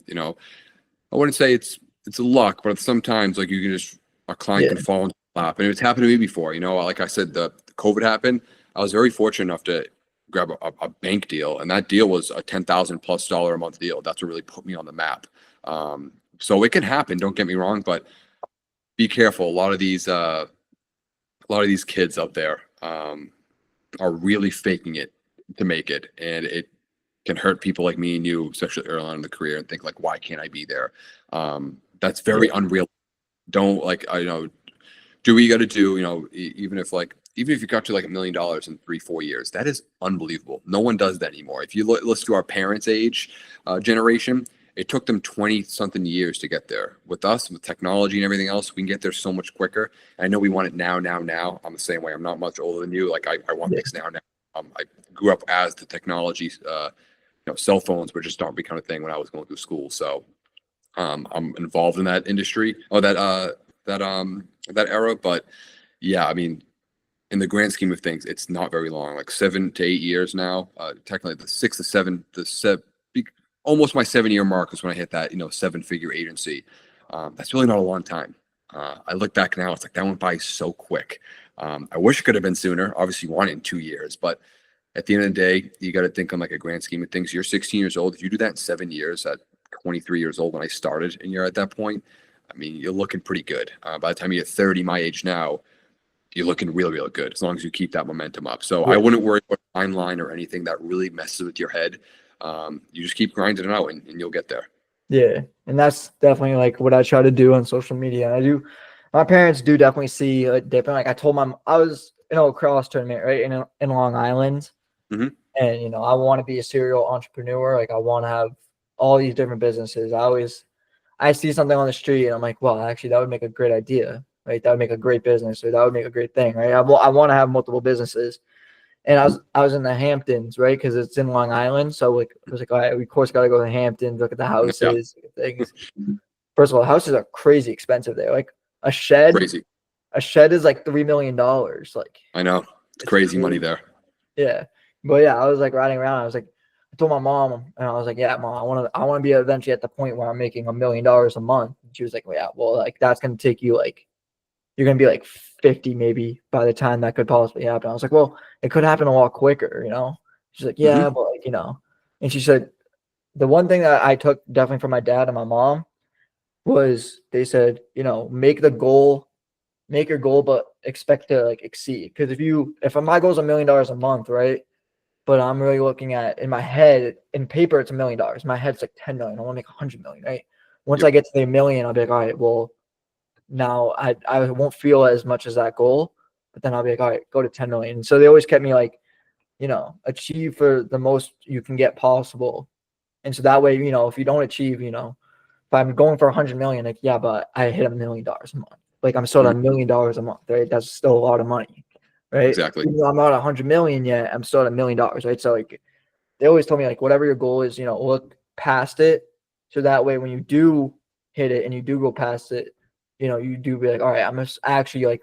I wouldn't say it's a luck, but sometimes like you can just a client yeah, can fall into the lap. And it's happened to me before. Like I said, the COVID happened. I was very fortunate enough to grab a bank deal, and that deal was a $10,000+ a month deal. That's what really put me on the map. So it can happen. Don't get me wrong, but be careful. A lot of these kids out there are really faking it to make it, and it can hurt people like me and you, especially early on in the career, and think like, why can't I be there? That's very yeah, unreal. Don't do what you got to do. Even if you got to like $1 million in 3-4 years, that is unbelievable. No one does that anymore. If you listen to our parents' age generation, it took them 20 something years to get there. With us, with technology and everything else, we can get there so much quicker. And I know we want it now. I'm the same way. I'm not much older than you. Like I want yeah, things now. I grew up as the technology, cell phones were just starting to become a thing when I was going through school. So I'm involved in that industry or that era. But yeah, I mean, in the grand scheme of things, it's not very long, like 7 to 8 years now. Technically, the 6 to 7, almost my 7-year mark is when I hit that 7-figure agency. That's really not a long time. I look back now, it's like that went by so quick. I wish it could have been sooner. Obviously, you want it in 2 years, but at the end of the day, you got to think on like a grand scheme of things. You're 16 years old. If you do that in 7 years, at 23 years old when I started, and you're at that point, I mean, you're looking pretty good. By the time you're 30, my age now, you're looking real, real good as long as you keep that momentum up. So I yeah. wouldn't worry about timeline or anything that really messes with your head. You just keep grinding it out and you'll get there. Yeah, and that's definitely like what I try to do on social media. My parents do definitely see a different. Like I told I was in a lacrosse tournament, right, in Long Island, Mhm. and I want to be a serial entrepreneur. Like I want to have all these different businesses. I see something on the street, and I'm like, well, actually, that would make a great idea, right? That would make a great business, or that would make a great thing, right? I want to have multiple businesses. And I was in the Hamptons, right? Because it's in Long Island. So like I was like, all right, we of course got to go to the Hamptons, look at the Yeah, houses, look at things. First of all, houses are crazy expensive there. Like a shed, crazy. a shed is like $3 million. Like I know. It's it's crazy money crazy. there. Yeah. But yeah, I was like riding around. I told my mom, and I was like, yeah, mom, I want to be eventually at the point where I'm making $1 million a month. And she was like, well, yeah, well, like that's gonna take you like you're gonna be like 50 maybe by the time that could possibly happen. I was like, well, it could happen a lot quicker. She's like, Hmm. yeah, but and she said the one thing that I took definitely from my dad and my mom was they said, make your goal, but expect to like exceed. Because if my goal is $1 million a month, right? But I'm really looking at in my head, in paper, it's $1 million. My head's like 10 million. I want to make 100 million, right? Once Yep. I get to the million, I'll be like, all right, well, now I won't feel as much as that goal, but then I'll be like, all right, go to 10 million. So they always kept me like, achieve for the most you can get possible. And so that way, if you don't achieve, if I'm going for 100 million, like, yeah, but I hit $1 million a month. Like I'm still at Mhm. $1 million a month, right? That's still a lot of money, right? Exactly. Even though I'm not 100 million yet, I'm still at $1 million, right? So like they always told me like whatever your goal is, look past it. So that way when you do hit it and you do go past it, you do be like, all right, I'm just actually like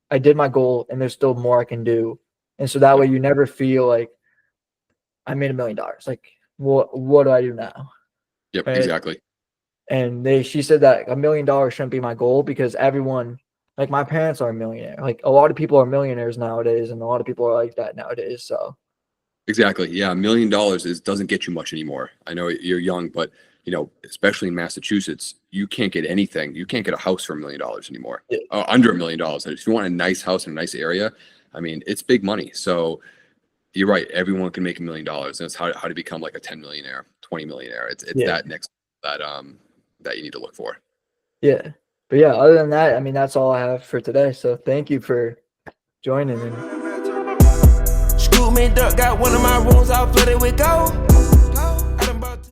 I did my goal and there's still more I can do. And so that Yep. way you never feel like I made $1 million. Like what do I do now? Yep. Right. Exactly. And she said that $1 million shouldn't be my goal because everyone, like my parents are a millionaire. Like a lot of people are millionaires nowadays and a lot of people are like that nowadays. So Exactly. Yeah. $1 million doesn't get you much anymore. I know you're young, but especially in Massachusetts, you can't get anything. You can't get a house for $1 million anymore. yeah, Under $1 million. And if you want a nice house in a nice area, I mean, it's big money. So you're right. Everyone can make $1 million. And it's how to become like a 10 millionaire, 20 millionaire. It's yeah, that next that you need to look for. yeah. But yeah, other than that, I mean, that's all I have for today. So thank you for joining. And Scoop me duck, got one of my rooms all flooded with gold.